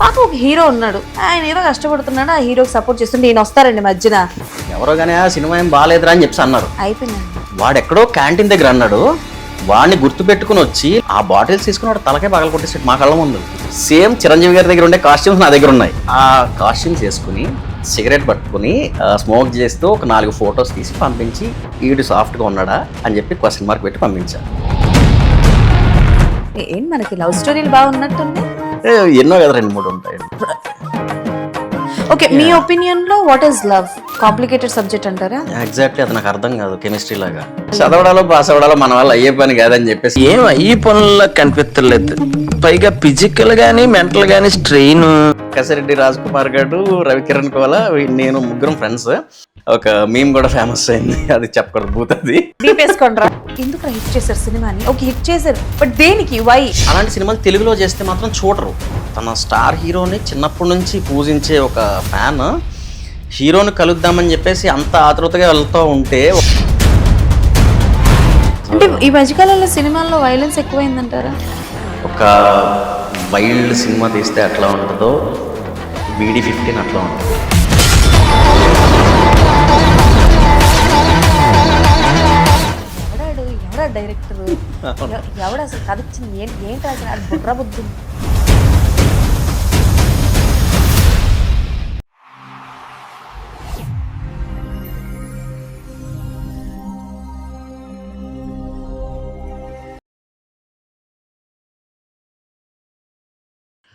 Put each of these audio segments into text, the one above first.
పాప ఒక హీరో ఉన్నాడు, ఆయన ఏదో కష్టపడుతున్నాడు, ఆ హీరోకి సపోర్ట్ చేస్తుంటే ఈయన వస్తారండి మధ్యన. ఎవరో కానీ ఆ సినిమా ఏం బాగాలేదురా అని చెప్పి అన్నారు. అయిపోయిందండి. వాడు ఎక్కడో క్యాంటీన్ దగ్గర అన్నాడు, వాడిని గుర్తు పెట్టుకుని వచ్చి ఆ బాటిల్స్ తీసుకుని వాడు తలకే పగల కొట్టేసాడు మా కళ్ళ ముందు. సేమ్ చిరంజీవి గారి దగ్గర ఉండే కాస్ట్యూమ్స్ నా దగ్గర ఉన్నాయి. ఆ కాస్ట్యూమ్స్ వేసుకుని సిగరెట్ పట్టుకుని స్మోక్ చేస్తూ ఒక 4 ఫొటోస్ తీసి పంపించి ఈడు సాఫ్ట్గా ఉన్నాడా అని చెప్పి క్వశ్చన్ మార్క్ పెట్టి పంపించాను. ఏంటి మనకి లవ్ స్టోరీలు బాగున్నట్టుంది. ఎన్నో కదా 2-3 ఉంటాయి. ఓకే, మీ ఒపీనియన్ లో what is love? Complicated subject అంటారా? ఎగ్జాక్ట్లీ అది నాకు అర్థం కాదు. కెమిస్ట్రీ లాగా చదవడాలో పాస్ అవ్వడాలో మన వాళ్ళు అయ్యే పని కాదని చెప్పేసి ఏం ఈ పనుల్లో కనిపించలేదు. పైగా ఫిజికల్ గానీ మెంటల్ గానీ స్ట్రెయిన్. కసిరెడ్డి రాజ్ కుమార్ గారు, రవికిరణ్ కోలా, నేను ముగ్గురం ఫ్రెండ్స్. ఒక మీమ్ కూడా ఫేమస్ అయింది, అది చెప్పకూడదు భూతది. దీపేసుకోండ్రా. ఎందుకు హిట్ చేశారు సినిమాని? ఓకే, హిట్ చేశారు, బట్ దేనికి? వై? అలాంటి సినిమాలు తెలుగులో చేస్తే మాత్రం చూడరు. తన స్టార్ హీరోని చిన్నప్పటి నుంచి పూజించే ఒక ఫ్యాన్ హీరోని కలుద్దామని చెప్పేసి అంత ఆతృతగా వెళ్తూ ఉంటే, అంటే ఈ మధ్యకాలంలో సినిమాల్లో వైలెన్స్ ఎక్కువైందంటారా? ఒక వైల్డ్ సినిమా తీస్తే అట్లా ఉంటుందో BD15 అట్లా ఉంటుంది. ఎవడా డైరెక్టర్? ఎవడ అసలు కథ ఇచ్చింది? ఏంటి రాసిన? అది బుర్ర బుద్ధి.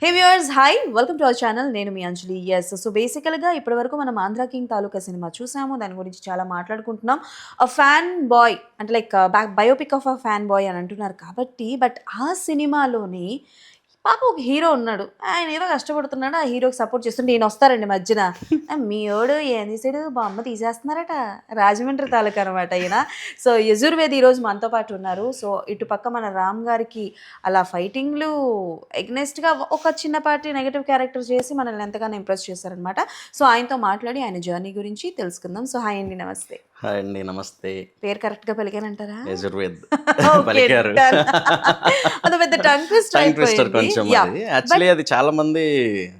హే viewers, hi, welcome to our channel. నేను మీ అంజలి. సో బేసికల్గా ఇప్పటివరకు మనం ఆంధ్ర కింగ్ తాలూకా సినిమా చూసాము, దాని గురించి చాలా మాట్లాడుకుంటున్నాం. ఫ్యాన్ బాయ్ అంటే like biopic of a fan bye అని అంటున్నారు కాబట్టి, బట్ ఆ సినిమాలోని పాప ఒక హీరో ఉన్నాడు, ఆయన ఏదో కష్టపడుతున్నాడు, ఆ హీరోకి సపోర్ట్ చేస్తుంటే ఈయన వస్తారండి మధ్యన. మీ ఓడు ఏం తీసాడు, బామ్మ తీసేస్తున్నారట. రాజమండ్రి తాలూకా అనమాట ఈయన. సో యజుర్వేద్ ఈరోజు మనతో పాటు ఉన్నారు. సో ఇటు పక్క మన రామ్ గారికి అలా ఫైటింగ్లు ఎగ్నెస్ట్గా ఒక చిన్నపాటి నెగటివ్ క్యారెక్టర్ చేసి మనల్ని ఎంతగానో ఇంప్రెస్ చేశారనమాట. సో ఆయనతో మాట్లాడి ఆయన జర్నీ గురించి తెలుసుకుందాం. సో హాయ్ అండి, నమస్తే. హాయ్ అండి, నమస్తే. పేరు కరెక్ట్గా పలికానంటారా? యజుర్వేద్ పలికారు. అది పెద్ద టంగ్ ట్విస్టర్ కొంచెం. యాక్చువల్లీ అది చాలా మంది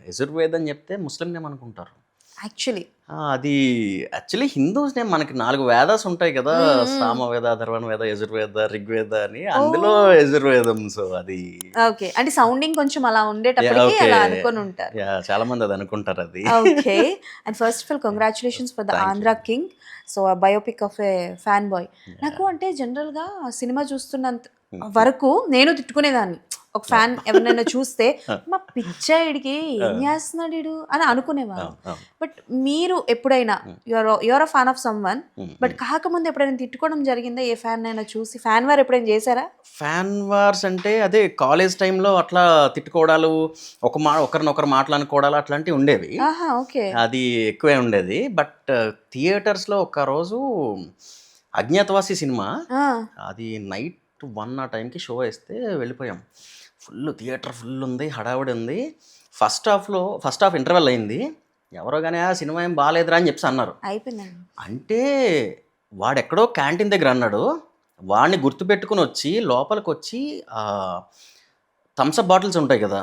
యజుర్వేద్ అని చెప్తే ముస్లిం నేమ్ అనుకుంటారు. యాక్చువల్లీ అది యాక్చువల్లీ హిందూస్ నేమ్. మనకి 4 వేదాస్ ఉంటాయి కదా, సామవేద, అథర్వణ వేద, యజుర్వేద, ఋగ్వేద అని. అందులో యజుర్వేదం. సో అది ఓకే, అంటే సౌండింగ్ కొంచెం అలా ఉండేటప్పటికి అలా అనుకొని ఉంటారు. చాలా మంది అది అనుకుంటారు అది. Okay, and first of all congratulations for the Andhra king. So biopic of A fan boy. నాకు అంటే జనరల్గా సినిమా చూస్తున్నంత వరకు నేను తిట్టుకునేదాన్ని. ఒక ఫ్యాన్ ఎవరినైనా చూస్తే మా పిచ్చాయిడికి ఏం చేస్తున్నాడు వీడు అని అనుకునేవాడు. బట్ మీరు ఎప్పుడైనా your a fan of some one, but కాకముందు ఎప్పుడైనా తిట్టుకోవడం జరిగిందా? ఏ ఫ్యాన్ అయినా చూసి ఫ్యాన్ వార్ ఎప్పుడైనా చేశారా? ఫ్యాన్ వార్స్ అంటే అదే కాలేజ్ టైంలో అట్లా తిట్టుకోవడాలు, ఒకరినొకరు మాట్లాడుకోవడాలు అట్లాంటివి ఉండేవి. ఓకే, అది ఎక్కువే ఉండేది. బట్ థియేటర్స్లో ఒక రోజు అజ్ఞాతవాసి సినిమా, అది నైట్ 1 ఆ టైంకి షో వేస్తే వెళ్ళిపోయాం. థియేటర్ ఫుల్ ఉంది, హడావుడి ఉంది. ఫస్ట్ హాఫ్ ఇంటర్వెల్ అయింది. ఎవరో కానీ ఆ సినిమా ఏం బాగాలేదురా అని చెప్పి అన్నారు. అయిపోయిందండి. అంటే వాడెక్కడో క్యాంటీన్ దగ్గర అన్నాడు, వాడిని గుర్తుపెట్టుకుని వచ్చి లోపలికి వచ్చి థమ్స్అప్ బాటిల్స్ ఉంటాయి కదా,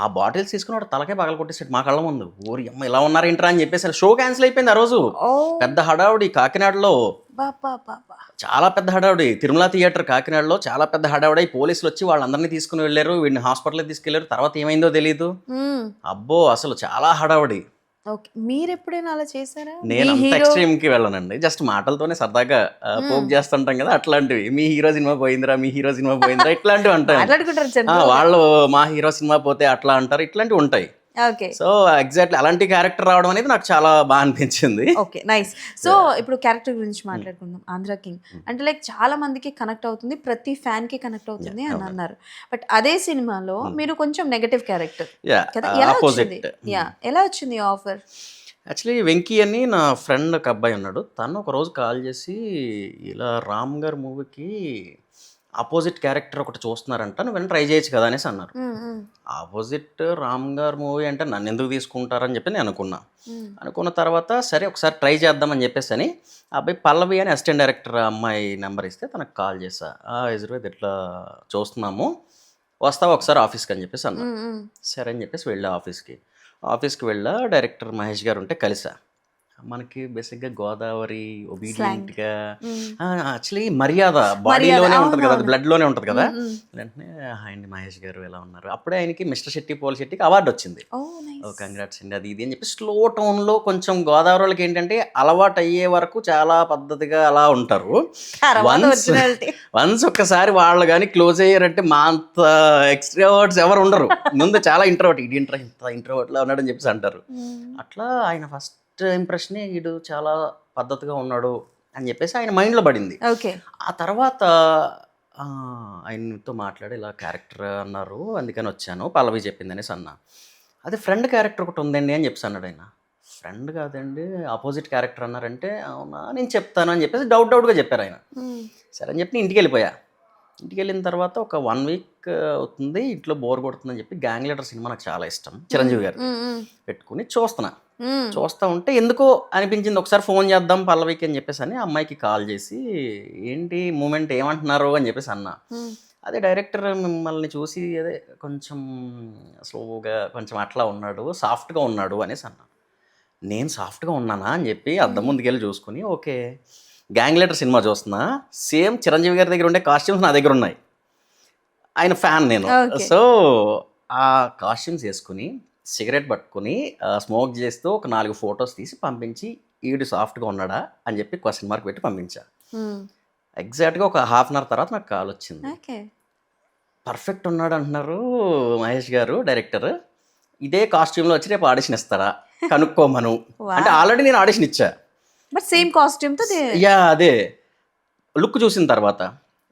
ఆ బాటిల్స్ తీసుకుని వాడు తలకే పగల కొట్టేసాడు మా కళ్ళ ముందు. ఓరి అమ్మ ఇలా ఉన్నారు ఏంట్రా అని చెప్పేసి షో క్యాన్సిల్ అయిపోయింది. ఆ రోజు పెద్ద హడావుడి కాకినాడలో, చాలా పెద్ద హడావుడి. తిరుమల థియేటర్ కాకినాడలో చాలా పెద్ద హడావుడి. పోలీసులు వచ్చి వాళ్ళందరినీ తీసుకుని వెళ్ళారు, వీడిని హాస్పిటల్కి తీసుకెళ్లారు. తర్వాత ఏమైందో తెలియదు. అబ్బో అసలు చాలా హడావుడి. ఓకే, మీరు ఎప్పుడైనా అలా చేశారా? నేను అంత ఎక్స్ట్రీమ్ కి వెళ్ళనండి, జస్ట్ మాటలతోనే సరదాగా పోక్ చేస్తుంటాం కదా, అట్లాంటివి. మీ హీరో సినిమా పోయిందిరా, మీ హీరో సినిమా పోయిందిరా, ఇట్లాంటివి అంటారు. వాళ్ళు మా హీరో సినిమా పోతే అట్లా అంటారు, ఇట్లాంటివి ఉంటాయి. ఓకే, సో ఎగ్జాక్ట్లీ అలాంటి క్యారెక్టర్ రావడం అనేది నాకు చాలా బాగా అనిపించింది. Okay, nice. సో ఇప్పుడు క్యారెక్టర్ గురించి మాట్లాడుకుందాం. ఆంధ్ర కింగ్ అంటే లైక్ చాలా మందికి కనెక్ట్ అవుతుంది, ప్రతి ఫ్యాన్ కి కనెక్ట్ అవుతుంది అని అన్నారు. బట్ అదే సినిమాలో మీరు కొంచెం నెగటివ్ క్యారెక్టర్ కదా, ఎలా వచ్చింది ఆఫర్? యాక్చువల్లీ వెంకీ అని నా ఫ్రెండ్ ఒక అబ్బాయి ఉన్నాడు. తను ఒక రోజు కాల్ చేసి ఇలా రామ్ గారి మూవీకి ఆపోజిట్ క్యారెక్టర్ ఒకటి చూస్తున్నారంట, నువ్వు ట్రై చేయొచ్చు కదా అనేసి అన్నారు. ఆపోజిట్ రామ్ గారు మూవీ అంటే నన్ను ఎందుకు తీసుకుంటారని చెప్పి నేను అనుకున్న తర్వాత సరే ఒకసారి ట్రై చేద్దామని చెప్పేసి అని అబ్బాయి పల్లవి అని అసిస్టెంట్ డైరెక్టర్ అమ్మాయి నెంబర్ ఇస్తే తనకు కాల్ చేశా. యజుర్వేద్ ఇట్లా చూస్తున్నాము, వస్తావా ఒకసారి ఆఫీస్కి అని చెప్పేసి అన్నారు. సరే అని చెప్పేసి వెళ్ళా ఆఫీస్కి వెళ్ళా. డైరెక్టర్ మహేష్ గారు ఉంటే కలిసా. మనకి బేసిక్గా గోదావరి ఒబీడియంట్గా యాక్చువల్లీ మర్యాద బాడీలోనే ఉంటుంది కదా, అది బ్లడ్లోనే ఉంటుంది కదా. వెంటనే హాయ్ అండి మహేష్ గారు ఎలా ఉన్నారు, అప్పుడే ఆయనకి మిస్టర్ శెట్టి పోల్ శెట్టికి అవార్డు వచ్చింది. కంగ్రాట్స్ అండి అది ఇది అని చెప్పి స్లో టోన్లో కొంచెం గోదావరి వాళ్ళకి ఏంటంటే అలవాటు అయ్యే వరకు చాలా పద్ధతిగా అలా ఉంటారు. వన్స్ ఒక్కసారి వాళ్ళు కానీ క్లోజ్ అయ్యారంటే మా అంత ఎక్స్ట్రావర్డ్స్ ఎవరు ఉండరు. ముందు చాలా ఇంట్రోవర్ట్, ఇది ఇంత ఇంట్రోవర్ట్లో ఉన్నాడని చెప్పేసి అంటారు. అట్లా ఆయన ఫస్ట్ ఇంప్రెషనే వీడు చాలా పద్ధతిగా ఉన్నాడు అని చెప్పేసి ఆయన మైండ్లో పడింది. ఆ తర్వాత ఆయనతో మాట్లాడి ఇలా క్యారెక్టర్ అన్నారు అందుకని వచ్చాను, పల్లవి చెప్పింది అనేసి అన్నా. అదే ఫ్రెండ్ క్యారెక్టర్ ఒకటి ఉందండి అని చెప్పేసి అన్నాడు ఆయన. ఫ్రెండ్ కాదండి ఆపోజిట్ క్యారెక్టర్ అన్నారంటే అవునా నేను చెప్తాను అని చెప్పేసి డౌట్గా చెప్పారు ఆయన. సరే అని చెప్పి ఇంటికి వెళ్ళిపోయా. ఇంటికి వెళ్ళిన తర్వాత ఒక 1 వీక్ అవుతుంది, ఇంట్లో బోర్ కొడుతుందని చెప్పి గ్యాంగ్ లీడర్ సినిమా నాకు చాలా ఇష్టం, చిరంజీవి గారు పెట్టుకుని చూస్తూ ఉంటే ఎందుకో అనిపించింది ఒకసారి ఫోన్ చేద్దాం పల్లవికి అని చెప్పేసి అని అమ్మాయికి కాల్ చేసి ఏంటి మూమెంట్ ఏమంటున్నారు అని చెప్పేసి అన్నా. అదే డైరెక్టర్ మిమ్మల్ని చూసి అదే కొంచెం స్లోగా కొంచెం అట్లా ఉన్నాడు, సాఫ్ట్గా ఉన్నాడు అనేసి అన్నా. నేను సాఫ్ట్గా ఉన్నానా అని చెప్పి అద్దం ముందుకెళ్ళి చూసుకుని ఓకే గ్యాంగ్ లీడర్ సినిమా చూస్తున్నా, సేమ్ చిరంజీవి గారి దగ్గర ఉండే కాస్ట్యూమ్స్ నా దగ్గర ఉన్నాయి, ఆయన ఫ్యాన్ నేను. సో ఆ కాస్ట్యూమ్స్ వేసుకుని సిగరెట్ పట్టుకుని స్మోక్ చేస్తూ ఒక 4 ఫొటోస్ తీసి పంపించి ఈడు సాఫ్ట్గా ఉన్నాడా అని చెప్పి క్వశ్చన్ మార్క్ పెట్టి పంపించా. ఎగ్జాక్ట్గా ఒక హాఫ్ అన్ అవర్ తర్వాత నాకు కాల్ వచ్చింది. పర్ఫెక్ట్ ఉన్నాడు అంటున్నారు మహేష్ గారు డైరెక్టర్, ఇదే కాస్ట్యూమ్లో వచ్చి రేపు ఆడిషన్ ఇస్తారా కనుక్కోమను అంటే ఆల్రెడీ నేను ఆడిషన్ ఇచ్చా బట్ సేమ్ కాస్ట్యూమ్ తో అదే లుక్ చూసిన తర్వాత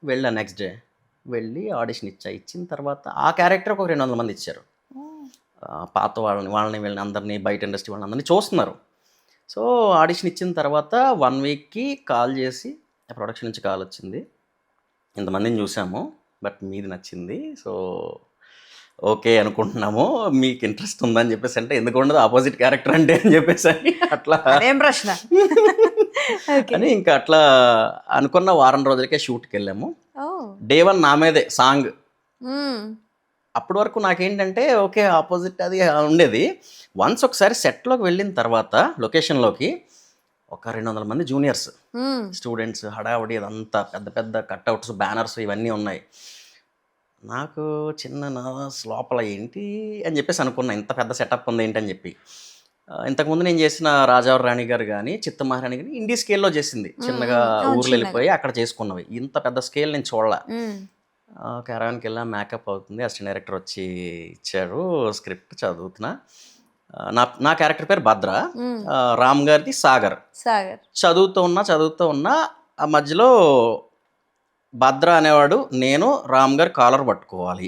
వెళ్ళా. నెక్స్ట్ డే వెళ్ళి ఆడిషన్ ఇచ్చిన తర్వాత ఆ క్యారెక్టర్ ఒక 200 మంది ఇచ్చారు. పాత వాళ్ళని వీళ్ళని అందరినీ బయట ఇండస్ట్రీ వాళ్ళని అందరినీ చూస్తున్నారు. సో ఆడిషన్ ఇచ్చిన తర్వాత 1 వీక్కి కాల్ చేసి ప్రొడక్షన్ నుంచి కాల్ వచ్చింది, ఇంతమందిని చూసాము బట్ మీది నచ్చింది, సో ఓకే అనుకుంటున్నాము, మీకు ఇంట్రెస్ట్ ఉందని చెప్పేసి అంటే ఎందుకు ఉండదు ఆపోజిట్ క్యారెక్టర్ అంటే అని చెప్పేసి అని అట్లా ఏం ప్రశ్న అని ఇంకా అట్లా అనుకున్న వారం రోజులకే షూట్కి వెళ్ళాము. డే 1 నా మీదే సాంగ్. అప్పటి వరకు నాకేంటంటే ఓకే ఆపోజిట్ అది ఉండేది. వన్స్ ఒకసారి సెట్లోకి వెళ్ళిన తర్వాత లొకేషన్లోకి ఒక 200 మంది జూనియర్స్ స్టూడెంట్స్ హడావుడి అదంతా పెద్ద పెద్ద కట్అవుట్స్ బ్యానర్స్ ఇవన్నీ ఉన్నాయి. నాకు చిన్న లోపల ఏంటి అని చెప్పేసి అనుకున్నా, ఇంత పెద్ద సెటప్ ఉంది ఏంటి అని చెప్పి. ఇంతకుముందు నేను చేసిన రాజావర్ రాణి గారు కానీ చిత్త మహారాణి కానీ ఇండి స్కేల్లో చేసింది, చిన్నగా ఊర్లో వెళ్ళిపోయి అక్కడ చేసుకున్నవి. ఇంత పెద్ద స్కేల్ నేను చూడలే. క్యారవాన్కి వెళ్ళా, మేకప్ అవుతుంది, అసిస్టెంట్ డైరెక్టర్ వచ్చి ఇచ్చాడు, స్క్రిప్ట్ చదువుతున్నా. నా క్యారెక్టర్ పేరు భద్ర, రామ్ గారిది సాగర్. చదువుతూ ఉన్నా ఆ మధ్యలో భద్ర అనేవాడు నేను రామ్ గారు కాలర్ పట్టుకోవాలి.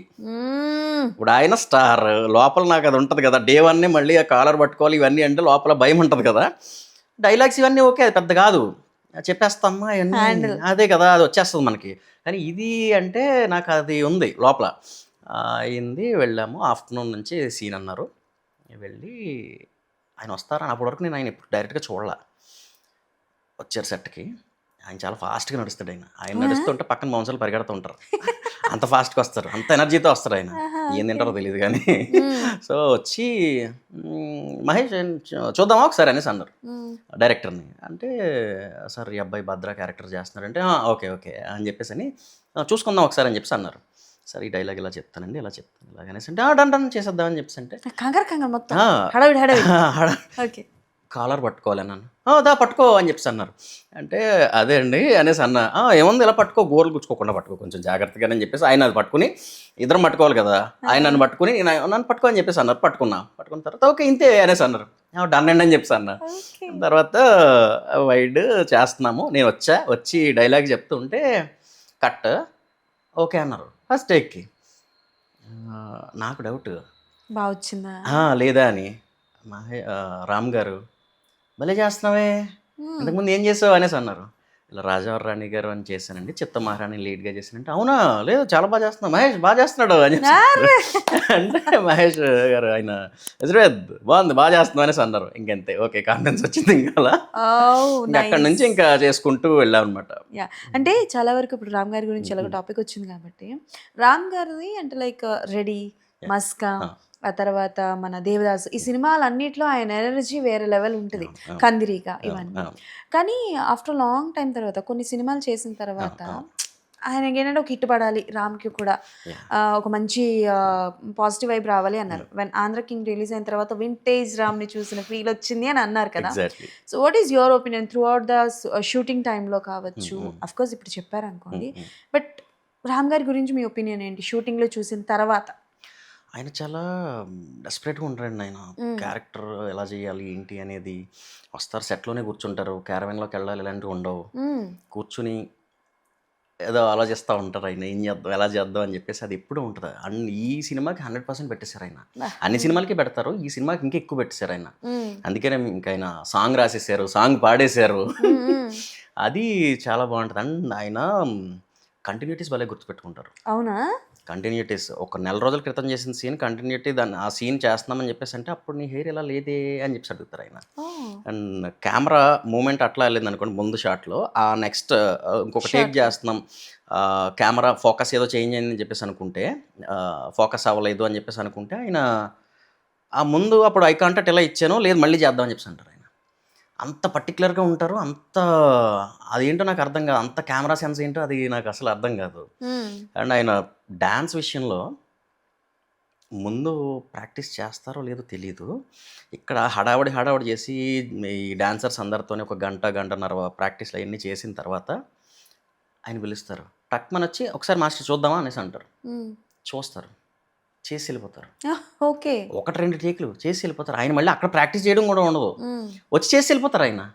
ఇప్పుడు ఆయన స్టార్ లోపల నాకు అది ఉంటుంది కదా, డే 1 మళ్ళీ ఆ కాలర్ పట్టుకోవాలి ఇవన్నీ అంటే లోపల భయం ఉంటుంది కదా. డైలాగ్స్ ఇవన్నీ ఓకే అది పెద్ద కాదు, చెప్పేస్తామ్మా ఇవన్నీ అదే కదా, అది వచ్చేస్తుంది మనకి. కానీ ఇది అంటే నాకు అది ఉంది లోపల. అయింది, వెళ్ళాము. ఆఫ్టర్నూన్ నుంచి సీన్ అన్నారు, వెళ్ళి ఆయన వస్తారని అప్పటి వరకు నేను ఆయన ఇప్పుడు డైరెక్ట్గా చూడలే. వచ్చారు సెట్కి, ఆయన చాలా ఫాస్ట్గా నడుస్తాడు. ఆయన నడుస్తుంటే పక్కన మాంసాలు పరిగెడుతూ ఉంటారు, అంత ఫాస్ట్గా వస్తారు, అంత ఎనర్జీతో వస్తారు. ఆయన ఏం తింటారో తెలియదు కానీ. సో వచ్చి మహేష్ చూద్దామా ఒకసారి అనేసి అన్నారు డైరెక్టర్ని. అంటే సార్ ఈ అబ్బాయి భద్ర క్యారెక్టర్ చేస్తున్నారంటే ఓకే ఓకే అని చెప్పేసి అని చూసుకుందాం ఒకసారి అని చెప్పేసి అన్నారు. సరే ఈ డైలాగ్ ఇలా చెప్తానండి ఇలా చెప్తాను ఇలాగ అనేసి అంటే డన్ చేసేద్దాం అని చెప్పేసి అంటే కాలర్ పట్టుకోవాలి అన్నాను. దా పట్టుకో అని చెప్పేసి అన్నారు. అంటే అదే అండి అనేసి అన్న. ఏముంది ఇలా పట్టుకో, గోర్లు గుచ్చుకోకుండా పట్టుకో కొంచెం జాగ్రత్తగా అని చెప్పేసి ఆయన అది పట్టుకుని ఇద్దరం పట్టుకోవాలి కదా, ఆయన నన్ను పట్టుకుని నన్ను పట్టుకో అని చెప్పేసి అన్నారు. పట్టుకున్న తర్వాత ఓకే ఇంతే అనేసి అన్నారు. డన్ అండి అని చెప్పేసి అన్న. తర్వాత వైడ్ చేస్తున్నాము, నేను వచ్చి డైలాగ్ చెప్తూ ఉంటే కట్ ఓకే అన్నారు ఫస్ట్ టేక్కి. నాకు డౌట్ బాగా వచ్చిందా లేదా అని. రామ్ గారు భలే చేస్తున్నావే, ఇంతకుముందు ఏం చేసావు అనేసి అన్నారు. ఇలా రాజావారి రాణి గారు అని చేశానండి, చిత్త మహారాణి లీడ్గా చేశానంటే, అవునా లేదు చాలా బాగా చేస్తున్నా మహేష్, బాగా చేస్తున్నాడు అని అంటే మహేష్ గారు ఆయన యజువేద్ బాగుంది బాగా చేస్తున్నావు అనేసి అన్నారు. ఇంకంతే, ఓకే కాన్ఫిడెన్స్ వచ్చింది. ఇంకా అలా ఇంకా అక్కడ నుంచి ఇంకా చేసుకుంటూ వెళ్ళాం అనమాట. యా, అంటే చాలా వరకు ఇప్పుడు రామ్ గారి గురించి ఎలాగో టాపిక్ వచ్చింది కాబట్టి, రామ్ గారిది అంటే లైక్ రెడీ, మస్కా, ఆ తర్వాత మన దేవదాస్, ఈ సినిమాలన్నిట్లో ఆయన ఎనర్జీ వేరే లెవెల్ ఉంటుంది, కందిరీగా ఇవన్నీ. కానీ ఆఫ్టర్ లాంగ్ టైం తర్వాత కొన్ని సినిమాలు చేసిన తర్వాత ఆయనకి ఏంటంటే ఒక హిట్ పడాలి, రామ్కి కూడా ఒక మంచి పాజిటివ్ వైబ్ రావాలి అన్నారు. వెన్ ఆంధ్ర కింగ్ రిలీజ్ అయిన తర్వాత వింటేజ్ రామ్ని చూసిన ఫీల్ వచ్చింది అని అన్నారు కదా. So what is your opinion through out the shooting టైంలో కావచ్చు, అఫ్ కోర్స్ ఇప్పుడు చెప్పారు అనుకోండి, బట్ రామ్ గారి గురించి మీ ఒపీనియన్ ఏంటి షూటింగ్లో చూసిన తర్వాత? ఆయన చాలా డెస్పరేట్గా ఉంటారండి. ఆయన క్యారెక్టర్ ఎలా చేయాలి ఏంటి అనేది, వస్తారు సెట్లోనే కూర్చుంటారు, క్యారవెన్లోకి వెళ్ళాలి ఇలాంటివి ఉండవు, కూర్చుని ఏదో ఆలోచిస్తూ ఉంటారు ఆయన ఏం చేద్దాం ఎలా చేద్దాం అని చెప్పేసి, అది ఎప్పుడు ఉంటుంది. అండ్ ఈ సినిమాకి 100% పెట్టేశారు ఆయన, అన్ని సినిమాలకి పెడతారు, ఈ సినిమాకి ఇంకా ఎక్కువ పెట్టేశారు ఆయన. అందుకనే ఇంకా ఆయన సాంగ్ రాసేసారు, సాంగ్ పాడేశారు, అది చాలా బాగుంటుంది. అండ్ ఆయన కంటిన్యూటీస్ భలే గుర్తుపెట్టుకుంటారు. అవునా? కంటిన్యూటీస్, ఒక నెల రోజుల క్రితం చేసిన సీన్ కంటిన్యూటీ, దాన్ని ఆ సీన్ చేస్తున్నామని చెప్పేసి అంటే, అప్పుడు నీ హెయిర్ ఎలా లేదే అని చెప్పేసి అడుగుతారు ఆయన. అండ్ కెమెరా మూమెంట్ అట్లా వెళ్ళింది అనుకోండి ముందు షాట్లో, ఆ నెక్స్ట్ ఇంకొక టేక్ చేస్తున్నాం, కెమెరా ఫోకస్ ఏదో చేంజ్ అయిందని చెప్పేసి అనుకుంటే, ఫోకస్ అవ్వలేదు అని చెప్పేసి అనుకుంటే, ఆయన ఆ ముందు అప్పుడు ఐ కాంటాక్ట్ ఎలా ఇచ్చానో లేదు మళ్ళీ చేద్దాం అని చెప్పేసి అంటారు ఆయన. అంత పర్టికులర్గా ఉంటారు, అంత అదేంటో నాకు అర్థం కాదు, అంత కెమెరా సెన్స్ ఏంటో అది నాకు అసలు అర్థం కాదు. అండ్ ఆయన డ్యాన్స్ విషయంలో ముందు ప్రాక్టీస్ చేస్తారో లేదో తెలీదు, ఇక్కడ హడావడి చేసి ఈ డాన్సర్స్ అందరితోనే ఒక గంటన్నర ప్రాక్టీస్లు అవన్నీ చేసిన తర్వాత ఆయన పిలుస్తారు, టక్మని వచ్చి ఒకసారి మాస్టర్ చూద్దామా అనేసి అంటారు. చూస్తారు, చేసి వెళ్ళిపోతారు. ఓకే, 1-2 టేకులు చేసి వెళ్ళిపోతారు. ఆయన మళ్ళీ అక్కడ ప్రాక్టీస్ చేయడం కూడా ఉండదు, వచ్చి చేసి వెళ్ళిపోతారు. ఆయన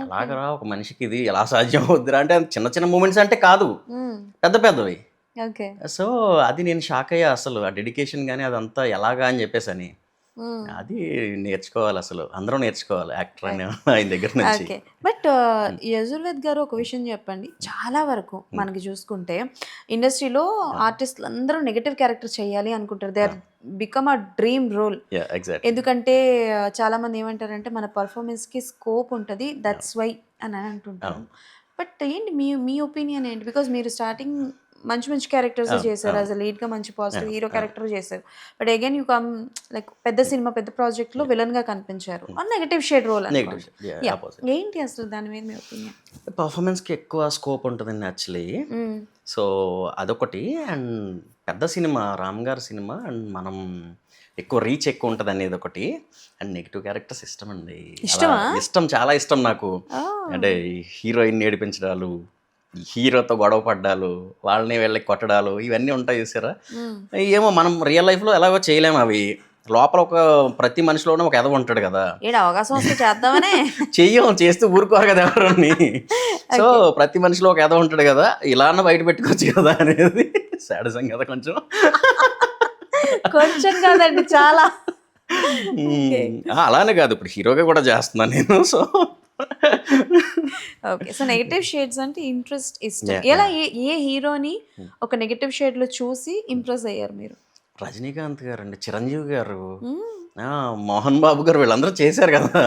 ఎలాగరా ఒక మనిషికి ఇది ఎలా సాధ్యం అవుద్దిరా అంటే, చిన్న చిన్న మూమెంట్స్ అంటే కాదు, పెద్దవి. సో అది నేను షాక్ అయ్యా అసలు, ఆ డెడికేషన్ కానీ అదంతా ఎలాగా అని చెప్పేసి అని. అది నేర్చుకోవాలి, అసలు అందరూ నేర్చుకోవాలి యాక్టర్ అని ఆయన దగ్గర నుంచి. బట్ యజుర్వేద్ గారు ఒక విషయం చెప్పండి, చాలా వరకు మనకి చూసుకుంటే ఇండస్ట్రీలో ఆర్టిస్టులు అందరూ నెగటివ్ క్యారెక్టర్ చేయాలి అనుకుంటారు, they are become a dream role. ఎందుకంటే చాలా మంది ఏమంటారంటే మన పర్ఫార్మెన్స్కి స్కోప్ ఉంటుంది, దట్స్ వై అని అంటుంటారు. బట్ ఏంటి మీ ఒపీనియన్ ఏంటి? బికాజ్ మీరు స్టార్టింగ్ మంచి క్యారెక్టర్స్ చేశారు, యాజ్ అ లీడ్గా మంచి పాజిటివ్ హీరో క్యారెక్టర్ చేశారు, but again you come like పెద్ద సినిమా పెద్ద ప్రాజెక్ట్లో విలన్గా కనిపించారు, నెగటివ్ షేడ్ రోల్. ఏంటి అసలు దాని మీద మీ ఒపీనియన్? పర్ఫార్మెన్స్కి ఎక్కువ స్కోప్ ఉంటుందండి యాక్చువల్లీ. సో అదొకటి. అండ్ పెద్ద సినిమా రామ్ గారి సినిమా, అండ్ మనం ఎక్కువ రీచ్ ఎక్కువ ఉంటుంది అనేది ఒకటి. అండ్ నెగిటివ్ క్యారెక్టర్స్ ఇష్టం అండి, ఇష్టం చాలా ఇష్టం నాకు. అంటే హీరోయిన్ ఏడిపించడాలు, హీరోతో గొడవ పడ్డాలు, వాళ్ళని వీళ్ళకి కొట్టడాలు, ఇవన్నీ ఉంటాయి చూసారా. ఏమో మనం రియల్ లైఫ్లో ఎలాగో చేయలేము అవి, లోపల ఒక ప్రతి మనిషిలోనే ఒక ఎదవ ఉంటాడు కదా, అవకాశం వస్తే చేద్దామనే చేస్తూ ఊరుకోరు కదా ఎవరిని. సో ప్రతి మనిషిలో ఒక ఎదవ ఉంటాడు కదా, ఇలా అన్న బయట పెట్టుకోవచ్చు కదా అనేది సాడిజం కదా కొంచెం కాదండి, చాలా. అలానే కాదు, ఇప్పుడు హీరోగా కూడా చేస్తున్నాను నేను. So okay, so negative shades అంటే ఇంట్రెస్ట్, ఇష్టం. ఎలా ఏ హీరోని ఒక నెగటివ్ షేడ్ లో చూసి ఇంప్రెస్ అయ్యారు మీరు? రజనీకాంత్ గారు అండి, చిరంజీవి గారు, మోహన్ బాబు గారు, వీళ్ళందరూ చేశారు కదా.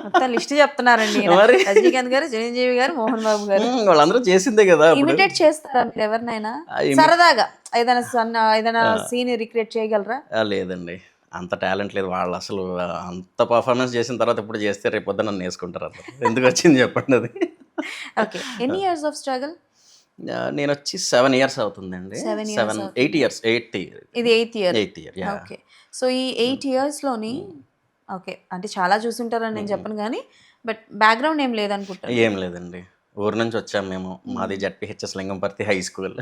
మొత్తం లిస్ట్ చెప్తున్నారండి. రజనీకాంత్ గారు, చిరంజీవి గారు, మోహన్ బాబు గారు, వాళ్ళందరూ చేసిందే కదా. ఇమిటేట్ చేస్తారా మీరు ఎవరినైనా సరదాగా? ఏదైనా సీన్ రిక్రియేట్ చేయగలరా? లేదండి, అంత టాలెంట్ లేదు వాళ్ళు. అసలు అంత పర్ఫార్మెన్స్ చేసిన తర్వాత ఇప్పుడు చేస్తే రేపు పొద్దున నన్ను వేసుకుంటారు. అసలు ఎందుకు వచ్చింది చెప్పండి అది. ఓకే, ఎన్ని ఇయర్స్ ఆఫ్ స్ట్రగుల్? నేను వచ్చి 7 years అవుతుందండి. 8 years. ఇది 8th year. ఓకే, సో ఈ 8 yearsలోని ఓకే అంటే చాలా చూసుంటారని నేను చెప్పను కానీ, బట్ బ్యాక్గ్రౌండ్ ఏం లేదనుకుంటాను. ఏం లేదండి, ఊరు నుంచి వచ్చాము మేము. మాది జడ్పీహెచ్ఎస్ లింగంపర్తి హై స్కూల్,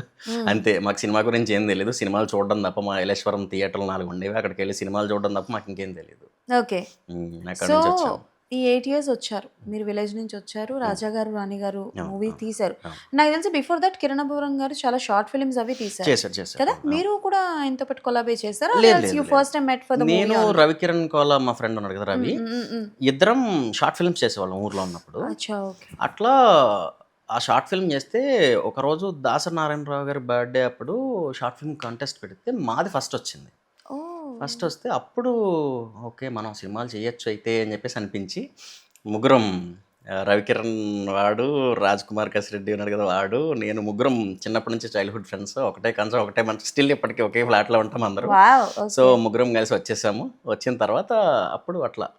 అంతే. మాకు సినిమా గురించి ఏం తెలియదు, సినిమాలు చూడడం తప్ప. మా ఎలేశ్వరం థియేటర్లు 4 ఉండేవి, అక్కడికి వెళ్ళి సినిమాలు చూడడం తప్ప మాకు ఇంకేం తెలియదు. ఓకే, అక్కడ నుంచి వచ్చాము. ఈ 8 years వచ్చారు, మీరు విలేజ్ నుంచి వచ్చారు, రాజా గారు రాణి గారు మూవీ తీశారు. నాకు తెలిసి బిఫోర్ దట్ కిరణ్ అబ్బవరం గారు చాలా షార్ట్ ఫిల్మ్స్ అవి తీశారు కదా. మీరు కూడా ఆయనతో పాటు కొలాబే చేశారా? First time met for the movie. నేను రవికిరణ్ కోలా, మా ఫ్రెండ్ ఉన్నాడు కదా రవి, ఇద్దరం షార్ట్ ఫిల్మ్స్ చేసేవాళ్ళం ఊర్లో ఉన్నప్పుడు. అట్లా ఆ షార్ట్ ఫిల్మ్ చేస్తే ఒకరోజు దాసరి నారాయణరావు గారి బర్త్డే అప్పుడు షార్ట్ ఫిల్మ్ కాంటెస్ట్ పెడితే మాది ఫస్ట్ వచ్చింది. ఓ ఫస్ట్ వస్తే అప్పుడు ఓకే మనం సినిమాలు చేయొచ్చు అయితే అని చెప్పేసి అనిపించి ముగ్గురం రవికిరణ్ వాడు, రాజ్ కుమార్ కసిరెడ్డి ఉన్నాడు కదా వాడు, నేను ముగ్గురం చిన్నప్పటి నుంచి చైల్డ్హుడ్ ఫ్రెండ్స్, ఒకటే కంచం ఒకటే మంచి, స్టిల్ ఇప్పటికీ ఒకే ఫ్లాట్లో ఉంటాం అందరూ. వావ్ సో ముగ్గురం కలిసి వచ్చేసాము. వచ్చిన తర్వాత అప్పుడు అట్లా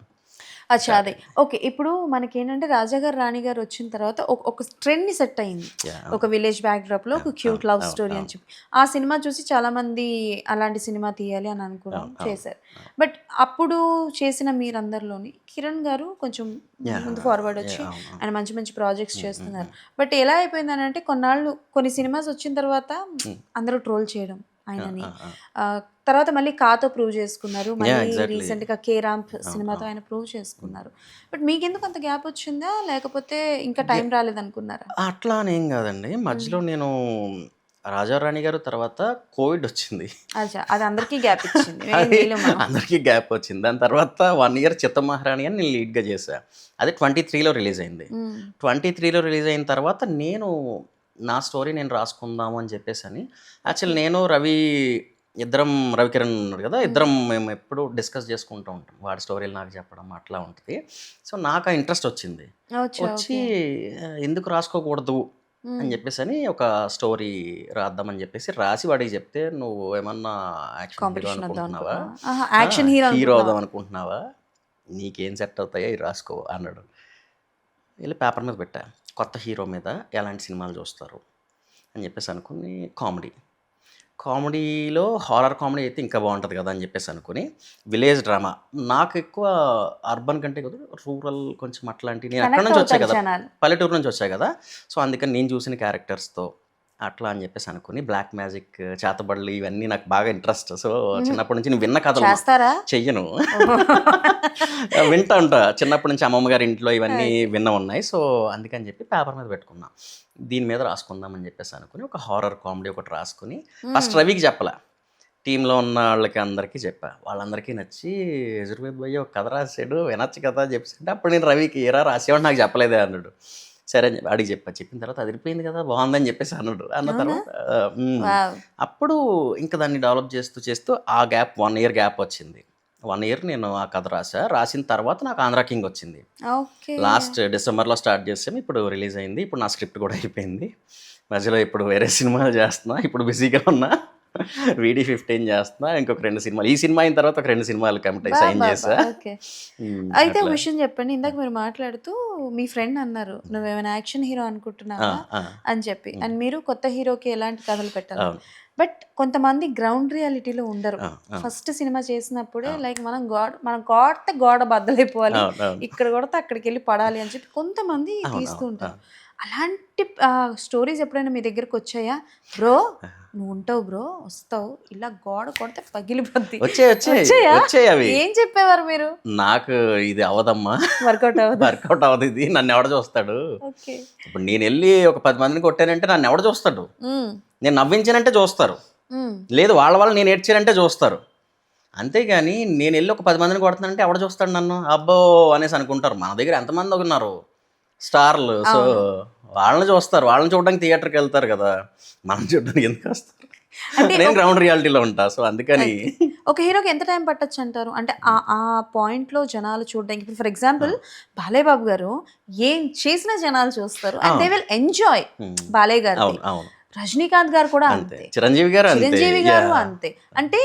అచ్చా అదే ఓకే. ఇప్పుడు మనకేంటంటే రాజా గారు రాణి గారు వచ్చిన తర్వాత ఒక ట్రెండ్ ని సెట్ అయింది. ఒక విలేజ్ బ్యాక్ డ్రాప్ లో ఒక క్యూట్ లవ్ స్టోరీ అని చెప్పి ఆ సినిమా చూసి చాలా మంది అలాంటి సినిమా తీయాలి అని అనుకున్నాం, చేశారు. బట్ అప్పుడు చేసిన మీరందరిలోని కిరణ్ గారు కొంచెం ముందు ఫార్వర్డ్ వచ్చి ఆయన మంచి మంచి ప్రాజెక్ట్స్ చేస్తున్నారు. బట్ ఎలా అయిపోయిందని అంటే కొన్ని సినిమాస్ వచ్చిన తర్వాత అందరూ ట్రోల్ చేయడం ఆయనని, తర్వాత మళ్ళీ కాతో ప్రూవ్ చేసుకున్నారు, మళ్ళీ రీసెంట్ గా కే రామ్ సినిమాతో ఆయన ప్రూవ్ చేసుకున్నారు. బట్ మీకెందుకు అంత గ్యాప్ వచ్చిందా, లేకపోతే ఇంకా టైం రాలేదనుకున్నారా? అట్లా అని ఏం కాదండి. మధ్యలో నేను రాజారాణి గారు తర్వాత కోవిడ్ వచ్చింది. అచ్చా అది అందరికీ గ్యాప్ ఇచ్చింది. అందరికీ గ్యాప్ వచ్చింది. దాని తర్వాత 1 year చిత్తమహారాణి అని నేను లీడ్గా చేశా. అది 23లో రిలీజ్ అయింది. 23లో రిలీజ్ అయిన తర్వాత నేను నా స్టోరీ నేను రాసుకుందాము అని చెప్పేసి అని యాక్చువల్లీ నేను రవికిరణ్ ఉన్నాడు కదా, ఇద్దరం మేము ఎప్పుడు డిస్కస్ చేసుకుంటూ ఉంటాం. వాడి స్టోరీలు నాకు చెప్పడం అట్లా ఉంటుంది. సో నాకు ఆ ఇంట్రెస్ట్ వచ్చింది. వచ్చి ఎందుకు రాసుకోకూడదు అని చెప్పేసి అని ఒక స్టోరీ రాద్దామని చెప్పేసి రాసి వాడికి చెప్తే, నువ్వు ఏమన్నా యాక్షన్ హీరో అవుదాం అనుకుంటున్నావా, నీకేం సెట్ అవుతాయో ఇది రాసుకో అన్నాడు. వెళ్ళి పేపర్ మీద పెట్టా, కొత్త హీరో మీద ఎలాంటి సినిమాలు చూస్తారు అని చెప్పేసి అనుకుని కామెడీలో హారర్ కామెడీ అయితే ఇంకా బాగుంటుంది కదా అని చెప్పేసి అనుకుని విలేజ్ డ్రామా. నాకు ఎక్కువ అర్బన్ కంటే కదా రూరల్ కొంచెం అట్లాంటి, నేను అక్కడ నుంచి వచ్చాయి కదా, పల్లెటూరు నుంచి వచ్చాయి కదా, సో అందుకని నేను చూసిన క్యారెక్టర్స్తో అట్లా అని చెప్పేసి అనుకుని బ్లాక్ మ్యాజిక్, చేతబడులు ఇవన్నీ నాకు బాగా ఇంట్రెస్ట్. సో చిన్నప్పటి నుంచి నేను విన్న కథలు చెయ్యను, వింటా ఉంటా. చిన్నప్పటి నుంచి అమ్మమ్మ గారి ఇంట్లో ఇవన్నీ విన్న ఉన్నాయి. సో అందుకని చెప్పి పేపర్ మీద పెట్టుకున్నా, దీని మీద రాసుకుందామని చెప్పేసి అనుకుని ఒక హారర్ కామెడీ ఒకటి రాసుకుని ఫస్ట్ రవికి చెప్పలా, టీంలో ఉన్న వాళ్ళకి అందరికీ చెప్పా. వాళ్ళందరికీ నచ్చి యజుర్వేద్ భయ్య ఒక కథ రాసాడు, వినొచ్చు కదా చెప్పేసి, అప్పుడు నేను రవికి ఏరా రాసేవాడు నాకు చెప్పలేదే అన్నాడు. సరే అని అడిగి చెప్పిన తర్వాత అదిరిపోయింది కదా బాగుందని చెప్పేసి అన్నాడు. అన్న తర్వాత అప్పుడు ఇంకా దాన్ని డెవలప్ చేస్తూ ఆ గ్యాప్ 1 year గ్యాప్ వచ్చింది. 1 year నేను ఆ కథ రాసిన తర్వాత నాకు ఆంధ్రా కింగ్ వచ్చింది. లాస్ట్ డిసెంబర్లో స్టార్ట్ చేసాము, ఇప్పుడు రిలీజ్ అయింది. ఇప్పుడు నా స్క్రిప్ట్ కూడా అయిపోయింది. మధ్యలో ఇప్పుడు వేరే సినిమాలు చేస్తున్నా, ఇప్పుడు బిజీగా ఉన్నా. VD15 చేస్తున్నా, ఇంకొక 2 సినిమాలు, ఈ సినిమా అయిన తర్వాత ఒక 2 సినిమాలు కమిట్ సైన్ చేసా. అయితే ఒక విషయం చెప్పండి, ఇందాక మీరు మాట్లాడుతూ మీ ఫ్రెండ్ అన్నారు నువ్వేమైనా యాక్షన్ హీరో అనుకుంటున్నావా అని చెప్పి, అండ్ మీరు కొత్త హీరోకి ఎలాంటి కథలు పెట్టాలి. బట్ కొంతమంది గ్రౌండ్ రియాలిటీలో ఉండరు. ఫస్ట్ సినిమా చేసినప్పుడే లైక్ మనం కొడితే గోడ బద్దలైపోవాలి, ఇక్కడ కొడితే అక్కడికి వెళ్ళి పడాలి అని చెప్పి కొంతమంది తీస్తూ ఉంటారు. అలాంటి స్టోరీస్ ఎప్పుడైనా మీ దగ్గరకు వచ్చాయా? బ్రో నువ్వు ఉంటావు బ్రో, వస్తావు, ఇలా గోడ కొడితే పగిలిపోద్ది, అవి ఏం చెప్పేవారు మీరు? నాకు ఇది అవదమ్మా, వర్కౌట్ అవ్వదు, ఇది నన్ను ఎవడ చూస్తాడు. ఇప్పుడు నేను వెళ్ళి ఒక 10 మందిని కొట్టానంటే నన్ను ఎవడ చూస్తాడు, నేను నవ్వించానంటే చూస్తారు, లేదు వాళ్ళ నేను ఏడ్చానంటే చూస్తారు. అంతేగాని నేను వెళ్ళి ఒక 10 మందిని కొడుతున్నానంటే ఎవడ చూస్తాడు నన్ను, అబ్బో అనేసి అనుకుంటారు. మన దగ్గర ఎంతమంది ఉన్నారు స్టార్లు, సో వాళ్ళని చూస్తారు, వాళ్ళని చూడడానికి థియేటర్కి వెళ్తారు కదా, మనం చూడడానికి ఎందుకు వస్తారు? నేను గ్రౌండ్ రియాలిటీలో ఉంటా, సో అందుకని. ఒక హీరోకి ఎంత టైం పట్టొచ్చు అంటారు? అంటే ఆ పాయింట్లో జనాలు చూడడానికి, ఇప్పుడు ఫర్ ఎగ్జాంపుల్ బాలయ్య బాబు గారు ఏం చేసినా జనాలు చూస్తారు, and they will enjoy Balayya గారు. రజనీకాంత్ గారు కూడా అంతే, చిరంజీవి గారు అంతే. అంటే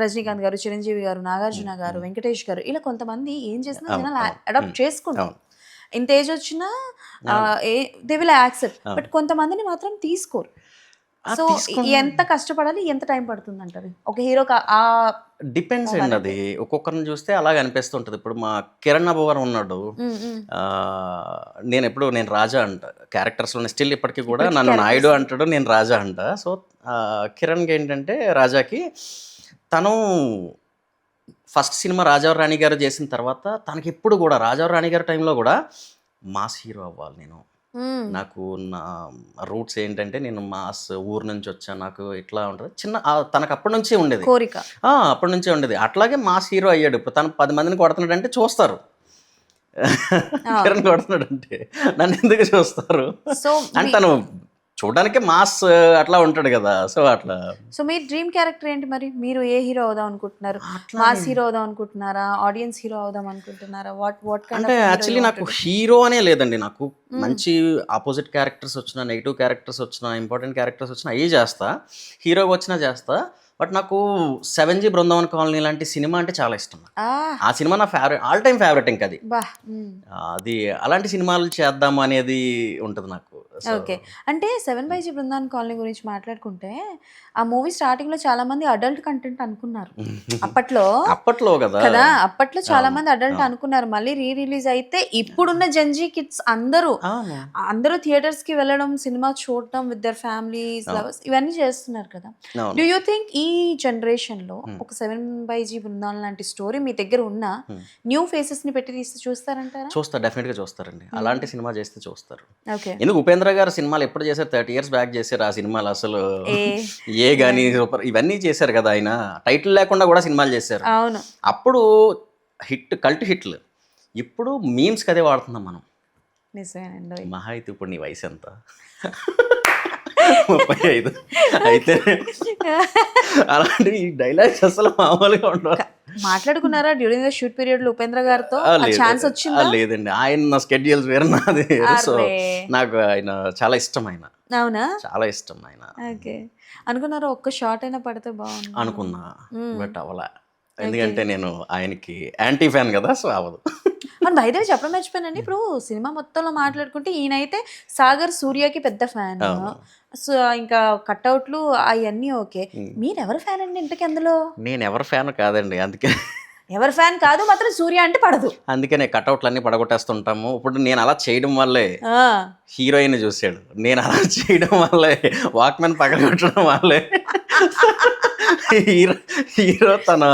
రజనీకాంత్ గారు, చిరంజీవి గారు, నాగార్జున గారు, వెంకటేష్ గారు, ఇలా కొంతమంది ఏం చేసినా జనాలు అడాప్ట్ చేసుకుంటారు. ఇంత ఏజ్ వచ్చినా దే విల్ యాక్సెప్ట్. బట్ కొంతమందిని మాత్రం తీసుకోరు. సో ఎంత కష్టపడాలి, ఎంత టైం పడుతుంది అంటారు ఒక హీరోకి? డిపెండ్స్ అండి, అది ఒక్కొక్కరిని చూస్తే అలాగే అనిపిస్తుంటుంది. ఇప్పుడు మా కిరణ్ అబ్బవరం ఉన్నాడు, నేను రాజా అంట క్యారెక్టర్స్లో, స్టిల్ ఇప్పటికీ కూడా నన్ను నాయుడు అంటాడు, నేను రాజా అంట. సో కిరణ్కి ఏంటంటే రాజాకి తను ఫస్ట్ సినిమా రాజారావు రాణి గారు చేసిన తర్వాత తనకి ఎప్పుడు కూడా రాజారావు రాణి గారి టైంలో కూడా మాస్ హీరో అవ్వాలి నేను, నాకు నా రూట్స్ ఏంటంటే నేను మాస్ ఊరు నుంచి వచ్చాను, నాకు ఇట్లా ఉంటుంది చిన్న, తనకు అప్పటి నుంచే ఉండేది కోరిక, అప్పటి నుంచే ఉండేది. అట్లాగే మాస్ హీరో అయ్యాడు. ఇప్పుడు తను 10 మందిని కొడుతున్నాడంటే చూస్తారు. కిరణ్ కొడుతున్నాడు అంటే నన్ను ఎందుకు చూస్తారు సో అంటే తను చూడడానికి మాస్ అట్లా ఉంటాడు కదా, సో అట్లా. సో మీ డ్రీమ్ క్యారెక్టర్ ఏంటి మరి? మీరు ఏ హీరో అవుదాం అనుకుంటున్నారు? మాస్ హీరో అవుదాం అనుకుంటున్నారా? ఆడియన్స్ హీరో అవుదాం అనుకుంటున్నారా? వాట్ అంటే యాక్చువల్లీ నాకు హీరో అనే లేదండి, నాకు మంచి ఆపోజిట్ క్యారెక్టర్స్ వచ్చినా, నెగిటివ్ క్యారెక్టర్స్ వచ్చినా, ఇంపార్టెంట్ క్యారెక్టర్స్ వచ్చినా అవి చేస్తా, హీరోగా వచ్చినా చేస్తా. బట్ నాకు 7G బృందావన్ కాలనీ లాంటి సినిమా అంటే చాలా ఇష్టం. ఆ సినిమా నా ఫేవరెట్, ఆల్ టైమ్ ఫేవరెట్. ఇంకా అది బా అది అలాంటి సినిమాలు చేద్దాం అనేది ఉంటుంది నాకు. ఓకే. అంటే 7G బృందావన్ కాలనీ గురించి మాట్లాడుకుంటే ఆ మూవీ స్టార్టింగ్ లో చాలా మంది అడల్ట్ కంటెంట్ అనుకున్నారు అప్పట్లో కదా. అప్పట్లో చాలా మంది అడల్ట్ అనుకున్నారు. మళ్ళీ రిలీజ్ అయితే ఇప్పుడున్న జెన్జీ కిడ్స్ అందరూ థియేటర్స్ కి వెళ్ళడం, సినిమా చూడటం విత్ దర్ ఫ్యామిలీస్, లవర్స్ ఇవన్నీ చేస్తున్నారు కదా. డూ యూ థింక్ ఈ జనరేషన్ లో ఒక 7G బృందావన్ లాంటి స్టోరీ మీ దగ్గర ఉన్న న్యూ ఫేసెస్ ని పెట్టి తీసి చూస్తారంటారా? చూస్తారు, డెఫినెట్ గా చూస్తారండి. అలాంటి సినిమా చేస్తే చూస్తారు. ఓకే. ఎందుకు ఉపేంద్ర గారు సినిమాలు ఎప్పుడు చేశారు? 30 years బ్యాక్ చేశారు ఆ సినిమాలు. అసలు ఏ గానీ సూపర్ ఇవన్నీ చేశారు కదా. ఆయన టైటిల్ లేకుండా కూడా సినిమాలు చేశారు. అవును. అప్పుడు కల్ట్ హిట్లు. ఇప్పుడు మీమ్స్ కదే వాడుతున్నాం మనం. నిజమేనండి. మహా అయితే ఇప్పుడు నీ వయసు ఎంత? 35. అయితే అలాంటి డైలాగ్స్ అసలు మామూలుగా ఉండవు. మాట్లాడుకున్నారా డ్యూరింగ్ ద షూట్ పీరియడ్ లో ఉపేంద్ర గారితో? ఛాన్స్ వచ్చిందా? లేదండి, ఆయన నా స్కెడ్యూల్స్ వేరే, నాది వేరే. సో నాకు ఆయన చాలా ఇష్టం. ఆయన అవునా? చాలా ఇష్టం ఆయన. ఓకే. అనుకున్నారా ఒక్క షాట్ అయినా పడితే బాగుంది అనుకున్నా, బట్ అవలా. ఎందుకంటే నేను ఆయనకి యాంటీ ఫ్యాన్ కదా, సో అవ్వదు. మన బయట చెప్పడం మర్చిపోయానండి. ఇప్పుడు సినిమా మొత్తంలో మాట్లాడుకుంటే ఈయనైతే సాగర్ సూర్యకి పెద్ద ఫ్యాన్. సో ఇంకా కట్అవుట్లు అవన్నీ ఓకే. మీరు ఎవరు ఫ్యాన్ అండి ఇంతకీ అందులో? నేను ఎవరు ఫ్యాన్ కాదండి, అందుకే. ఎవరు ఫ్యాన్ కాదు, మాత్రం సూర్య అంటే పడదు. అందుకనే కట్అవుట్లు అన్ని పడగొట్టేస్తుంటాము. ఇప్పుడు నేను అలా చేయడం వల్లే హీరోయిన్ చూసాడు, నేను అలా చేయడం వల్లే వాక్మెన్ పగలగొట్టడం వల్లే హీరో తన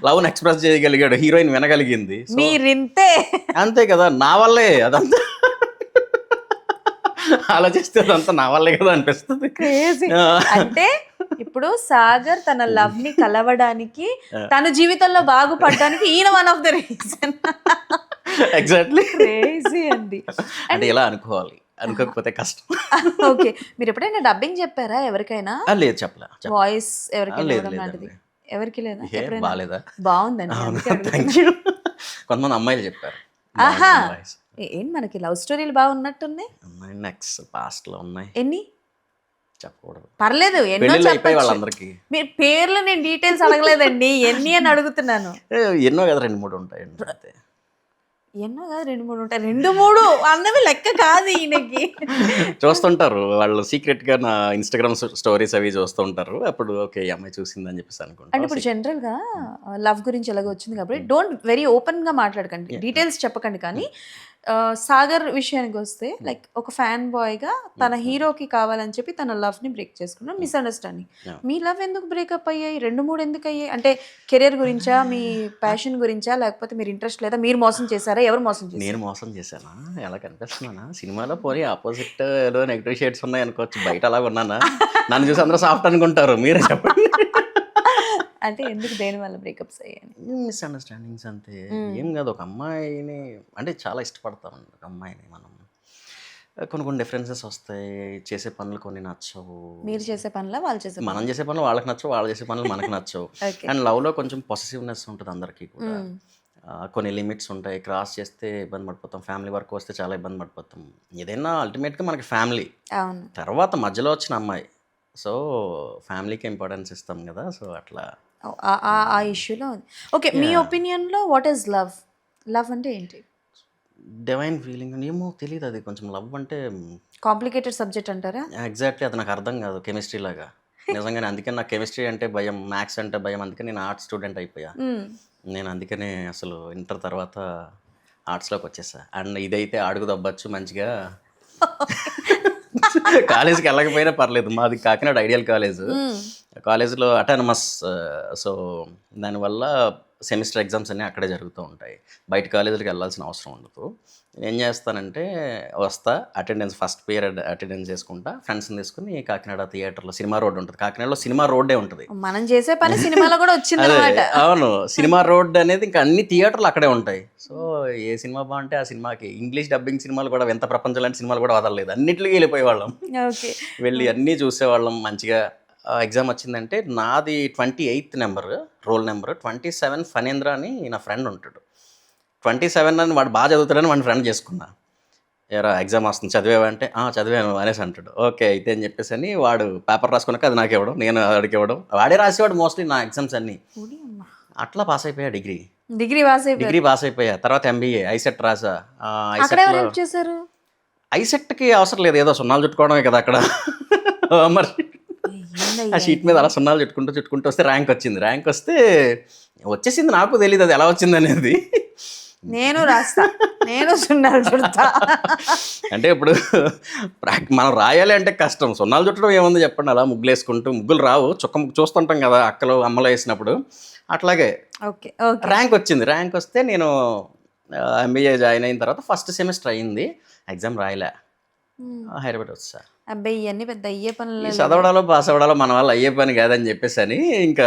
లవ్ ఎక్స్ప్రెస్ చేయగలిగాడు, హీరోయిన్ వినగలిగింది. మీరింతే, అంతే కదా, నా వల్లే అదంతా. ఆలోచిస్తే అదంతా నా వల్లే కదా అనిపిస్తుంది. అంటే ఇప్పుడు సాగర్ తన లవ్ ని కలవడానికి, తన జీవితంలో బాగుపడడానికి ఈయన one of the reason. Exactly. Crazy అండి. అంటే ఇలా అనుకోవాలి, అనుకోకపోతే కష్టం. ఓకే. మీరు ఎప్పుడైనా డబ్బింగ్ చెప్పారా ఎవరికైనా? లేదు, చెప్పలే. వాయిస్ ఎవరికైనా లాంటిది ఎవరికి లేదా? బాలేదా? బాగుందండి. కొంతమంది అమ్మాయిలు చెప్పారు. ఆహా, ఏం మనకి లవ్ స్టోరీలు బాగున్నట్టున్నాయి. నెక్స్ట్ పాస్ట్ లో ఉన్నాయి. ఎన్ని చెప్పకూడదు, పర్లేదు, ఎన్నో చెప్పండి. వాళ్ళందరికీ మీరు పేర్లు నేను డీటెయిల్స్ అడగలేదండి, ఎన్ని అని అడుగుతున్నాను. ఎన్నో కదా, 2-3 ఉంటాయండి అంతే. ఎన్నో కాదు, 2-3 ఉంటాయి. 2-3 అన్నవి లెక్క కాదు ఈయనకి. చూస్తుంటారు వాళ్ళు సీక్రెట్ గా నా ఇన్స్టాగ్రామ్ స్టోరీస్ అవి చూస్తుంటారు. అప్పుడు ఓకే ఈ అమ్మాయి చూసిందని చెప్పేసి అనుకుంటా. అంటే ఇప్పుడు జనరల్ గా లవ్ గురించి ఎలాగో వచ్చింది కాబట్టి డోంట్ వెరీ ఓపెన్ గా మాట్లాడకండి, డీటెయిల్స్ చెప్పకండి. కానీ సాగర్ విషయానికి వస్తే లైక్ ఒక ఫ్యాన్ బాయ్ గా తన హీరోకి కావాలని చెప్పి తన లవ్ ని బ్రేక్ చేసుకున్నాం, మిస్అండర్స్టాండింగ్. మీ లవ్ ఎందుకు బ్రేకప్ అయ్యాయి? 2-3 ఎందుకు అయ్యాయి? అంటే కెరీర్ గురించా, మీ ప్యాషన్ గురించా, లేకపోతే మీరు ఇంట్రెస్ట్ లేదా, మీరు మోసం చేశారా, ఎవరు మోసం చేశారు? నేను మోసం చేశానా? ఎలా కనిపిస్తున్నానా సినిమాలో? పోనీ ఆపోజిట్ ఏదో నెగిటివ్ షేడ్స్ ఉన్నాయి అనుకోవచ్చు, బయట అలా ఉన్నానా? నన్ను చూసి అందరూ సాఫ్ట్ అనుకుంటారు, మీరే చెప్పండి. అంటే ఎందుకు, దేని వల్ల బ్రేకప్స్ అయ్యాయి? మిస్అండర్స్టాండింగ్స్ అంతే, ఏం కాదు. ఒక అమ్మాయిని అంటే చాలా ఇష్టపడతాం, ఒక అమ్మాయిని మనం కొన్ని డిఫరెన్సెస్ వస్తాయి, చేసే పనులు కొన్ని నచ్చవు. మీరు చేసే పనుల, వాళ్ళు చేసే, మనం చేసే పనులు వాళ్ళకి నచ్చవు, వాళ్ళు చేసే పనులు మనకు నచ్చవు. అండ్ లవ్లో కొంచెం పొసెసివ్నెస్ ఉంటుంది అందరికీ కూడా. కొన్ని లిమిట్స్ ఉంటాయి, క్రాస్ చేస్తే ఇబ్బంది పడిపోతాం. ఫ్యామిలీ వరకు వస్తే చాలా ఇబ్బంది పడిపోతాం. ఏదైనా అల్టిమేట్గా మనకి ఫ్యామిలీ, తర్వాత మధ్యలో వచ్చిన అమ్మాయి, సో ఫ్యామిలీకి ఇంపార్టెన్స్ ఇస్తాం కదా. సో అట్లా ఆ ఇష్యూలో. ఓకే, మీ ఒపీనియన్లో వాట్ ఈస్ లవ్? లవ్ అంటే ఏంటి? డివైన్ ఫీలింగ్ ఏమో తెలియదు, అది కొంచెం లవ్ అంటే కాంప్లికేటెడ్ సబ్జెక్ట్ అంటారా? ఎగ్జాక్ట్లీ, అది నాకు అర్థం కాదు, కెమిస్ట్రీ లాగా నిజంగానే. అందుకని నాకు కెమిస్ట్రీ అంటే భయం, మ్యాథ్స్ అంటే భయం. అందుకని నేను ఆర్ట్స్ స్టూడెంట్ అయిపోయా. నేను అందుకనే అసలు ఇంటర్ తర్వాత ఆర్ట్స్లోకి వచ్చేసా. అండ్ ఇదైతే అడుగు దబ్బచ్చు మంచిగా. కాలేజీకి వెళ్ళకపోయినా పర్లేదు, మాది కాకినాడ ఐడియల్ కాలేజ్. కాలేజ్లో అటానమస్, సో దానివల్ల సెమిస్టర్ ఎగ్జామ్స్ అన్నీ అక్కడే జరుగుతూ ఉంటాయి. బయట కాలేజీలకు వెళ్ళాల్సిన అవసరం ఉండదు. నేనేం చేస్తానంటే వస్తా, అటెండెన్స్ ఫస్ట్ పీరియడ్ అటెండెన్స్ చేసుకుంటా, ఫ్రెండ్స్ని తీసుకుని కాకినాడ థియేటర్లో సినిమా రోడ్ ఉంటుంది. కాకినాడలో సినిమా రోడ్డే ఉంటుంది. మనం చేసే పని సినిమాలో కూడా వచ్చింది అనమాట. అవును, సినిమా రోడ్ అనేది ఇంకా అన్ని థియేటర్లు అక్కడే ఉంటాయి. సో ఏ సినిమా బాగుంటే ఆ సినిమాకి, ఇంగ్లీష్ డబ్బింగ్ సినిమాలు కూడా, వింత ప్రపంచం లాంటి సినిమాలు కూడా వదలలేదు, అన్నింటికి వెళ్ళిపోయేవాళ్ళం. ఓకే. వెళ్ళి అన్నీ చూసేవాళ్ళం మంచిగా. ఎగ్జామ్ వచ్చిందంటే నాది 28th number, roll number 27 Phanendra అని నా ఫ్రెండ్ ఉంటాడు. 27 అని వాడు బాగా చదువుతాడని వాడిని ఫ్రెండ్ చేసుకున్నా. ఏరా ఎగ్జామ్ వస్తుంది చదివేవంటే చదివాను అనేసి అంటాడు. ఓకే అయితే అని చెప్పేసి అని వాడు పేపర్ రాసుకున్నాక అది నాకు ఇవ్వడం, నేను వాడికి ఇవ్వడం. వాడే రాసేవాడు మోస్ట్లీ నా ఎగ్జామ్స్ అన్నీ. అట్లా పాస్ అయిపోయా. డిగ్రీ పాస్ అయిపోయా. తర్వాత ఎంబీఏ ఐసెట్ రాసా. చేశారు. ఐసెట్కి అవసరం లేదు, ఏదో సున్నాలు చుట్టుకోవడమే కదా అక్కడ. మరి ఆ షీట్ మీద అలా సున్నాలు చుట్టుకుంటూ వస్తే ర్యాంక్ వచ్చింది. ర్యాంక్ వస్తే వచ్చేసింది, నాకు తెలియదు అది ఎలా వచ్చింది అనేది. నేను రాస్తా, నేను సున్నాలు చుడతా. అంటే ఇప్పుడు మనం రాయాలి అంటే కష్టం, సున్నాలు చుట్టడం ఏముంది చెప్పండి. అలా ముగ్గులు వేసుకుంటూ, ముగ్గులు రావు, చుక్క ముగ్గు చూస్తుంటాం కదా అక్కలు అమ్మలు వేసినప్పుడు, అట్లాగే ర్యాంక్ వచ్చింది. ర్యాంక్ వస్తే నేను ఎంబీఏ జాయిన్ అయిన తర్వాత ఫస్ట్ సెమిస్టర్ అయ్యింది, ఎగ్జామ్ రాయలే, హైదరాబాద్ వచ్చా. అబ్బాయి ఇవన్నీ పెద్ద అయ్యే పనులు, చదవడాలో పాస్ అవ్వడాలో మన వాళ్ళు అయ్యే పని కాదని చెప్పేసి అని ఇంకా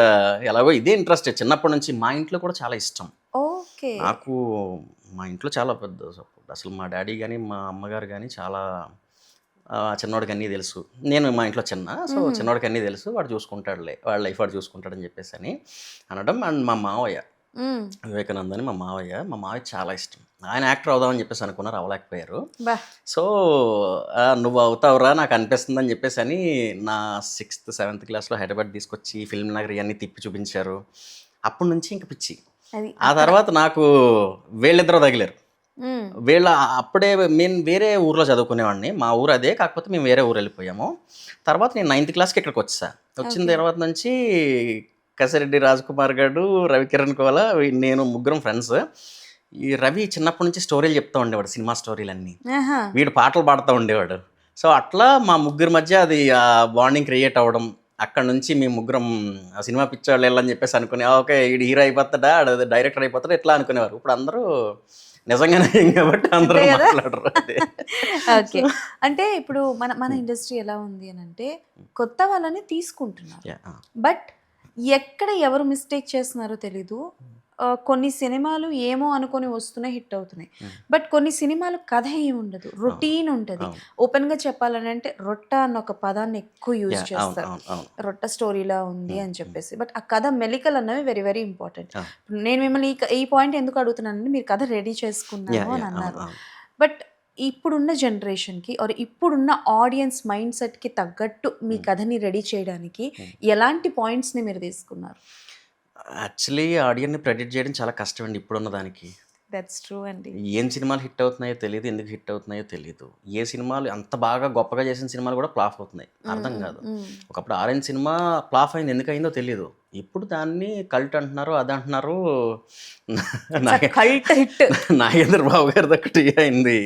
ఎలాగో ఇదే ఇంట్రెస్ట్ చిన్నప్పటి నుంచి. మా ఇంట్లో కూడా చాలా ఇష్టం. ఓకే. నాకు మా ఇంట్లో చాలా పెద్ద సపోర్ట్. అసలు మా డాడీ కానీ మా అమ్మగారు కానీ చాలా చిన్నోడికి అన్నీ తెలుసు. నేను మా ఇంట్లో చిన్న, సో చిన్నోడికి అన్నీ తెలుసు, వాడు చూసుకుంటాడులే, వాడు లైఫ్ వాడు చూసుకుంటాడని చెప్పేసి అని అనడం. అండ్ మా మావయ్య వివేకానంద్ అని మా మావయ్య చాలా ఇష్టం. ఆయన యాక్టర్ అవుదామని చెప్పేసి అనుకున్నారు, అవ్వలేకపోయారు. సో నువ్వు అవుతావురా నాకు అనిపిస్తుంది అని చెప్పేసి అని నా 6th 7th క్లాస్లో హైదరాబాద్ తీసుకొచ్చి ఫిల్మ్ నగర్ ఇవన్నీ తిప్పి చూపించారు. అప్పటి నుంచి ఇంక పిచ్చి. ఆ తర్వాత నాకు వీళ్ళిద్దరూ తగిలారు. అప్పుడే నేను వేరే ఊర్లో చదువుకునేవాడిని, మా ఊరు అదే, కాకపోతే మేము వేరే ఊరు వెళ్ళిపోయాము. తర్వాత నేను 9th క్లాస్కి ఇక్కడికి వచ్చిన తర్వాత నుంచి కసిరెడ్డి రాజ్కుమార్ గారు, రవికిరణ్ కోల, నేను ముగ్గురం ఫ్రెండ్స్. ఈ రవి చిన్నప్పటి నుంచి స్టోరీలు చెప్తూ ఉండేవాడు, సినిమా స్టోరీలన్నీ. వీడు పాటలు పాడుతూ ఉండేవాడు. సో అట్లా మా ముగ్గురు మధ్య అది బాండింగ్ క్రియేట్ అవ్వడం. అక్కడ నుంచి మేము ముగ్గురం ఆ సినిమా పిచ్చోళ్ళు వెళ్ళని చెప్పేసి అనుకునే, ఓకే వీడు హీరో అయిపోతాడా, డైరెక్టర్ అయిపోతాడా, ఇట్లా అనుకునేవారు. ఇప్పుడు అందరూ నిజంగానే కాబట్టి అందరూ మాట్లాడరు. ఓకే. అంటే ఇప్పుడు మన ఇండస్ట్రీ ఎలా ఉంది అని అంటే, కొత్త వాళ్ళని తీసుకుంటున్నారు, బట్ ఎక్కడ ఎవరు మిస్టేక్ చేస్తున్నారో తెలీదు. కొన్ని సినిమాలు ఏమో అనుకొని వస్తున్నాయి, హిట్ అవుతున్నాయి. బట్ కొన్ని సినిమాలు కథ ఏమి ఉండదు, రొటీన్ ఉంటుంది. ఓపెన్గా చెప్పాలని అంటే రొట్ట అన్న ఒక పదాన్ని ఎక్కువ యూజ్ చేస్తారు, రొట్ట స్టోరీలా ఉంది అని చెప్పేసి. బట్ ఆ కథ మెలికలు అన్నవి వెరీ వెరీ ఇంపార్టెంట్. నేను మిమ్మల్ని ఈ పాయింట్ ఎందుకు అడుగుతున్నానంటే, మీరు కథ రెడీ చేసుకున్నాను అని అన్నారు. బట్ ఇప్పుడున్న జనరేషన్కి ఆర్ ఇప్పుడున్న ఆడియన్స్ మైండ్ సెట్కి తగ్గట్టు మీ కథని రెడీ చేయడానికి ఎలాంటి పాయింట్స్ని మీరు తీసుకున్నారు? యాక్చువల్లీ ఆడియన్ని ప్రెడిక్ట్ చేయడం చాలా కష్టం అండి ఇప్పుడున్న దానికి. దట్స్ ట్రూ అండి. ఏం సినిమాలు హిట్ అవుతున్నాయో తెలియదు, ఎందుకు హిట్ అవుతున్నాయో తెలియదు. ఏ సినిమాలు అంత బాగా గొప్పగా చేసిన సినిమాలు కూడా ఫ్లాప్ అవుతున్నాయి, అర్థం కాదు. ఒకప్పుడు ఆరెంజ్ సినిమా ఫ్లాప్ అయింది, ఎందుకు అయిందో తెలియదు. ఇప్పుడు దాన్ని కల్ట్ అంటున్నారు, అది అంటున్నారు. నాగేంద్ర బాబు గారిది ఒకటి అయింది,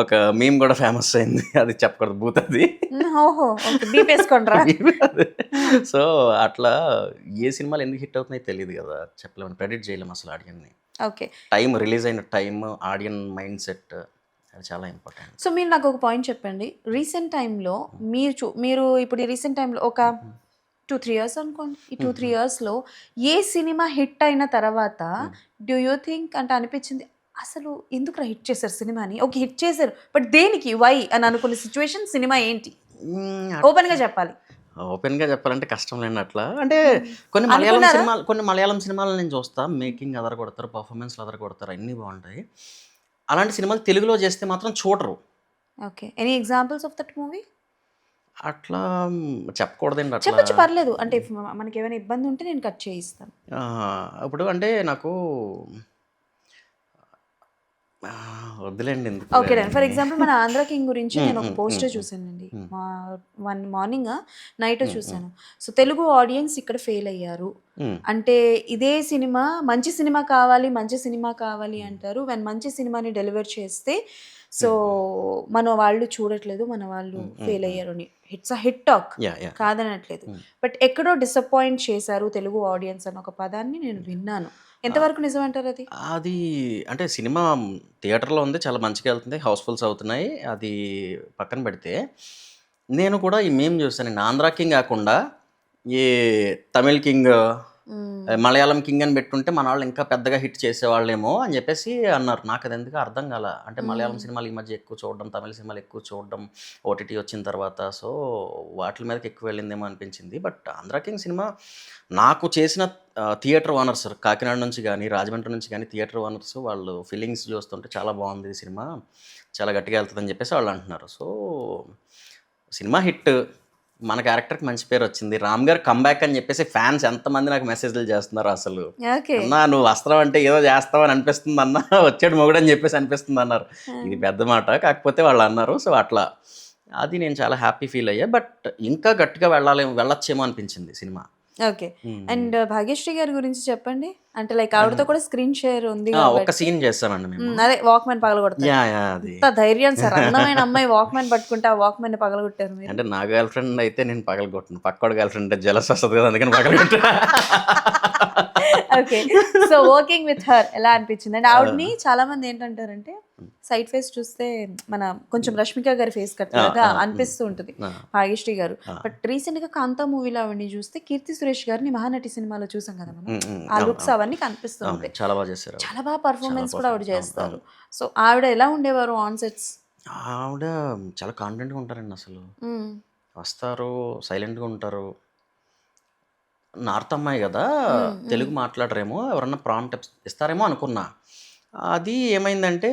ఒక మీమ్ కూడా ఫేమస్ అయింది, అది చెప్పకూడదు, బూత్ అది. సో అట్లా ఏ సినిమాలు ఎందుకు హిట్ అవుతున్నాయో తెలియదు కదా, చెప్పలేము, ప్రెడిక్ట్ చేయలేము అసలు ఆడియన్ని. ఓకే. టైం, రిలీజ్ అయిన టైం, ఆడియన్ మైండ్ సెట్, అది చాలా ఇంపార్టెంట్. సో మీరు నాకు ఒక పాయింట్ చెప్పండి, రీసెంట్ టైంలో మీరు ఇప్పుడు రీసెంట్ టైంలో ఒక 2-3 ఇయర్స్ అనుకోండి, ఈ 2-3 ఇయర్స్లో ఏ సినిమా హిట్ అయిన తర్వాత డూ యూ థింక్ అంటే అనిపించింది, అసలు ఎందుకు హిట్ చేశారు సినిమాని? ఓకే హిట్ చేశారు, బట్ దేనికి, వై అని అనుకున్న సిచ్యువేషన్, సినిమా ఏంటి? ఓపెన్గా చెప్పాలి. ఓపెన్గా చెప్పాలంటే కష్టం లేండి. అట్లా అంటే కొన్ని మలయాళం సినిమాలు నేను చూస్తా, మేకింగ్ అదర కొడతారు, పర్ఫార్మెన్స్లు అదర కొడతారు, అన్నీ బాగుంటాయి. అలాంటి సినిమాలు తెలుగులో చేస్తే మాత్రం చూడరు. Okay, any examples of that movie? అట్లా చెప్పకూడదండి, అట్లా చెప్పచ్చు, పర్లేదు. అంటే మనకి ఏమైనా ఇబ్బంది ఉంటే నేను కట్ చేయిస్తాను. ఇప్పుడు అంటే నాకు ఆ, వద్దులేండి ఎందుకు ఓకే డన్. ఫర్ అవన్నీ. ఎగ్జాంపుల్ మన ఆంధ్ర కింగ్ గురించి నేను ఒక పోస్టర్ చూసానండి. వన్ మార్నింగ్ నైట్ చూసాను. సో తెలుగు ఆడియన్స్ ఇక్కడ ఫెయిల్ అయ్యారు. అంటే ఇదే సినిమా మంచి సినిమా కావాలి, మంచి సినిమా కావాలి అంటారు. వెన్ మంచి సినిమాని డెలివర్ చేస్తే సో మన వాళ్ళు చూడట్లేదు, మన వాళ్ళు ఫెయిల్ అయ్యారు అని. It's a hit talk, ya ya కాదనట్లేదు. బట్ ఎక్కడో డిసప్పాయింట్ చేశారు తెలుగు ఆడియన్స్ అని ఒక పదాన్ని నేను విన్నాను. ఎంతవరకు నిజం అంటారు అది? అది అంటే సినిమా థియేటర్లో ఉంది, చాలా మంచిగా వెళ్తుంది, హౌస్ఫుల్స్ అవుతున్నాయి. అది పక్కన పెడితే నేను కూడా ఈ మేం చూసానండి. ఆంధ్ర కింగ్ కాకుండా ఈ తమిళ్ కింగ్, మలయాళం కింగ్ అని పెట్టుంటే మన వాళ్ళు ఇంకా పెద్దగా హిట్ చేసేవాళ్ళేమో అని చెప్పేసి అన్నారు. నాకు అది ఎందుకు అర్థం కాల. అంటే మలయాళం సినిమాలు ఈ మధ్య ఎక్కువ చూడడం, తమిళ సినిమాలు ఎక్కువ చూడడం, ఓటీటీ వచ్చిన తర్వాత సో వాటి మీదకి ఎక్కువ వెళ్ళిందేమో అనిపించింది. బట్ ఆంధ్ర కింగ్ సినిమా నాకు చేసిన థియేటర్ ఓనర్స్ కాకినాడ నుంచి కానీ రాజమండ్రి నుంచి కానీ థియేటర్ ఓనర్స్ వాళ్ళు ఫీలింగ్స్ చూస్తుంటే చాలా బాగుంది ఈ సినిమా, చాలా గట్టిగా వెళ్తుందని చెప్పేసి వాళ్ళు అంటున్నారు. సో సినిమా హిట్, మన క్యారెక్టర్కి మంచి పేరు వచ్చింది. రామ్ గారు కంబ్యాక్ అని చెప్పేసి ఫ్యాన్స్ ఎంతమంది నాకు మెసేజ్లు చేస్తున్నారు. అసలు ఓకే. అన్నా నువ్వు వస్త్రం అంటే ఏదో చేస్తావని అనిపిస్తుంది అన్న, వచ్చాడు మొగుడు అని చెప్పేసి అనిపిస్తుంది అన్నారు. ఇది పెద్ద మాట, కాకపోతే వాళ్ళు అన్నారు. సో అట్లా అది నేను చాలా హ్యాపీ ఫీల్ అయ్యా. బట్ ఇంకా గట్టిగా వెళ్ళొచ్చేమో అనిపించింది సినిమా. ఓకే. అండ్ భాగ్యశ్రీ గారి గురించి చెప్పండి. అంటే లైక్ ఆవిడతో కూడా స్క్రీన్ షేర్ ఉంది ఒక కాబట్టి. సీన్ చేస్తామండి మేము. అదే వాక్మెన్ పగలగొడతారు. యా యా అది ఎంత ధైర్యం సార్, అందమైన అమ్మాయి వాక్మెన్ పట్టుకుంటే ఆ వాక్మెన్ పగలగొట్టారు మీరు. అంటే నా గర్ల్ ఫ్రెండ్ అయితే నేను పగలగొట్టను, పక్కోడు గర్ల్ ఫ్రెండ్ జలస్ వస్తుంది కదా, అందుకని పగలగొట్టా. Okay. So working with her ఎలా అనిపించింది? అండ్ ఆవిడని చాలా మంది ఏంటంటారంటే సైడ్ ఫేస్ చూస్తే మన కొంచెం రష్మిక గారి ఫేస్ కట్ లాగా అనిపిస్తూ ఉంటుంది భాగ్యశ్రీ గారు. బట్ రీసెంట్ గా కాంతా మూవీలో ఆవిడని చూస్తే కీర్తి సురేష్ గారిని మహానటి సినిమాలో చూసాం కదా మనం. ఆ లుక్స్ అవన్నీ కనిపిస్తూ ఉంటాయి. చాలా బాగా చేశారు, చాలా బాగా పర్ఫార్మెన్స్ కూడా ఆవిడ చేస్తారు. సో ఆవిడ ఎలా ఉండేవారు ఆన్ సెట్స్? ఆవిడ చాలా కాన్ఫిడెంట్గా ఉంటారండి. అసలు వస్తారు, సైలెంట్గా ఉంటారు. నార్త్ అమ్మాయి కదా, తెలుగు మాట్లాడరేమో, ఎవరన్నా ప్రాంప్ట్ ఇస్తారేమో అనుకున్నా. అది ఏమైందంటే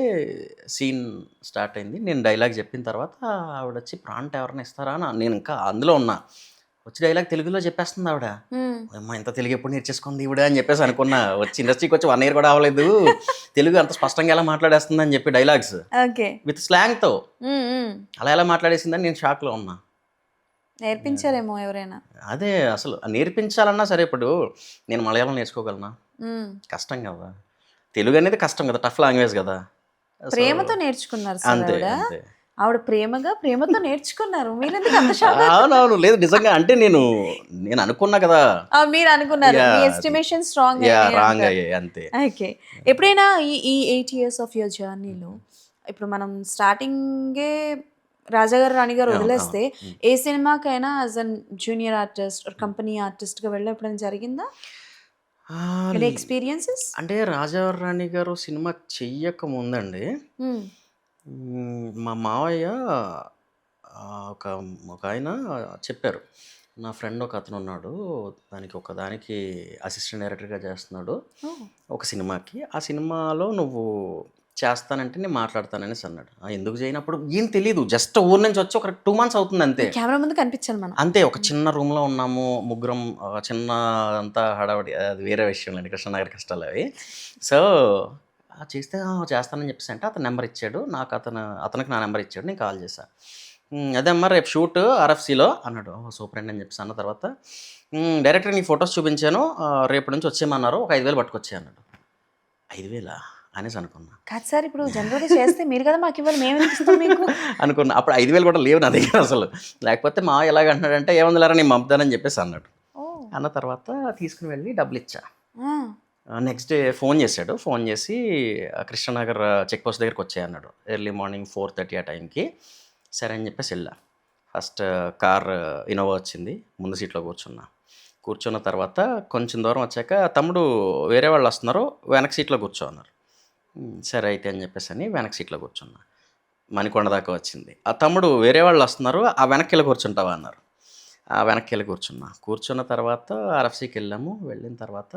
సీన్ స్టార్ట్ అయింది, నేను డైలాగ్ చెప్పిన తర్వాత ఆవిడ వచ్చి ప్రాంప్ట్ ఎవరైనా ఇస్తారా అని నేను ఇంకా అందులో ఉన్నా. వచ్చి డైలాగ్ తెలుగులో చెప్పేస్తుంది ఆవిడ. అమ్మ ఇంత తెలుగు ఎప్పుడు నేర్చేసుకుంది ఈవిడ అని చెప్పేసి అనుకున్నా. వచ్చి ఇండస్ట్రీకి వచ్చి 1 year కూడా అవ్వలేదు, తెలుగు అంత స్పష్టంగా ఎలా మాట్లాడేస్తుంది అని చెప్పి డైలాగ్స్ విత్ స్లాంగ్తో అలా ఎలా మాట్లాడేసిందని నేను షాక్లో ఉన్నా. నేర్పించారేమో ఎవరైనా. అదే అసలు నేర్పించాలన్నా సరే, ఇప్పుడు నేను మలయాళం నేర్చుకోగలనా? కష్టం కదా. తెలుగు అనేది కష్టం కదా, టఫ్ లాంగ్వేజ్ కదా. ప్రేమతో నేర్చుకున్నారు సార్ అంతే ఆవిడ. అంతే. ఆవిడ ప్రేమతో నేర్చుకున్నారు. మీరెందుకు అంత షాక్? అవునవును, లేదు నిజంగా అంటే నేను అనుకున్నా కదా. మీరు అనుకున్నారు, మీ ఎస్టిమేషన్ స్ట్రాంగ్ రాంగ్ అయ్యాయి అంతే. ఓకే. ఎప్పుడైనా ఈ 8 years ఆఫ్ యువర్ జర్నీలో ఇప్పుడు మనం స్టార్టింగే రాజాగారు రాణిగారు వదిలేస్తే ఏ సినిమాకైనా as an junior artist company ఆర్టిస్ట్గా వెళ్ళి ఎప్పుడైనా జరిగిందా ఎక్స్పీరియన్సెస్? అంటే రాజారాణి గారు సినిమా చెయ్యక ముందండి మా మావయ్య ఒక ఒక ఆయన చెప్పారు, నా ఫ్రెండ్ ఒక అతను ఉన్నాడు, దానికి అసిస్టెంట్ డైరెక్టర్గా చేస్తున్నాడు ఒక సినిమాకి, ఆ సినిమాలో నువ్వు చేస్తానంటే నేను మాట్లాడతాననేసి అన్నాడు. ఎందుకు చేయనప్పుడు ఏం తెలియదు, జస్ట్ ఊరు నుంచి వచ్చి ఒక 2 months అవుతుంది అంతే. కెమెరా ముందు కనిపించాను మనం అంతే, ఒక చిన్న రూమ్లో ఉన్నాము ముగ్గురం, చిన్న అంతా హడావడి, అది వేరే విషయం అండి, కృష్ణనగర్ కష్టాలు అవి. సో చేస్తే చేస్తానని చెప్పేసి అంటే అతను నెంబర్ ఇచ్చాడు నాకు, అతనికి నా నెంబర్ ఇచ్చాడు, నేను కాల్ చేశాను. అదే అమ్మ రేపు షూట్ RFCలో అన్నాడు. సూపర్ అండి అని చెప్పేసి అన్న తర్వాత డైరెక్టర్ నీ ఫొటోస్ చూపించాను, రేపు నుంచి వచ్చేయమన్నారు, ఒక 5,000 పట్టుకొచ్చే అన్నాడు. 5,000 అనేసి అనుకున్నా. కాదు సార్, ఇప్పుడు జనరల్గా చేస్తే మీరు కదా మాకు ఇవ్వాలి, మేము ఇస్తాం మీకు అనుకున్నా. అప్పుడు 5,000 కూడా లేవు నా దగ్గర అసలు. లేకపోతే మా ఎలాగంటున్నాడంటే ఏముందిలేరా నేను పంపుతానని చెప్పేసి అన్నాడు. అన్న తర్వాత తీసుకుని వెళ్ళి డబ్బులు ఇచ్చా. నెక్స్ట్ డే ఫోన్ చేశాడు, ఫోన్ చేసి కృష్ణనగర్ చెక్ పోస్ట్ దగ్గరికి వచ్చాయి అన్నాడు. ఎర్లీ మార్నింగ్ 4:30 ఆ టైంకి. సరే అని చెప్పేసి వెళ్ళా. ఫస్ట్ కార్ ఇన్నోవా వచ్చింది, ముందు సీట్లో కూర్చున్న తర్వాత కొంచెం దూరం వచ్చాక తమ్ముడు వేరే వాళ్ళు వస్తున్నారు, వెనక సీట్లో కూర్చో అన్నారు. సరే అయితే అని చెప్పేసి అని వెనక సీట్లో కూర్చున్నా. మణికొండ దాకా వచ్చింది. ఆ తమ్ముడు వేరే వాళ్ళు వస్తున్నారు, ఆ వెనక్కి వెళ్ళి కూర్చుంటావా అన్నారు. ఆ వెనక్కి వెళ్ళి కూర్చున్న తర్వాత RFCకి వెళ్ళాము. వెళ్ళిన తర్వాత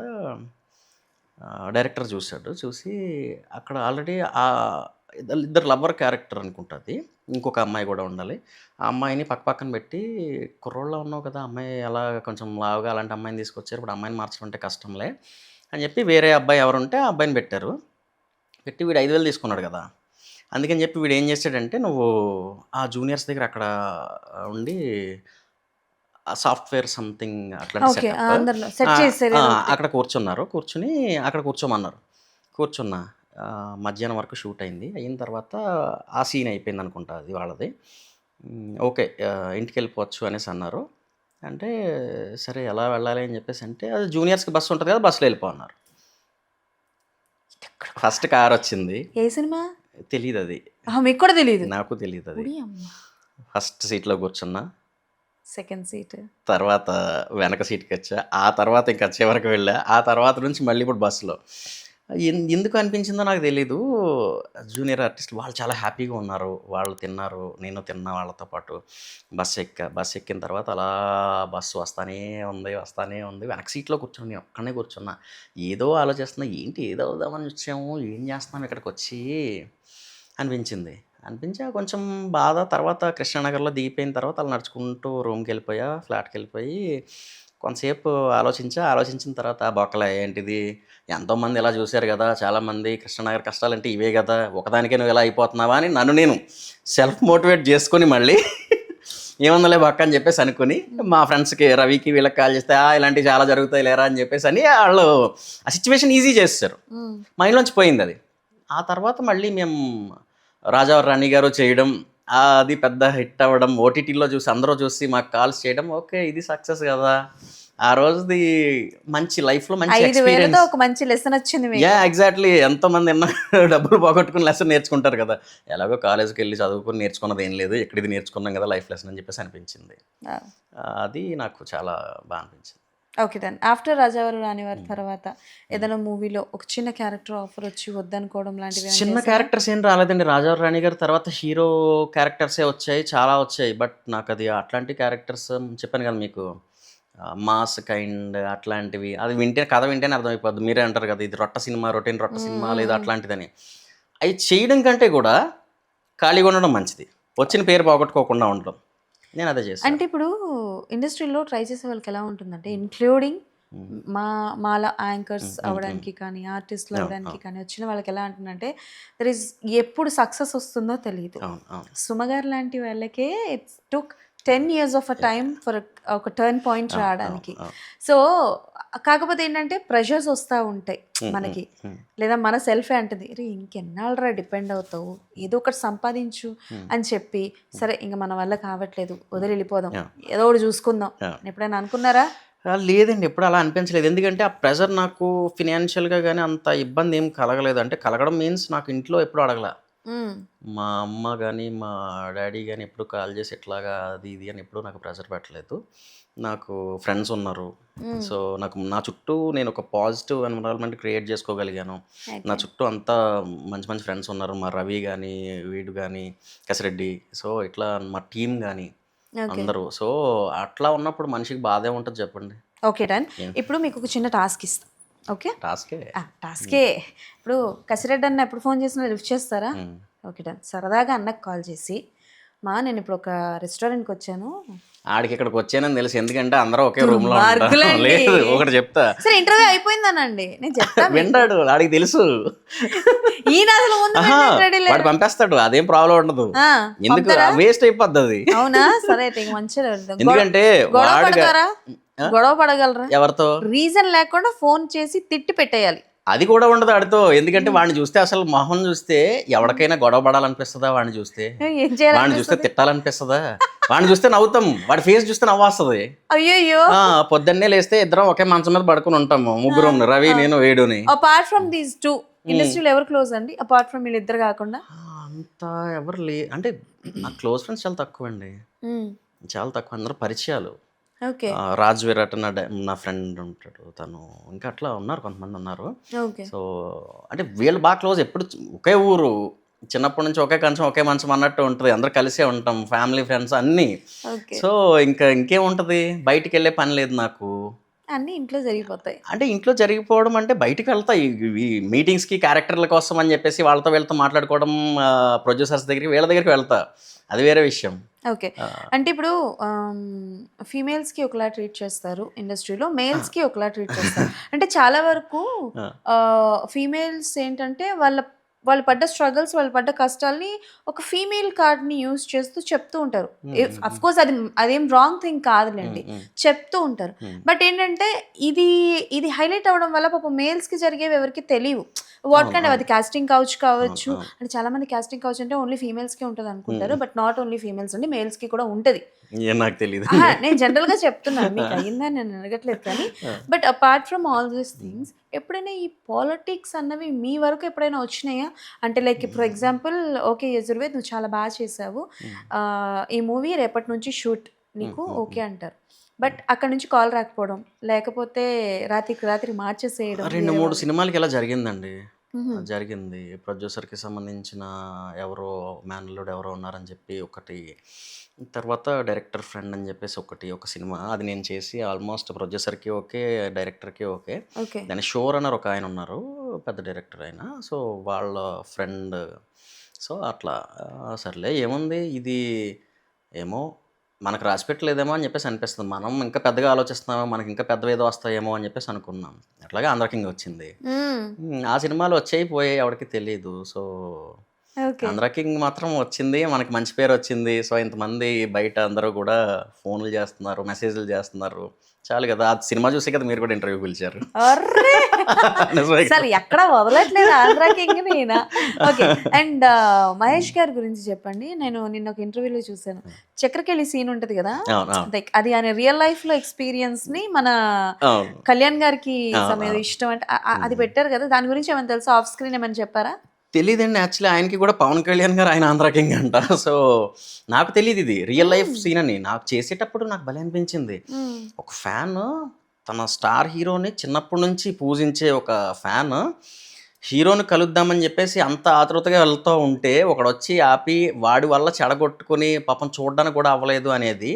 డైరెక్టర్ చూశాడు, చూసి అక్కడ ఆల్రెడీ ఇద్దరు లవ్వర్ క్యారెక్టర్ అనుకుంటుంది, ఇంకొక అమ్మాయి కూడా ఉండాలి. ఆ అమ్మాయిని పక్కన పెట్టి కుర్రోళ్ళలో ఉన్నావు కదా, అమ్మాయి ఎలా కొంచెం లావుగా అలాంటి అమ్మాయిని తీసుకొచ్చారు, ఇప్పుడు అమ్మాయిని మార్చడం అంటే కష్టంలే అని చెప్పి వేరే అబ్బాయి ఎవరుంటే ఆ అబ్బాయిని పెట్టారు. పెట్టి వీడు 5,000 తీసుకున్నాడు కదా, అందుకని చెప్పి వీడు ఏం చేశాడంటే, నువ్వు ఆ జూనియర్స్ దగ్గర అక్కడ ఉండి సాఫ్ట్వేర్ సంథింగ్ అట్లాంటి ఓకే. సెటప్ అందరిలో సెట్ చేసేది. అక్కడ కూర్చున్నారు. కూర్చుని అక్కడ కూర్చోమన్నారు. కూర్చున్నా. మధ్యాహ్నం వరకు షూట్ అయిన తర్వాత ఆ సీన్ అయిపోయింది అనుకుంటా అది వాళ్ళది. ఓకే, ఇంటికి వెళ్ళిపోవచ్చు అనేసి అన్నారు. అంటే సరే ఎలా వెళ్ళాలి అని చెప్పేసి అంటే, అది జూనియర్స్కి బస్సు ఉంటుంది కదా, బస్సులో వెళ్ళిపో అన్నారు. ఫస్ట్ కార్ వచ్చింది, ఏ సినిమా? తెలియదు అది, మీకు కూడా తెలియదు? నాకు తెలియదు అది. ఫస్ట్ సీట్లో కూర్చున్నా, సెకండ్ సీట్, తర్వాత వెనక సీట్కి వచ్చా, ఆ తర్వాత ఇంకా చివరికి వెళ్ళా, ఆ తర్వాత నుంచి మళ్ళీ ఇప్పుడు బస్సులో. ఎందుకు అనిపించిందో నాకు తెలీదు. జూనియర్ ఆర్టిస్టులు వాళ్ళు చాలా హ్యాపీగా ఉన్నారు, వాళ్ళు తిన్నారు, నేను తిన్నా వాళ్ళతో పాటు. బస్సు ఎక్కిన తర్వాత అలా బస్సు వస్తానే ఉంది. వెనక సీట్లో కూర్చుని నేను ఒక్కనే కూర్చున్నా. ఏదో ఆలోచిస్తున్నా, ఏంటి ఏదో అవుదామని వచ్చాము, ఏం చేస్తున్నాం ఇక్కడికి వచ్చి అనిపించింది. కొంచెం బాధ. తర్వాత కృష్ణానగర్లో దిగిపోయిన తర్వాత అలా నడుచుకుంటూ రూమ్కి వెళ్ళిపోయా, ఫ్లాట్కి వెళ్ళిపోయి కొంతసేపు ఆలోచించిన తర్వాత బొక్కలే ఏంటిది, ఎంతోమంది ఇలా చూశారు కదా, చాలామంది కృష్ణానగర్ కష్టాలంటే ఇవే కదా, ఒకదానికే నువ్వు ఇలా అయిపోతున్నావా అని నన్ను నేను సెల్ఫ్ మోటివేట్ చేసుకొని మళ్ళీ ఏముందలే బొక్క అని చెప్పేసి అనుకుని, మా ఫ్రెండ్స్కి రవికి వీళ్ళకి కాల్ చేస్తే ఇలాంటివి చాలా జరుగుతాయి లేరా అని చెప్పేసి అని వాళ్ళు ఆ సిచ్యువేషన్ ఈజీ చేస్తారు. మైండ్లోంచి పోయింది అది. ఆ తర్వాత మళ్ళీ మేము రాజావారి రాణి గారు చేయడం, అది పెద్ద హిట్ అవ్వడం, ఓటీటీలో చూసి అందరూ చూసి మాకు కాల్స్ చేయడం, ఓకే ఇది సక్సెస్ కదా. ఆ రోజుది మంచి లైఫ్లో మంచి 5,000తో ఒక మంచి లెసన్ వచ్చింది మీకు. ఎగ్జాక్ట్లీ. ఎంతోమంది డబ్బులు పోగొట్టుకుని లెసన్ నేర్చుకుంటారు కదా, ఎలాగో కాలేజ్కి వెళ్ళి చదువుకుని నేర్చుకున్నది ఏం లేదు, ఇక్కడ ఇది నేర్చుకున్నాం కదా లైఫ్ లెసన్ అని చెప్పేసి అనిపించింది. అది నాకు చాలా బాగా అనిపించింది. ఓకే దెన్ ఆఫ్టర్ రాజావారు రానివారి తర్వాత ఏదైనా మూవీలో ఒక చిన్న క్యారెక్టర్ ఆఫర్ వచ్చి వద్దనుకోవడం లాంటివి? చిన్న క్యారెక్టర్స్ ఏం రాలేదండి. రాజావారి రాణి గారి తర్వాత హీరో క్యారెక్టర్సే వచ్చాయి, చాలా వచ్చాయి. బట్ నాకు అది అట్లాంటి క్యారెక్టర్స్ చెప్పాను కదా మీకు, మాస్ కైండ్ అట్లాంటివి, అది కథ వింటేనే అర్థమైపోద్ది. మీరే అంటారు కదా, ఇది రొటీన్ రొట్ట సినిమా లేదు అట్లాంటిదని. అవి చేయడం కంటే కూడా ఖాళీగా ఉండడం మంచిది, వచ్చిన పేరు పోగొట్టుకోకుండా ఉండడం. నేను అదే చేస్తాను. అంటే ఇప్పుడు ఇండస్ట్రీలో ట్రై చేసే వాళ్ళకి ఎలా ఉంటుందంటే, ఇంక్లూడింగ్ మాలా యాంకర్స్ అవ్వడానికి కానీ, ఆర్టిస్టులు అవ్వడానికి కానీ వచ్చిన వాళ్ళకి ఎలా అంటుందంటే, దర్ ఇస్ ఎప్పుడు సక్సెస్ వస్తుందో తెలియదు. సుమగారు లాంటి వాళ్ళకే it's took 10 years of a time for ఒక టర్న్ పాయింట్ రావడానికి. సో కాకపోతే ఏంటంటే ప్రెషర్స్ వస్తూ ఉంటాయి మనకి, లేదా మన సెల్ఫే అంటుంది, అరే ఇంకెన్నాళ్ళరా డిపెండ్ అవుతావు, ఏదో ఒకటి సంపాదించు అని చెప్పి, సరే ఇంకా మన వల్ల కావట్లేదు వదిలి వెళ్ళిపోదాం, ఏదో ఒకటి చూసుకుందాం ఎప్పుడైనా అనుకున్నారా? లేదండి, ఎప్పుడు అలా అనిపించలేదు. ఎందుకంటే ఆ ప్రెషర్ నాకు ఫినాన్షియల్గా కానీ అంత ఇబ్బంది ఏం కలగలేదు. అంటే కలగడం మీన్స్ నాకు ఇంట్లో ఎప్పుడు అడగల. మా అమ్మ కానీ మా డాడీ కానీ ఎప్పుడు కాల్ చేసి ఎట్లాగా అది ఇది అని ఎప్పుడు నాకు ప్రెషర్ పెట్టలేదు. నాకు ఫ్రెండ్స్ ఉన్నారు. సో నా చుట్టూ నేను ఒక పాజిటివ్ ఎన్విరాన్మెంట్ క్రియేట్ చేసుకోగలిగాను. నా చుట్టూ అంతా మంచి మంచి ఫ్రెండ్స్ ఉన్నారు. మా రవి కానీ, వీడు కానీ, కసిరెడ్డి, సో ఇట్లా మా టీం కానీ అందరూ. సో అట్లా ఉన్నప్పుడు మనిషికి బాధే ఉంటుంది చెప్పండి. Okay done. ఇప్పుడు మీకు ఒక చిన్న టాస్క్ ఇస్తాం. ఓకే, టాస్కే. ఇప్పుడు కసిరెడ్డి అన్న ఎప్పుడు ఫోన్ చేసినా లిఫ్ట్ చేస్తారా? Okay done. సరదాగా అన్నకు కాల్ చేసి, నేను ఇప్పుడు ఒక రెస్టారెంట్కి వచ్చాను, ఆడికి ఇక్కడికి వచ్చానని తెలుసు, ఎందుకంటే అందరూ ఒకే రూమ్ లో ఉంటారు. లేదు ఒకటి చెప్తా, సరే ఇంటర్వ్యూ అయిపోయిందనండి, నేను చెప్తా. వింటాడు, ఆడికి తెలుసు. ఈయన అసలు వాడు పంపేస్తాడు, అదేం ప్రాబ్లం ఉండదు. ఎందుకు వేస్ట్ అయిపోద్ది అది. అవునా? సరే అయితే మంచిగా. ఎందుకంటే గొడవ పడగలరా? ఎవరితో? రీజన్ లేకుండా ఫోన్ చేసి తిట్టి పెట్టేయాలి, అది కూడా ఉండదు ఆడితో. ఎందుకంటే వాడిని చూస్తే, అసలు మొహం చూస్తే ఎవరికైనా గొడవ పడాలనిపిస్తుందా? వాడిని చూస్తే తిట్టాలనిపిస్తుందా? వాడిని చూస్తే నవ్వుతాం, వాడి ఫేస్ చూస్తే నవ్వొస్తుంది. అయ్యో, పొద్దున్నే లేస్తే ఇద్దరం ఒకే మంచం మీద పడుకుని ఉంటాము, ముగ్గురం, రవి, నేను, వేడుని. అపార్ట్ ఫ్రమ్ దీస్ టూ ఇండస్ట్రీలో ఎవరు క్లోజ్ అండి? అపార్ట్ ఫ్రమ్ వీళ్ళిద్దరు కాకుండా అంత ఎవరు అంటే నా క్లోజ్ ఫ్రెండ్స్ చాలా తక్కువ అండి, చాలా తక్కువ. అందరూ పరిచయాలు. రాజ్ విరాట్ నా ఫ్రెండ్ ఉంటాడు, తను ఇంకా అట్లా ఉన్నారు, కొంతమంది ఉన్నారు. సో అంటే వీళ్ళు బాగా క్లోజ్, ఎప్పుడు ఒకే ఊరు, చిన్నప్పటి నుంచి ఒకే కంచం ఒకే మంచం అన్నట్టు ఉంటుంది, అందరు కలిసే ఉంటాం, ఫ్యామిలీ ఫ్రెండ్స్ అన్నీ. సో ఇంకేముంటుంది, బయటికి వెళ్ళే పని లేదు నాకు, అన్నీ ఇంట్లో జరిగిపోతాయి. అంటే ఇంట్లో జరిగిపోవడం అంటే బయటికి వెళ్తాయి ఈ మీటింగ్స్కి, క్యారెక్టర్ల కోసం అని చెప్పేసి వాళ్ళతో వీళ్ళతో మాట్లాడుకోవడం, ప్రొడ్యూసర్స్ దగ్గరికి వీళ్ళ దగ్గరికి వెళ్తా, అది వేరే విషయం. ఓకే, అంటే ఇప్పుడు ఫీమేల్స్కి ఒకలా ట్రీట్ చేస్తారు ఇండస్ట్రీలో, మేల్స్కి ఒకలా ట్రీట్ చేస్తారు. అంటే చాలా వరకు ఫీమేల్స్ ఏంటంటే వాళ్ళు పడ్డ స్ట్రగుల్స్, వాళ్ళు పడ్డ కష్టాల్ని ఒక ఫీమేల్ కార్డ్ని యూజ్ చేస్తూ చెప్తూ ఉంటారు. అఫ్ కోర్స్ అదేం రాంగ్ థింగ్ కాదులేండి, చెప్తూ ఉంటారు. బట్ ఏంటంటే ఇది హైలైట్ అవ్వడం వల్ల పాపం మేల్స్కి జరిగేవి ఎవరికి తెలియవు. వాట్ కైండ్ అది కాస్టింగ్ కౌచ్ కావచ్చు, అంటే చాలా మంది కాస్టింగ్ కౌచ్ అంటే ఓన్లీ ఫీమేల్స్కి ఉంటుంది అనుకుంటారు. బట్ నాట్ ఓన్లీ ఫీమేల్స్ అండి, మేల్స్కి కూడా ఉంటుంది. నాకు తెలియదు. నేను జనరల్గా చెప్తున్నాను, మీకు అయ్యిందని నేను అడగట్లేదు కానీ. But apart from all these things, ఎప్పుడైనా ఈ పాలిటిక్స్ అన్నవి మీ వరకు ఎప్పుడైనా వచ్చినాయా? అంటే లైక్ ఫర్ ఎగ్జాంపుల్, ఓకే యజుర్వేద్ నువ్వు చాలా బాగా చేసావు, ఈ మూవీ రేపటి నుంచి షూట్ నీకు ఓకే అంటారు. బట్ అక్కడ నుంచి కాల్ రాకపోవడం, లేకపోతే రాత్రికి మార్చేసేయడం. 2-3 సినిమాలకి ఇలా జరిగిందండి. జరిగింది. ప్రొడ్యూసర్కి సంబంధించిన ఎవరో మేనల్లుడు ఎవరో ఉన్నారని చెప్పి ఒకటి, తర్వాత డైరెక్టర్ ఫ్రెండ్ అని చెప్పేసి ఒక సినిమా అది నేను చేసి ఆల్మోస్ట్ ప్రొడ్యూసర్కి ఓకే, డైరెక్టర్కి ఓకే. ఓకే. దాని షోర్ అన్నారు ఒక ఆయన ఉన్నారు, పెద్ద డైరెక్టర్ ఆయన. సో వాళ్ళ ఫ్రెండ్, సో అట్లా సర్లే ఏముంది ఇది, ఏమో మనకు రాసి పెట్టలేదేమో అని చెప్పేసి అనిపిస్తుంది. మనం ఇంకా పెద్దగా ఆలోచిస్తున్నామో, మనకి ఇంకా పెద్ద ఏదో వస్తాయేమో అని చెప్పేసి అనుకున్నాం. అట్లాగే ఆంధ్ర కింగ్ వచ్చింది. ఆ సినిమాలు వచ్చాయి పోయాయి ఎవరికి తెలియదు. సో ఆంధ్ర కింగ్ మాత్రం వచ్చింది, మనకి మంచి పేరు వచ్చింది. సో ఇంతమంది బయట అందరూ కూడా ఫోన్లు చేస్తున్నారు, మెసేజ్లు చేస్తున్నారు, చాలు కదా. ఆ సినిమా చూసే కదా మీరు కూడా ఇంటర్వ్యూ పిలిచారు. అసలు ఎక్కడ వదలట్లేదు ఆంధ్ర కింగ్ నేనా. ఓకే. అండ్ మహేష్ గారి గురించి చెప్పండి. నేను నిన్న ఒక ఇంటర్వ్యూలో చూసాను, చక్రకేళి సీన్ ఉంటది కదా, లైక్ అది ఆయన రియల్ లైఫ్ లో ఎక్స్పీరియన్స్ ని మన కళ్యాణ్ గారికి సమయం ఇష్టం అంటే అది పెట్టారు కదా, దాని గురించి ఏమైనా తెలుసా? ఆఫ్ స్క్రీన్ ఏమైనా చెప్పారా? తెలియదండి. యాక్చువల్లీ ఆయనకి కూడా పవన్ కళ్యాణ్ గారు ఆయన ఆంధ్ర కింగ్ అంట. సో నాకు తెలియదు ఇది రియల్ లైఫ్ సీన్ అని. నాకు చేసేటప్పుడు నాకు భలే అనిపించింది. ఒక ఫ్యాన్ తన స్టార్ హీరోని చిన్నప్పటి నుంచి పూజించే ఒక ఫ్యాన్ హీరోని కలుద్దామని చెప్పేసి అంత ఆతృతగా వెళ్తూ ఉంటే ఒకడు వచ్చి ఆపి వాడి వల్ల చెడగొట్టుకుని పాపం చూడడానికి కూడా అవ్వలేదు అనేది,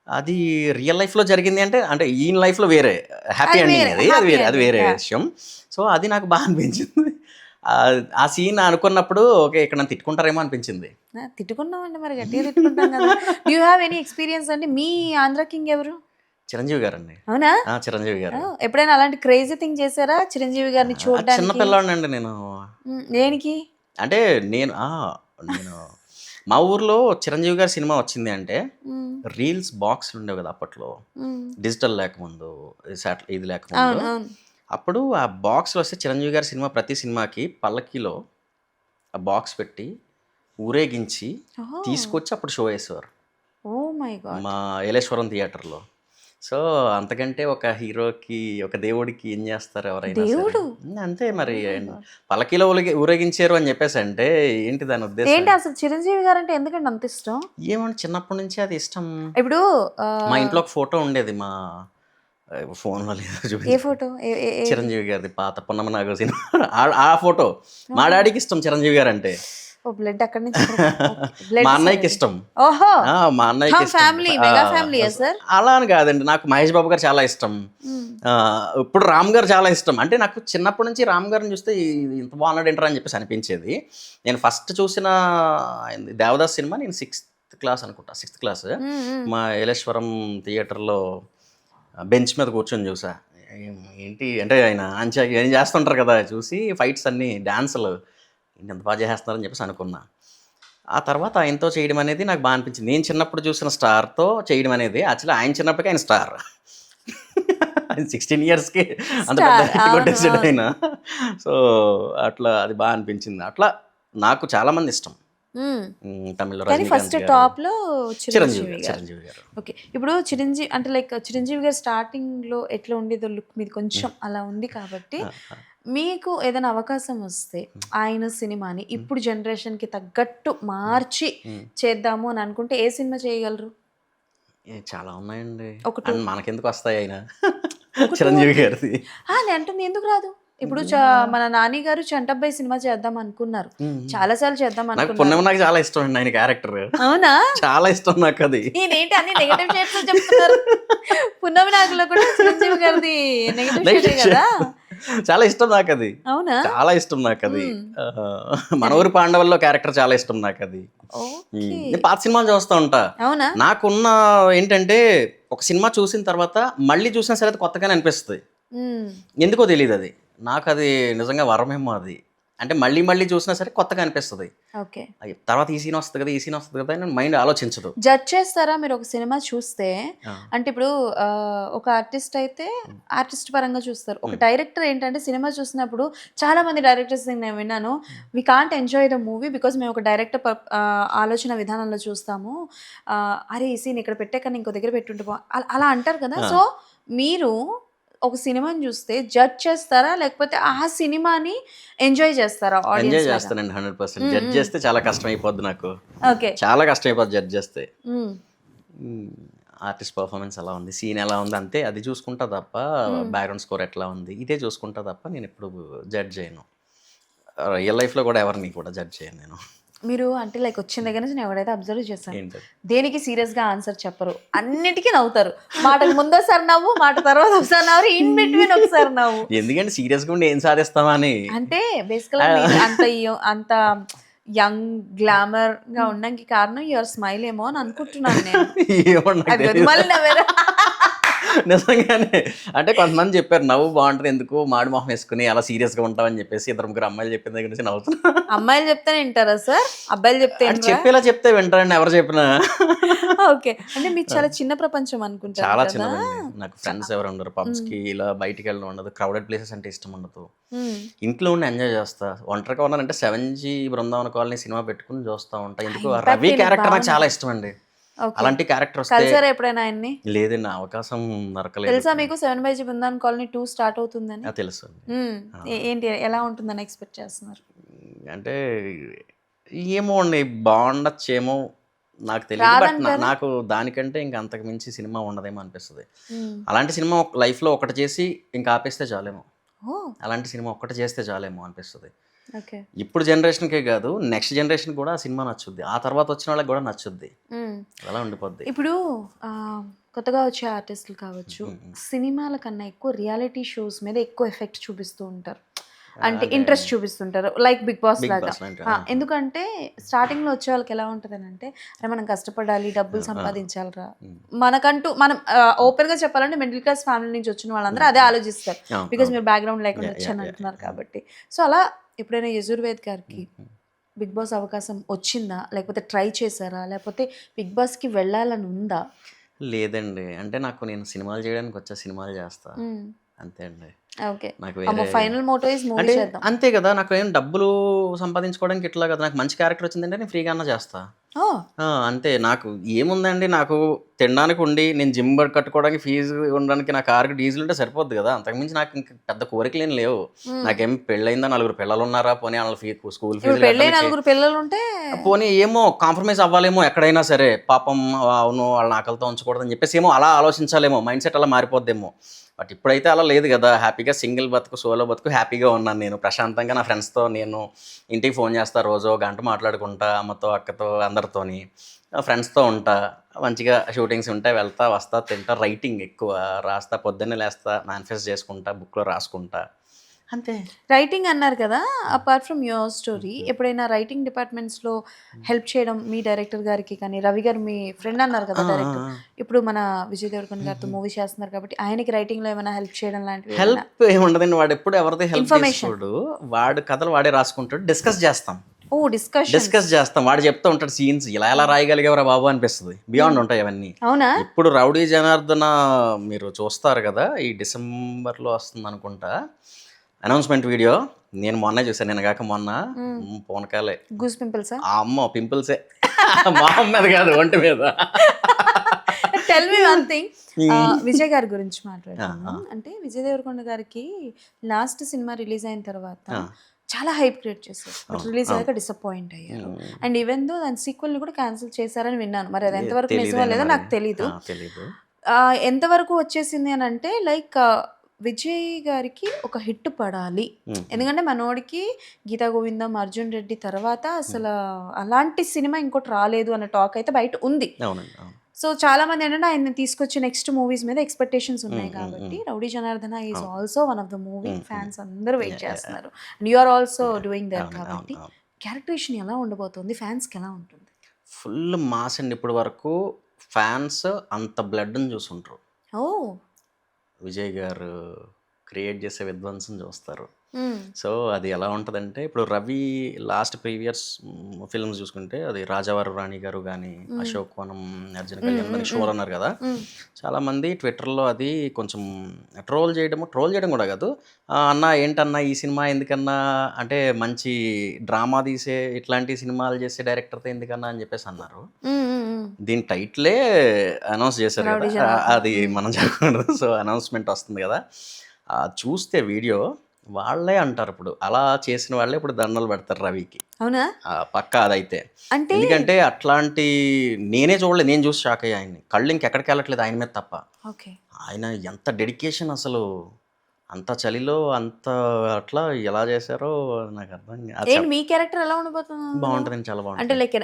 అది రియల్ లైఫ్లో జరిగింది. అంటే ఈయన లైఫ్లో వేరే హ్యాపీ ఎండింగ్, అది వేరే విషయం. సో అది నాకు బాగా అనిపించింది. ఆ సీన్ అనుకున్నప్పుడు ఓకే ఇక్కడ నన్ను తిట్టుకుంటారేమో అనిపించింది. తిట్టుకున్నామండి, మరి గట్టిగా తిట్టుకుంటాం కదా. Do you have any experience అండి? మీ ఆంధ్ర కింగ్ ఎవరు? చిరంజీవి గారు అండి. అవునా? చిరంజీవి గారు. ఎప్పుడైనా అలాంటి క్రేజీ థింగ్ చేశారా చిరంజీవి గారిని చూడడానికి? చిన్నపిల్లాడినండి నేను. దేనికి అంటే నేను మా ఊర్లో చిరంజీవి గారి సినిమా వచ్చింది అంటే రీల్స్ బాక్స్లు ఉండేవి కదా అప్పట్లో, డిజిటల్ లేకముందు, ఇది లేకముందు. అప్పుడు ఆ బాక్స్లో వస్తే చిరంజీవి గారి సినిమా, ప్రతి సినిమాకి పల్లకీలో ఆ బాక్స్ పెట్టి ఊరేగించి తీసుకొచ్చి అప్పుడు షో వేసేవారు మా ఏలేశ్వరం థియేటర్లో. సో అంతకంటే ఒక హీరోకి, ఒక దేవుడికి ఏం చేస్తారు ఎవరైనా సరే. అంతే మరి, పల్లకీలో ఊరేగించారు అని చెప్పేసి అంటే ఏంటి దాని ఉద్దేశం? ఏంటి అసలు చిరంజీవి గారు అంటే ఎందుకంటే అంత ఇష్టం? ఏమంటే చిన్నప్పటి నుంచి అది ఇష్టం. ఇప్పుడు మా ఇంట్లో ఒక ఫోటో ఉండేది, మా ఫోన్లో లేదు, ఏ ఫోటో? చిరంజీవి గారిది పాత పొన్నమ నాగ సినిమా. ఆ ఫోటో మా డాడీకి ఇష్టం చిరంజీవి గారు అంటే. బ్లడ్ అక్కడి నుంచి మా అన్నయ్యకి ఇష్టం. మా అన్నయ్యకి అలా అని కాదండి, నాకు మహేష్ బాబు గారు చాలా ఇష్టం. ఇప్పుడు రామ్ గారు చాలా ఇష్టం. అంటే నాకు చిన్నప్పటి నుంచి రామ్ గారిని చూస్తే ఇంత బాగున్నాడు ఏంటరా అని చెప్పేసి అనిపించేది. నేను ఫస్ట్ చూసిన దేవదాస్ సినిమా నేను 6th క్లాస్ అనుకుంటా, 6th క్లాస్. మా ఏలేశ్వరం థియేటర్లో బెంచ్ మీద కూర్చొని చూసా. ఏంటి అంటే ఆయన ఏం చేస్తుంటారు కదా, చూసి ఫైట్స్ అన్నీ, డ్యాన్సులు ఎంత బాగా చేస్తున్నారని చెప్పేసి అనుకున్నా. ఆ తర్వాత ఆయనతో చేయడం అనేది నాకు బాగా అనిపించింది. నేను చిన్నప్పుడు చూసిన స్టార్తో చేయడం అనేది, యాక్చువల్లీ ఆయన చిన్నప్పటికీ ఆయన స్టార్. 16 yearsకి అంత పెద్ద కొట్టేసాడు ఆయన. సో అట్లా అది బాగా అనిపించింది. అట్లా నాకు చాలా మంది ఇష్టం తమిళ. ఫస్ట్ టాప్ లో చిరంజీవి గారు. ఓకే. ఇప్పుడు చిరంజీవి అంటే లైక్ చిరంజీవి గారు స్టార్టింగ్ లో ఎట్లా ఉండేదో లుక్ మీద కొంచెం అలా ఉంది కాబట్టి, మీకు ఏదైనా అవకాశం వస్తే ఆయన సినిమాని ఇప్పుడు జనరేషన్ కి తగ్గట్టు మార్చి చేద్దాము అని అనుకుంటే ఏ సినిమా చేయగలరు? చాలా ఉన్నాయండి, మనకెందుకు వస్తాయి ఆయన చిరంజీవి గారిది. నేను అంటుంది ఎందుకు రాదు. ఇప్పుడు మన నాని గారు చంటబ్బాయి సినిమా చేద్దాం అనుకున్నారు, చాలా సార్లు చేద్దాం అనుకున్నారు. నాకు చాలా ఇష్టం అండి ఆయన క్యారెక్టర్. అవునా? చాలా ఇష్టం నాకు అది. నేనేంటి అన్ని నెగటివ్ షేడ్స్ చెప్తున్నారు. పున్నమి నాగులో కూడా చిరంజీవి గారిది నెగటివ్ షేడ్ కదా. చాలా ఇష్టం నాకు అది. అవునా? చాలా ఇష్టం నాకు అది. మన ఊరి పాండవుల్లో క్యారెక్టర్ చాలా ఇష్టం నాకు అది. నేను పాత సినిమాలు చూస్తూ ఉంటా. అవునా? నాకున్న ఏంటంటే ఒక సినిమా చూసిన తర్వాత మళ్ళీ చూసినా సరే కొత్తగానే అనిపిస్తుంది. ఎందుకో తెలియదు అది. నాకు అది నిజంగా వరమేమో అది. అంటే మళ్ళీ మళ్ళీ చూసినా సరే కొత్తగా అనిపిస్తుంది. ఓకే. తర్వాత ఈ సీన్ వస్తుంది కదా అని మైండ్ ఆలోచించదు. జడ్జ్ చేస్తారా మీరు ఒక సినిమా చూస్తే? ఆ. అంటే ఇప్పుడు ఒక ఆర్టిస్ట్ అయితే ఆర్టిస్ట్ పరంగా చూస్తారు. ఒక డైరెక్టర్ ఏంటంటే సినిమా చూసినప్పుడు చాలా మంది డైరెక్టర్స్ నేను విన్నాను, we can't enjoy the movie because మేము ఒక డైరెక్టర్ ఆలోచన విధానంలో చూస్తాము. అరే ఈ సీన్ ఇక్కడ పెట్టే కన్నా ఇంకో దగ్గర పెట్టుంటే అలా అంటారు కదా. సో మీరు ఒక సినిమాని చూస్తే జడ్జ్ చేస్తారా, లేకపోతే ఆ సినిమాని ఎంజాయ్ చేస్తారా? ఎంజాయ్ ఆడియన్స్ చేస్తానండి 100%. జడ్జ్ చేస్తే చాలా కష్టం అయిపోద్ది నాకు, ఓకే. చాలా కష్టం అయిపోద్ది జడ్జ్ చేస్తే. ఆర్టిస్ట్ పర్ఫార్మెన్స్ ఎలా ఉంది, సీన్ ఎలా ఉంది అంతే అది చూసుకుంటా తప్ప, బ్యాక్గ్రౌండ్ స్కోర్ ఎట్లా ఉంది ఇదే చూసుకుంటా తప్ప నేను ఎప్పుడు జడ్జ్ చేయను. రియల్ లైఫ్లో కూడా ఎవరిని కూడా జడ్జ్ చేయను నేను. మీరు అంటే లైక్ వచ్చిన దగ్గర నుంచి నేను ఎవరైతే అబ్జర్వ్ చేశాను, ఏంటది? దేనికి సీరియస్ గా ఆన్సర్ చెప్పరు, అన్నిటికీ నవ్వుతారు. మాటకు ముందు ఒకసారి నవ్వు, మాట తర్వాత ఒకసారి నవ్వు, ఇన్ బిట్వీన్ ఒకసారి నవ్వు. ఎందుకంటే సీరియస్గా ఉండి ఏం సాధిస్తామా అని. అంటే బేసికల్గా అంత యంగ్ గ్లామర్ గా ఉండడానికి కారణం యువర్ స్మైల్ ఏమో అని అనుకుంటున్నాను నేను. ఏమో నాకు అది తెలీదు. మళ్ళీ నవ్వేరా? నిజంగానే అంటే కొంతమంది చెప్పారు నవ్వు బాగుంటుంది, ఎందుకు మాడి మొహం వేసుకుని అలా సీరియస్గా ఉంటావని చెప్పేసి 2-3 అమ్మాయిలు చెప్పిన దగ్గర నుంచి నవ్వుతున్నా. అమ్మాయిలు చెప్తేనే వింటారా సార్? అబ్బాయిలు చెప్తే అంటే చెప్పేలా చెప్తే వింటారండి ఎవరు చెప్పినా. ఓకే. అంటే మీకు చాలా చిన్న ప్రపంచం అనుకుంటారు చాలా కదా. చిన్నదండి. నాకు ఫ్రెండ్స్ ఎవరు ఉండరు, పబ్స్ కి ఇలా బయటికి వెళ్ళడం ఉండదు, క్రౌడెడ్ ప్లేసెస్ అంటే ఇష్టం ఉండదు. ఇంట్లో ఉండి ఎంజాయ్ చేస్తా. ఒంటరిగా ఉన్నానంటే 7G బృందావన కాలనీ సినిమా పెట్టుకుని చూస్తా ఉంటా. ఎందుకు ఆ రవి క్యారెక్టర్ నాకు చాలా ఇష్టం అండి. అలాంటి క్యారెక్టర్ వస్తే కలిసారా ఎప్పుడైనా ఆయన్ని? లేదండి, అవకాశం దొరకలేదు. తెలుసా మీకు 7 బృందావన్ కాలనీ 2 స్టార్ట్ అవుతుందని? తెలుసు. ఏంటి ఎలా ఉంటుందని ఎక్స్పెక్ట్ చేస్తున్నారు? అంటే ఏమో అండి, బాగుండొచ్చేమో నాకు తెలియదు. బట్ నాకు దానికంటే ఇంకా అంతకు మించి సినిమా ఉండదేమో అనిపిస్తుంది. అలాంటి సినిమా లైఫ్లో ఒకటి చేసి ఇంకా ఆపేస్తే చాలేమో, అలాంటి సినిమా ఒక్కటి చేస్తే చాలేమో అనిపిస్తుంది. ఓకే. ఇప్పుడు జనరేషన్కే కాదు, నెక్స్ట్ జనరేషన్ కూడా ఆ సినిమా నచ్చుద్ది, ఆ తర్వాత వచ్చిన వాళ్ళకి కూడా నచ్చుద్ది, అలా ఉండిపోద్ది. ఇప్పుడు కొత్తగా వచ్చే ఆర్టిస్టులు కావచ్చు, సినిమాల కన్నా ఎక్కువ రియాలిటీ షోస్ మీద ఎక్కువ ఎఫెక్ట్ చూపిస్తూ ఉంటారు, అంటే ఇంట్రెస్ట్ చూపిస్తుంటారు, లైక్ బిగ్ బాస్ లాగా. ఎందుకంటే స్టార్టింగ్ లో వచ్చే వాళ్ళకి ఎలా ఉంటుంది అని అంటే, అరే మనం కష్టపడాలి, డబ్బులు సంపాదించాలిరా, మనకంటూ మనం ఓపెన్ గా చెప్పాలంటే మిడిల్ క్లాస్ ఫ్యామిలీ నుంచి వచ్చిన వాళ్ళందరూ అదే ఆలోచిస్తారు, బికాస్ మీరు బ్యాక్గ్రౌండ్ లేకుండా వచ్చాను అంటున్నారు కాబట్టి. సో అలా ఎప్పుడైనా యజుర్వేద్ గారికి బిగ్ బాస్ అవకాశం వచ్చిందా, లేకపోతే ట్రై చేశారా, లేకపోతే బిగ్ బాస్కి వెళ్ళాలని ఉందా? లేదండి, అంటే నేను సినిమాలు చేయడానికి వచ్చా, సినిమాలు చేస్తా అంతే అండి. ఓకే. నాకు ఫైనల్ మోటో ఇస్ మూవీ అంటే చేద్దాం. అంతే కదా, నాకు ఏం డబ్బులు సంపాదించుకోవడానికి ఇట్లా కదా, నాకు మంచి క్యారెక్టర్ వచ్చిందంటే నేను ఫ్రీగా అన్నా చేస్తా. అంతే, నాకు ఏముందండి, నాకు తినడానికి ఉండి నేను జిమ్ కట్టుకోవడానికి ఫీజు ఉండడానికి నా కారుకి డీజిల్ ఉంటే సరిపోద్ది కదా, అంతకుమించి నాకు ఇంక పెద్ద కోరికలు ఏం లేవు. నాకేం పెళ్ళయిందా, 4 పిల్లలు ఉన్నారా, పోనీ వాళ్ళ స్కూల్ ఫీజు, 4 పిల్లలు ఉంటే పోనీ ఏమో కాంప్రమైజ్ అవ్వాలేమో ఎక్కడైనా సరే, పాపం అవును వాళ్ళని ఆకలితో ఉంచకూడదని చెప్పేసి ఏమో అలా ఆలోచించాలేమో, మైండ్ సెట్ అలా మారిపోద్దేమో. బట్ ఇప్పుడైతే అలా లేదు కదా, హ్యాపీగా సింగిల్ బతుకు, సోలో బతుకు, హ్యాపీగా ఉన్నాను నేను ప్రశాంతంగా. నా ఫ్రెండ్స్తో నేను ఇంటికి ఫోన్ చేస్తా, రోజు గంట మాట్లాడుకుంటా, అమ్మతో అక్కతో అందరితోని, ఫ్రెండ్స్తో ఉంటా, మంచిగా షూటింగ్స్ ఉంటాయి, వెళ్తా వస్తా, తింటా, రైటింగ్ ఎక్కువ రాస్తా, పొద్దున్నే లేస్తా, మేనిఫెస్ట్ చేసుకుంటా, బుక్లో రాసుకుంటా, అంతే. రైటింగ్ అన్నారు కదా, అపార్ట్ ఫ్రమ్ యువర్ స్టోరీ ఎప్పుడైనా రైటింగ్ డిపార్ట్మెంట్స్లో హెల్ప్ చేయడం, మీ డైరెక్టర్ గారికి కానీ, రవి గారు మీ ఫ్రెండ్ అన్నారు కదా డైరెక్టర్, ఇప్పుడు మన విజయ్ దేవరకొండ గారితో మూవీ చేస్తున్నారు కాబట్టి ఆయనకి రైటింగ్లో ఏమైనా హెల్ప్ చేయడం లాంటివి? హెల్ప్ ఏముండదండి, వాడు ఎప్పుడు ఎవరితో హెల్ప్ చేసుకోడు, వాడు కథలు వాడే రాసుకుంటాడు, డిస్కస్ చేస్తాం. డిస్కస్ చేస్తాం, వాడు చెప్తూ ఉంటాడు సీన్స్, ఇలా ఎలా రాయగలిగేవరా బాబు అనిపిస్తుంది, బియాండ్ ఉంటాయి అవన్నీ. అవునా? ఇప్పుడు రౌడీ జనార్దన మీరు చూస్తారు కదా, ఈ డిసెంబర్లో వస్తుంది అనుకుంటా అనౌన్స్మెంట్ వీడియో, నేను మొన్న చూసాను, నేను కాక మొన్న, పోనకాలే గూస్ పింపుల్స్, అమ్మో పింపుల్సే, మా మీద కాదు ఒంటి మీద. Tell me one thing, Vijay గారి గురించి మాట్లాడాను. అంటే విజయ్ దేవరకొండ గారికి లాస్ట్ సినిమా రిలీజ్ అయిన తర్వాత చాలా హైప్ క్రియేట్ చేశారు, బట్ రిలీజ్ అయ్యాక డిసప్పాయింట్ అయ్యారు. అండ్ ఈవెన్ దో దాని సీక్వెల్ ని కూడా క్యాన్సిల్ చేశారని విన్నాను, మరి అది ఎంతవరకు నిజమో లేదో నాకు తెలీదు. ఎంతవరకు వచ్చేసింది అని అంటే, లైక్ విజయ్ గారికి ఒక హిట్ పడాలి, ఎందుకంటే మనోడికి గీతా గోవిందం, అర్జున్ రెడ్డి తర్వాత అసలు అలాంటి సినిమా ఇంకోటి రాలేదు అన్న టాక్ అయితే బయట ఉంది. సో చాలా మంది ఏంటంటే ఆయన తీసుకొచ్చి నెక్స్ట్ మూవీస్ మీద ఎక్స్పెక్టేషన్స్ ఉన్నాయి కాబట్టి, Rowdy Janardhana is also one of the movie fans అందరూ వెయిట్ చేస్తున్నారు, and you are also doing that కాబట్టి క్యారెక్టరేషన్ ఎలా ఉండబోతుంది, ఫ్యాన్స్కి ఎలా ఉంటుంది? ఫుల్ మాస్ అండి. ఇప్పుడు వరకు ఫ్యాన్స్ అంత బ్లడ్ని చూసుంటారు, విజయ్ గారు క్రియేట్ చేసే విధ్వంసం చూస్తారు. సో అది ఎలా ఉంటుందంటే ఇప్పుడు రవి లాస్ట్ ప్రీవియస్ ఫిల్మ్స్ చూసుకుంటే అది రాజావారు రాణి గారు కానీ అశోక్ వనం అర్జున్ కళ్యాణ్ మరి షోర్ అన్నారు కదా, చాలామంది ట్విట్టర్లో అది కొంచెం ట్రోల్ చేయడం కూడా కాదు, అన్న ఏంటన్నా ఈ సినిమా ఎందుకన్నా అంటే మంచి డ్రామా తీసే ఇట్లాంటి సినిమాలు చేసే డైరెక్టర్తో ఎందుకన్నా అని చెప్పేసి అన్నారు. దీని టైటిలే అనౌన్స్ చేశారు కదా, అది మనం చెప్పకూడదు. సో అనౌన్స్మెంట్ వస్తుంది కదా, చూస్తే వీడియో వాళ్ళే అంటారు ఇప్పుడు అలా చేసిన వాళ్ళే ఇప్పుడు దండలు పెడతారు రవికి. అవునా? పక్కా అదైతే. అంటే ఎందుకంటే అట్లాంటి నేనే చూడలేదు, నేను చూసి షాక్ అయ్యా. ఆయన్ని కళ్ళు ఇంకెక్కడికి వెళ్ళట్లేదు ఆయన మీద తప్ప. ఓకే. ఆయన ఎంత డెడికేషన్ అసలు, అంత చలిలో అంత అట్లా ఎలా చేశారో నాకు అర్థం ఏంటి మీ క్యారెక్టర్ ఎలా ఉండబోతుంది? బాగుంటుంది, చాలా అంటే బాగుంటుంది. లైక్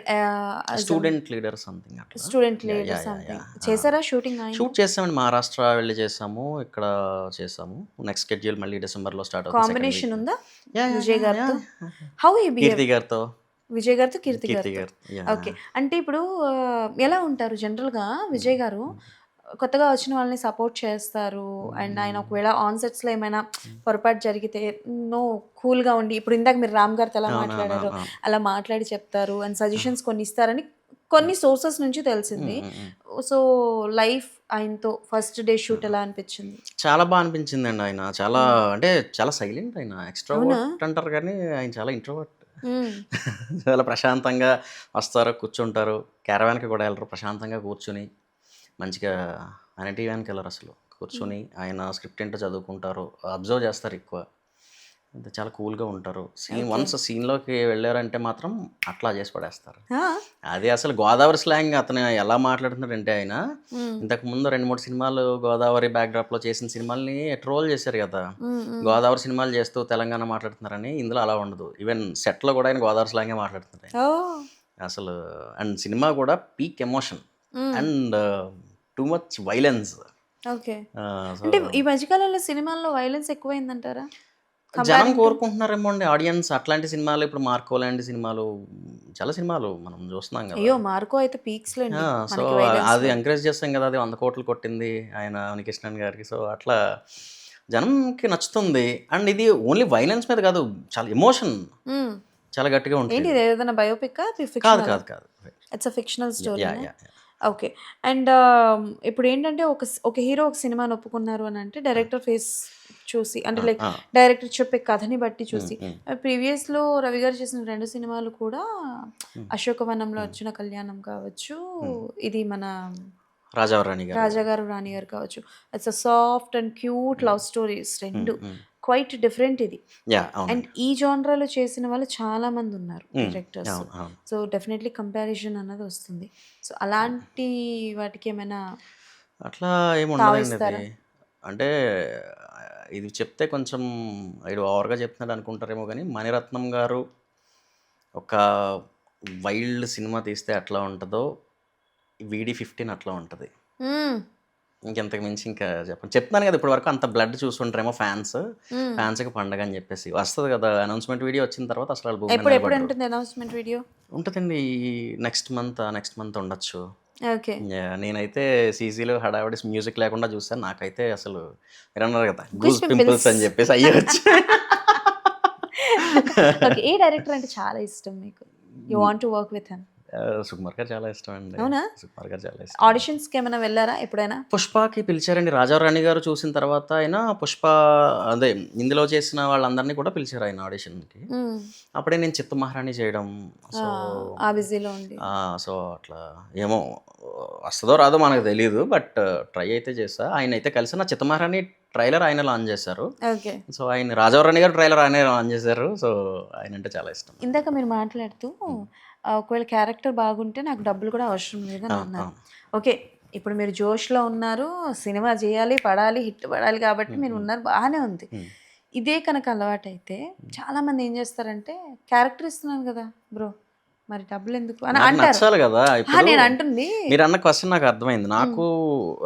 స్టూడెంట్ లీడర్ సంథింగ్ అట్లా. స్టూడెంట్ లీడర్ సంథింగ్ చేశారా షూటింగ్? షూట్ చేసామండి, మహారాష్ట్ర వెళ్ళి చేసాము, ఇక్కడ చేసాము. నెక్స్ట్ షెడ్యూల్ మళ్ళీ డిసెంబర్లో స్టార్ట్ అవుతుంది. కాంబినేషన్ ఉందా విజయ్ గారితో? How he behave? కీర్తి గారితో. విజయ్ గారితో కీర్తి కీర్తి గారు. గారు. ఓకే. అంటే ఇప్పుడు ఎలా ఉంటారు జనరల్గా విజయ్ గారు? కొత్తగా వచ్చిన వాళ్ళని సపోర్ట్ చేస్తారు అండ్ ఆయన ఒకవేళ ఆన్ సెట్స్లో ఏమైనా పొరపాటు జరిగితే నో కూల్గా ఉండి, ఇప్పుడు ఇందాక మీరు రామ్ గారితో ఎలా మాట్లాడారో అలా మాట్లాడి చెప్తారు అండ్ సజెషన్స్ కొన్ని ఇస్తారని కొన్ని సోర్సెస్ నుంచి తెలిసింది. సో లైఫ్ ఆయనతో ఫస్ట్ డే షూట్ ఎలా అనిపించింది? చాలా బాగా అనిపించిందండి. ఆయన చాలా అంటే చాలా సైలెంట్, ఆయన ఎక్స్ట్రావర్ట్ అంటారు కానీ ఆయన చాలా ఇంట్రోవర్ట్. చాలా ప్రశాంతంగా వస్తారు, కూర్చుంటారు, క్యారవాన్కి కూడా వెళ్ళరు, ప్రశాంతంగా కూర్చుని మంచిగా ఆయన టీవీకి వెళ్ళరు అసలు, కూర్చొని ఆయన స్క్రిప్ట్ ఏంటో చదువుకుంటారు, అబ్జర్వ్ చేస్తారు ఎక్కువ, అంటే చాలా కూల్గా ఉంటారు. వన్స్ సీన్లోకి వెళ్ళారంటే మాత్రం అట్లా చేసి పడేస్తారు. అది అసలు గోదావరి స్లాంగ్, అతను ఎలా మాట్లాడుతున్నాడంటే ఆయన ఇంతకు ముందు 2-3 సినిమాలు గోదావరి బ్యాక్డ్రాప్లో చేసిన సినిమాల్ని ట్రోల్ చేశారు కదా, గోదావరి సినిమాలు చేస్తూ తెలంగాణ మాట్లాడుతున్నారని. ఇందులో అలా ఉండదు, ఈవెన్ సెట్లో కూడా ఆయన గోదావరి స్లాంగే మాట్లాడుతున్నారు అసలు. అండ్ సినిమా కూడా peak emotion and too much violence. Okay. అంటే ఈ మధ్యకాలంలో సినిమాల్లో వైలెన్స్ ఎక్కువైందంటారా? జనం కోరుకుంటున్నారేమో అండి ఆడియన్స్ అట్లాంటి సినిమాలు. ఇప్పుడు మార్కో లాంటి సినిమాలు, చాలా సినిమాలు మనం చూస్తున్నాం కదా. అయ్యో మార్కో అయితే పీక్స్ లో. సో అది ఎంకరేజ్ చేస్తాం కదా, అది 100 కోట్లు కొట్టింది ఆయన ఉనికృష్ణన్ గారికి. సో అట్లా జనంకి నచ్చుతుంది. అండ్ ఇది ఓన్లీ వైలెన్స్ మీద కాదు, చాలా ఎమోషన్ చాలా గట్టిగా ఉంటుంది. ఏంటి ఏదైనా బయోపిక్? కాదు కాదు కాదు, it's a fictional story. Okay. And ఇప్పుడు ఏంటంటే ఒక హీరో ఒక సినిమాని ఒప్పుకున్నారు అని అంటే డైరెక్టర్ ఫేస్ చూసి, అంటే లైక్ డైరెక్టర్ చెప్పే కథని బట్టి చూసి, ప్రీవియస్లో రవి గారు చేసిన 2 సినిమాలు కూడా అశోకవనంలో వచ్చిన కళ్యాణం కావచ్చు, ఇది మన రాజాగారు రాణి గారు కావచ్చు, it's a soft and cute love stories, రెండు క్వైట్ డిఫరెంట్ ఇది. అండ్ ఈ జానరాలో చేసిన వాళ్ళు చాలా మంది ఉన్నారు డైరెక్టర్స్. సో డెఫినెట్లీ కంపారిజన్ అన్నది వస్తుంది. సో అలాంటి వాటికి ఏమైనా అట్లా ఏముండదండి. అంటే ఇది చెప్తే కొంచెం ఇది ఓవర్గా చెప్తున్నాడు అనుకుంటారేమో కానీ, మణిరత్నం గారు ఒక వైల్డ్ సినిమా తీస్తే అట్లా ఉంటుందో వీడి 15 అట్లా ఉంటుంది. ఇంకెంతకు మించి ఇంకా చెప్తున్నాను కదా, ఇప్పటి వరకు అంత బ్లడ్ చూసుకుంటారేమో ఫ్యాన్స్కి పండగ అని చెప్పేసి. వస్తుంది కదా అనౌన్స్మెంట్ వీడియో వచ్చిన తర్వాత అసలు ఎప్పుడు ఉంటుంది అనౌన్స్మెంట్ వీడియో? ఉంటుందండి నెక్స్ట్ మంత్ ఉండొచ్చు. ఓకే. నేనైతే సీజీలో హడావిడి మ్యూజిక్ లేకుండా చూసాను, నాకైతే అసలు మీరు అన్నారు కదా గూస్ పింపుల్స్ అని చెప్పేసి అయ్యొచ్చు. ఏ డైరెక్టర్ అంటే చాలా ఇష్టం మీకు? You want to work with him? Sukumar గారు చాలా ఇష్టం అండి. అవునా? సుకుమార్ గారు చాలా ఇష్టం. ఆడిషన్స్కి ఏమైనా వెళ్ళారా ఎప్పుడైనా? పుష్పకి పిలిచారండి, రాజారాణి గారు చూసిన తర్వాత ఆయన పుష్ప అదే ఇందులో చేసిన వాళ్ళందరినీ కూడా పిలిచారు ఆయన ఆడిషన్కి. అప్పుడే నేను చిత్త మహారాణి చేయడం, సో బిజీలో ఉంది. సో అట్లా ఏమో వస్తుందో రాదో మనకు తెలియదు, బట్ ట్రై అయితే చేస్తా. ఆయన అయితే కలిసి నా చిత్త మహారాణి ట్రైలర్ ఆయన లాంచ్ చేశారు. ఓకే. సో ఆయన రాజారాణి గారు ట్రైలర్ ఆయన లాంచ్ చేశారు. సో ఆయన అంటే చాలా ఇష్టం. ఇందాక మీరు మాట్లాడుతూ ఒకవేళ క్యారెక్టర్ బాగుంటే నాకు డబ్బులు కూడా అవసరం లేదని అన్నారు. ఓకే, ఇప్పుడు మీరు జోష్లో ఉన్నారు, సినిమా చేయాలి, పడాలి, హిట్ పడాలి కాబట్టి మీరు ఉన్నారు, బాగానే ఉంది. ఇదే కనుక అలవాటు అయితే చాలా మంది ఏం చేస్తారంటే క్యారెక్టర్ ఇస్తున్నాను కదా బ్రో, మరి డబ్బులు ఎందుకు అని అంటారు కదా. నేను అంటుంది మీరు అన్న క్వశ్చన్ నాకు అర్థమైంది. నాకు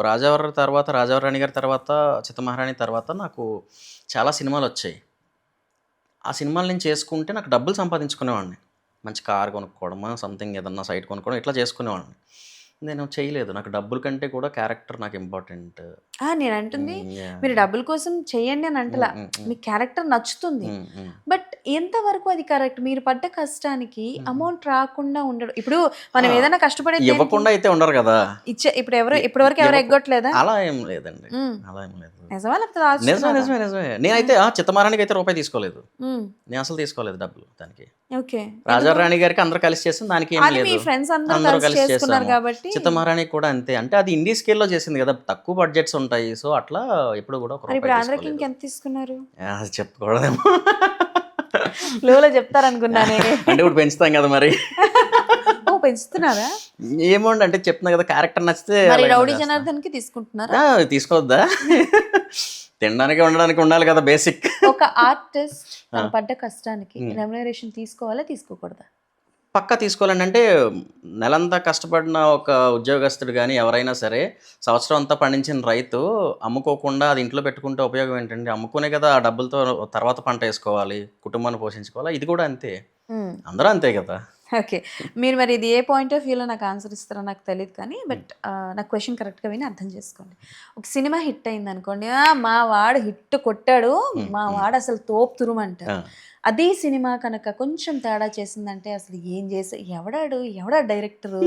రాజారాణి గారి తర్వాత చిత్తమహారాణి తర్వాత నాకు చాలా సినిమాలు వచ్చాయి. ఆ సినిమాలు నేను చేసుకుంటే నాకు డబ్బులు సంపాదించుకునేవాడిని, మంచి కార్ కొనుక్కోవడం, సంథింగ్ ఏదన్నా సైట్ కొనుక్కోవడం, ఇట్లా చేసుకునేవాడిని. నేను చేయలేదు. నాకు డబ్బుల కంటే కూడా క్యారెక్టర్ నాకు ఇంపార్టెంట్. నేను అంటుంది మీరు డబ్బుల కోసం చేయండి అని అంటలా, మీ క్యారెక్టర్ నచ్చుతుంది. బట్ ఎంతవరకు అది కరెక్ట్? మీరు పడ్డ కష్టానికి అమౌంట్ రాకుండా ఉండడం, ఇప్పుడు మనం ఏదైనా కష్టపడేది ఇవ్వకుండా అయితే ఉండరు కదా. ఇప్పుడు ఇప్పటివరకు ఎవరు ఎగ్గొట్టలేదా? అలా ఏం లేదండి, అలా ఏం లేదు. నిజమా లేకపోతే నిజమే దాచుతున్నారా? నిజమే నిజమే. నేనైతే చిత్తమారానికి అయితే రూపాయి తీసుకోలేదు. నేను అసలు తీసుకోలేదు డబ్బులు దానికి. ఓకే, రాజారాణి గారికి అందరు కలిసి చేసింది, దానికి ఏం అది మీ లేదు. ఫ్రెండ్స్ అందరూ అందరూ కలిసి కలిసి చేసుకున్నారు చేసాము. కాబట్టి. చిత్తమారానికి కూడా అంతే. అంటే అది ఇండీ స్కేల్లో చేసింది కదా, తక్కువ బడ్జెట్స్ ఉంటాయి. సో అట్లా ఎప్పుడు కూడా ఒక మరి ఇప్పుడు రూపాయి ఆంధ్రాకి తీసుకోలేదు. ఇంకెంత తీసుకున్నారు? అది చెప్పకూడదేమో. లోలో చెప్తారనుకున్నానే. అంటే ఇప్పుడు పెంచుతాం కదా మరి. ఓ, పెంచుతున్నారా? ఏమోండి, అంటే చెప్తున్నా కదా, క్యారెక్టర్ నచ్చితే మరి అలాగే రౌడీ చేస్తాం. జనార్దన్ కి తీసుకుంటున్నారా? తీసుకోవద్దా? తినడానికి ఉండడానికి ఉండాలి కదా బేసిక్. ఒక ఆర్టిస్ట్ తను పడ్డ కష్టానికి రెమ్యునరేషన్ తీసుకోవాలా తీసుకోకూడదా? పక్కా తీసుకోవాలండి. అంటే నెలంతా కష్టపడిన ఒక ఉద్యోగస్తుడు కానీ ఎవరైనా సరే, సంవత్సరం అంతా పండించిన రైతు అమ్ముకోకుండా అది ఇంట్లో పెట్టుకుంటే ఉపయోగం ఏంటండి? అమ్ముకునే కదా ఆ డబ్బులతో తర్వాత పంట వేసుకోవాలి, కుటుంబాన్ని పోషించుకోవాలి. ఇది కూడా అంతే, అందరూ అంతే కదా. ఓకే, మీరు మరి ఇది ఏ పాయింట్ ఆఫ్ వ్యూలో నాకు ఆన్సర్ ఇస్తారో నాకు తెలియదు కానీ, బట్ నాకు క్వశ్చన్ కరెక్ట్గా విని అర్థం చేసుకోండి. ఒక సినిమా హిట్ అయింది అనుకోండి, మా వాడు హిట్ కొట్టాడు, మా వాడు అసలు తోపు తురుమంటారు. అదే సినిమా కనుక కొంచెం తేడా చేసిందంటే అసలు ఏం చేసే, ఎవడా డైరెక్టరు,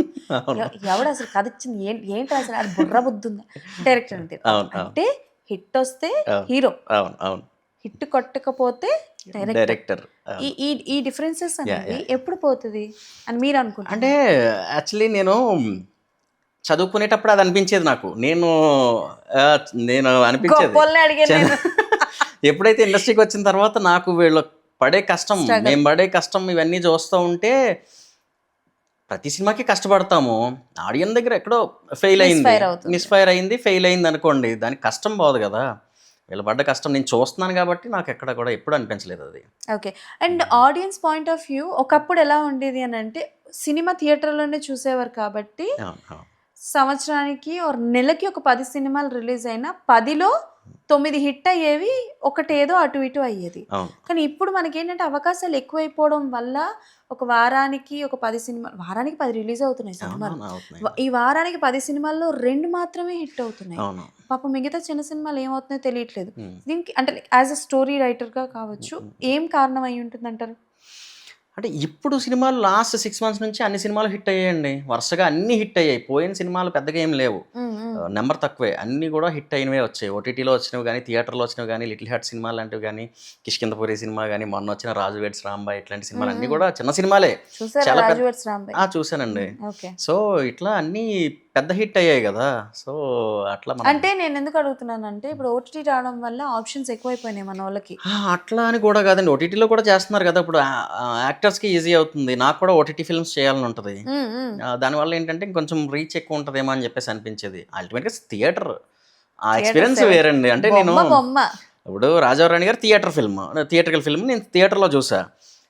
ఎవడ అసలు కథ ఇచ్చింది ఏంటి అసలు, అది బుర్ర బుద్ధి ఉంది డైరెక్టర్ అంటే. అంటే హిట్ వస్తే హీరో, హిట్ కొట్టకపోతే డైరెక్టర్. ఈ డిఫరెన్సెస్ అనేది ఎప్పుడు పోతుంది అని మీరు అనుకుంటారు? అంటే యాక్చువల్లీ నేను చదువుకునేటప్పుడు అది అనిపించేది నాకు. నేను అనిపించేది ఎప్పుడైతే ఇండస్ట్రీకి వచ్చిన తర్వాత నాకు వీళ్ళు పడే కష్టం, మేము పడే కష్టం ఇవన్నీ చూస్తూ ఉంటే, ప్రతి సినిమాకి కష్టపడతాము, ఆడియన్స్ దగ్గర ఎక్కడో మిస్ఫైర్ అయింది, ఫెయిల్ అయింది అనుకోండి, దానికి కష్టం పోదు కదా. వీళ్ళు పడ్డ కష్టం నేను చూస్తున్నాను కాబట్టి నాకు ఎక్కడ కూడా ఎప్పుడు అనిపించలేదు అది. Okay, and audience point of view ఒకప్పుడు ఎలా ఉండేది అని అంటే, సినిమా థియేటర్లోనే చూసేవారు కాబట్టి సంవత్సరానికి నెలకి ఒక 10 సినిమాలు రిలీజ్ అయినా 10లో 9 హిట్ అయ్యేవి, ఒకటేదో అటు ఇటు అయ్యేది. కానీ ఇప్పుడు మనకి ఏంటంటే అవకాశాలు ఎక్కువైపోవడం వల్ల ఒక వారానికి ఒక 10 సినిమాలు, వారానికి 10 రిలీజ్ అవుతున్నాయి సినిమాలు. ఈ వారానికి 10 సినిమాల్లో 2 మాత్రమే హిట్ అవుతున్నాయి. పాపం మిగతా చిన్న సినిమాలు ఏమవుతున్నాయో తెలియట్లేదు. దీనికి అంటే యాజ్ అ స్టోరీ రైటర్గా కావచ్చు, ఏం కారణం అయి ఉంటుంది అంటారు? అంటే ఇప్పుడు సినిమాలు లాస్ట్ 6 months నుంచి అన్ని సినిమాలు హిట్ అయ్యాయండి, వరుసగా అన్ని హిట్ అయ్యాయి. పోయిన సినిమాలు పెద్దగా ఏం లేవు, నెంబర్ తక్కువే, అన్నీ కూడా హిట్ అయినవే వచ్చాయి. ఓటీటీలో వచ్చినవి కానీ, థియేటర్లో వచ్చినవి కానీ, లిటిల్ హార్ట్ సినిమా లాంటివి కానీ, కిష్కిందపురి సినిమా కానీ, మొన్న వచ్చిన రాజు వెడ్స్ రాంబాయ్, ఇట్లాంటి సినిమాలు అన్నీ కూడా చిన్న సినిమాలే. చూసానండి. సో ఇట్లా అన్నీ పెద్ద హిట్ అయ్యాయి కదా. సో అట్లా అంటే నేను ఎందుకు అడుగుతున్నానంటే, ఇప్పుడు ఓటీటీ రావడం వల్ల ఆప్షన్స్ ఎక్కువైపోయినాయి మన వాళ్ళకి. అట్లా అని కూడా కాదండి, ఓటీటీలో కూడా చేస్తున్నారు కదా. ఇప్పుడు యాక్టర్స్కి ఈజీ అవుతుంది, నాకు కూడా ఓటీటీ ఫిల్మ్స్ చేయాలని ఉంటుంది. దానివల్ల ఏంటంటే ఇంకొంచెం రీచ్ ఎక్కువ ఉంటుందేమో అని చెప్పేసి అనిపించేది. అల్టిమేట్గా థియేటర్ ఆ ఎక్స్పీరియన్స్ వేరండి. అంటే నేను ఇప్పుడు రాజారాణి గారు థియేటర్కల్ ఫిల్మ్ నేను థియేటర్లో చూసా,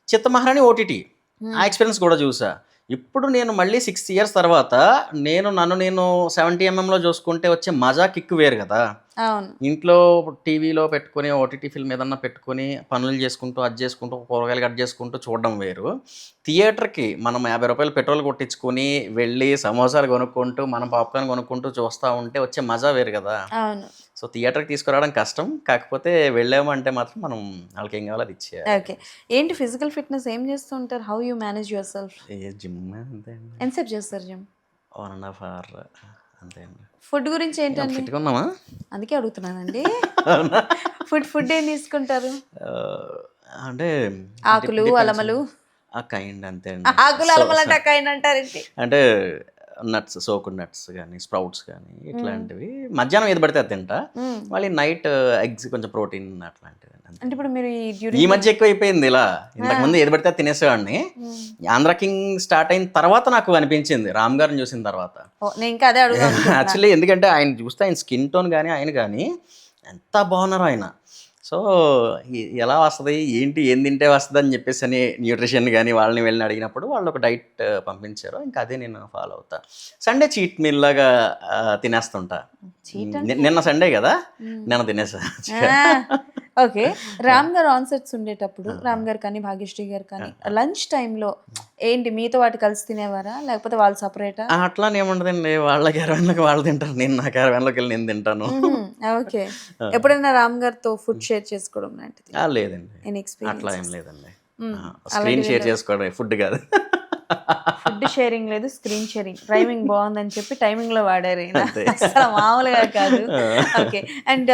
చిత్తమహారాణి ఓటీటీ, ఆ ఎక్స్పీరియన్స్ కూడా చూసా. ఇప్పుడు నేను మళ్ళీ 6 years తర్వాత నన్ను 70mm చూసుకుంటే వచ్చే మజా కిక్ వేరు కదా. ఇంట్లో టీవీలో పెట్టుకొని ఓటీటీ ఫిల్మ్ ఏదన్నా పెట్టుకొని పనులు చేసుకుంటూ అది చేసుకుంటూ కూరగాయలు కట్ చేసుకుంటూ చూడడం వేరు. థియేటర్కి మనం 50 రూపాయలు పెట్రోల్ కొట్టించుకొని వెళ్ళి సమోసాలు కొనుక్కుంటూ మనం పాప్కార్న్ కొనుక్కుంటూ చూస్తూ ఉంటే వచ్చే మజా వేరు కదా. సో థియేటర్కి తీసుకురావడం కష్టం, కాకపోతే వెళ్ళాము అంటే మాత్రం మనం వాళ్ళకి ఏం కావాలో అది ఇచ్చేయాలి. ఓకే, ఏంటి ఫిజికల్ ఫిట్నెస్ ఏం చేస్తూ ఉంటారు? How you manage your self? Gym అంతే అండి. ఎంతసేపు చేస్తారు జిమ్? 1.5 hour అంతే అండి. ఫుడ్ గురించి ఏంటండి? పెట్టుకున్నామా, అందుకే అడుగుతున్నానండి. ఫుడ్ ఏం తీసుకుంటారు? అంటే ఆకులు అలమలు ఆ కైండ్ అంతే అండి. ఆకులు అలమలు అంటే కైండ్ అంటారేంటి? అంటే నట్స్, సోకుడ్ నట్స్ కానీ, స్ప్రౌట్స్ కానీ ఇట్లాంటివి. మధ్యాహ్నం ఏది పడితే అది తింటా, మళ్ళీ నైట్ ఎగ్స్, కొంచెం ప్రోటీన్ అట్లాంటివి. అంటే ఇప్పుడు మీరు ఈ మధ్య ఎక్కువ అయిపోయింది ఇలా. ఇంతకుముందు ఏది పడితే అది తినేసేవాడిని. ఆంధ్ర కింగ్ స్టార్ట్ అయిన తర్వాత నాకు అనిపించింది, రామ్ గారిని చూసిన తర్వాత. యాక్చువల్లీ ఎందుకంటే ఆయన చూస్తే ఆయన స్కిన్ టోన్ కానీ ఆయన కానీ ఎంత బాగున్నారు ఆయన. సో ఎలా వస్తుంది ఏంటి, ఏం తింటే వస్తుంది అని చెప్పేసి అని న్యూట్రిషన్ కానీ వాళ్ళని వెళ్ళి అడిగినప్పుడు వాళ్ళు ఒక డైట్ పంపించారు. ఇంకా అదే నేను ఫాలో అవుతా. సండే చీట్ మీల్ లాగా తినేస్తుంటా. నిన్న సండే కదా, నిన్న తినేసా. ఓకే. రామ్ గారు ఆన్ సెట్స్ ఉండేటప్పుడు రామ్ గారు కానీ భాగ్యశ్రీ గారు కానీ లంచ్ టైంలో ఏంటి మీతో వాటి కలిసి తినేవారా లేకపోతే వాళ్ళు సపరేటా? అట్లానే ఏముండదండి, వాళ్ళ క్యారవాన్లోకి వాళ్ళు తింటారు, నేను నా క్యారవాన్లోకి వెళ్ళి నేను తింటాను. ఓకే. ఎప్పుడైనా రామ్ గారితో ఫుడ్ షేర్ చేసుకోవడం లాంటిది లేదండి, ఎనీ అట్లా ఏం ఎక్స్పీరియన్స్? లేదండి. స్క్రీన్ షేర్ చేసుకోవడం, ఫుడ్ కాదు. ఫుడ్ షేరింగ్ లేదు, స్క్రీన్ షేరింగ్. రైమింగ్ బాగుందని చెప్పి టైమింగ్ లో వాడారు ఈయన. అంతే. అసలు మామూలుగా కాదు. Okay. And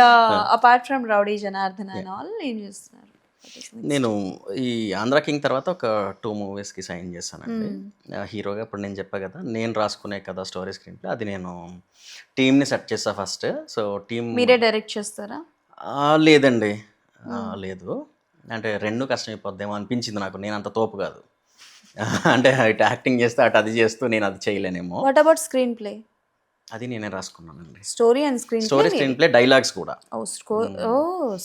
apart from rowdy Janardhan and all ఏం చేస్తున్నారు? నేను ఈ ఆంధ్ర కింగ్ తర్వాత ఒక 2 మూవీస్కి సైన్ చేశానండి హీరోగా. ఇప్పుడు నేను చెప్పా కదా, నేను రాసుకునే కదా స్టోరీ స్క్రీన్ ప్లే, అది నేను టీమ్ని సెట్ చేసా ఫస్ట్. సో టీమ్ మీరే డైరెక్ట్ చేస్తారా? లేదండి, లేదు. అంటే 2 కష్టం అయిపోద్దేమో అనిపించింది నాకు, నేను అంత తోపు కాదు. అంటే ఇటు యాక్టింగ్ చేస్తే అటు అది చేస్తూ నేను అది చేయలేనేమో. What about screenplay? అది నేనే రాసుకున్నానండి. Story and screen story screenplay, dialogues కూడా.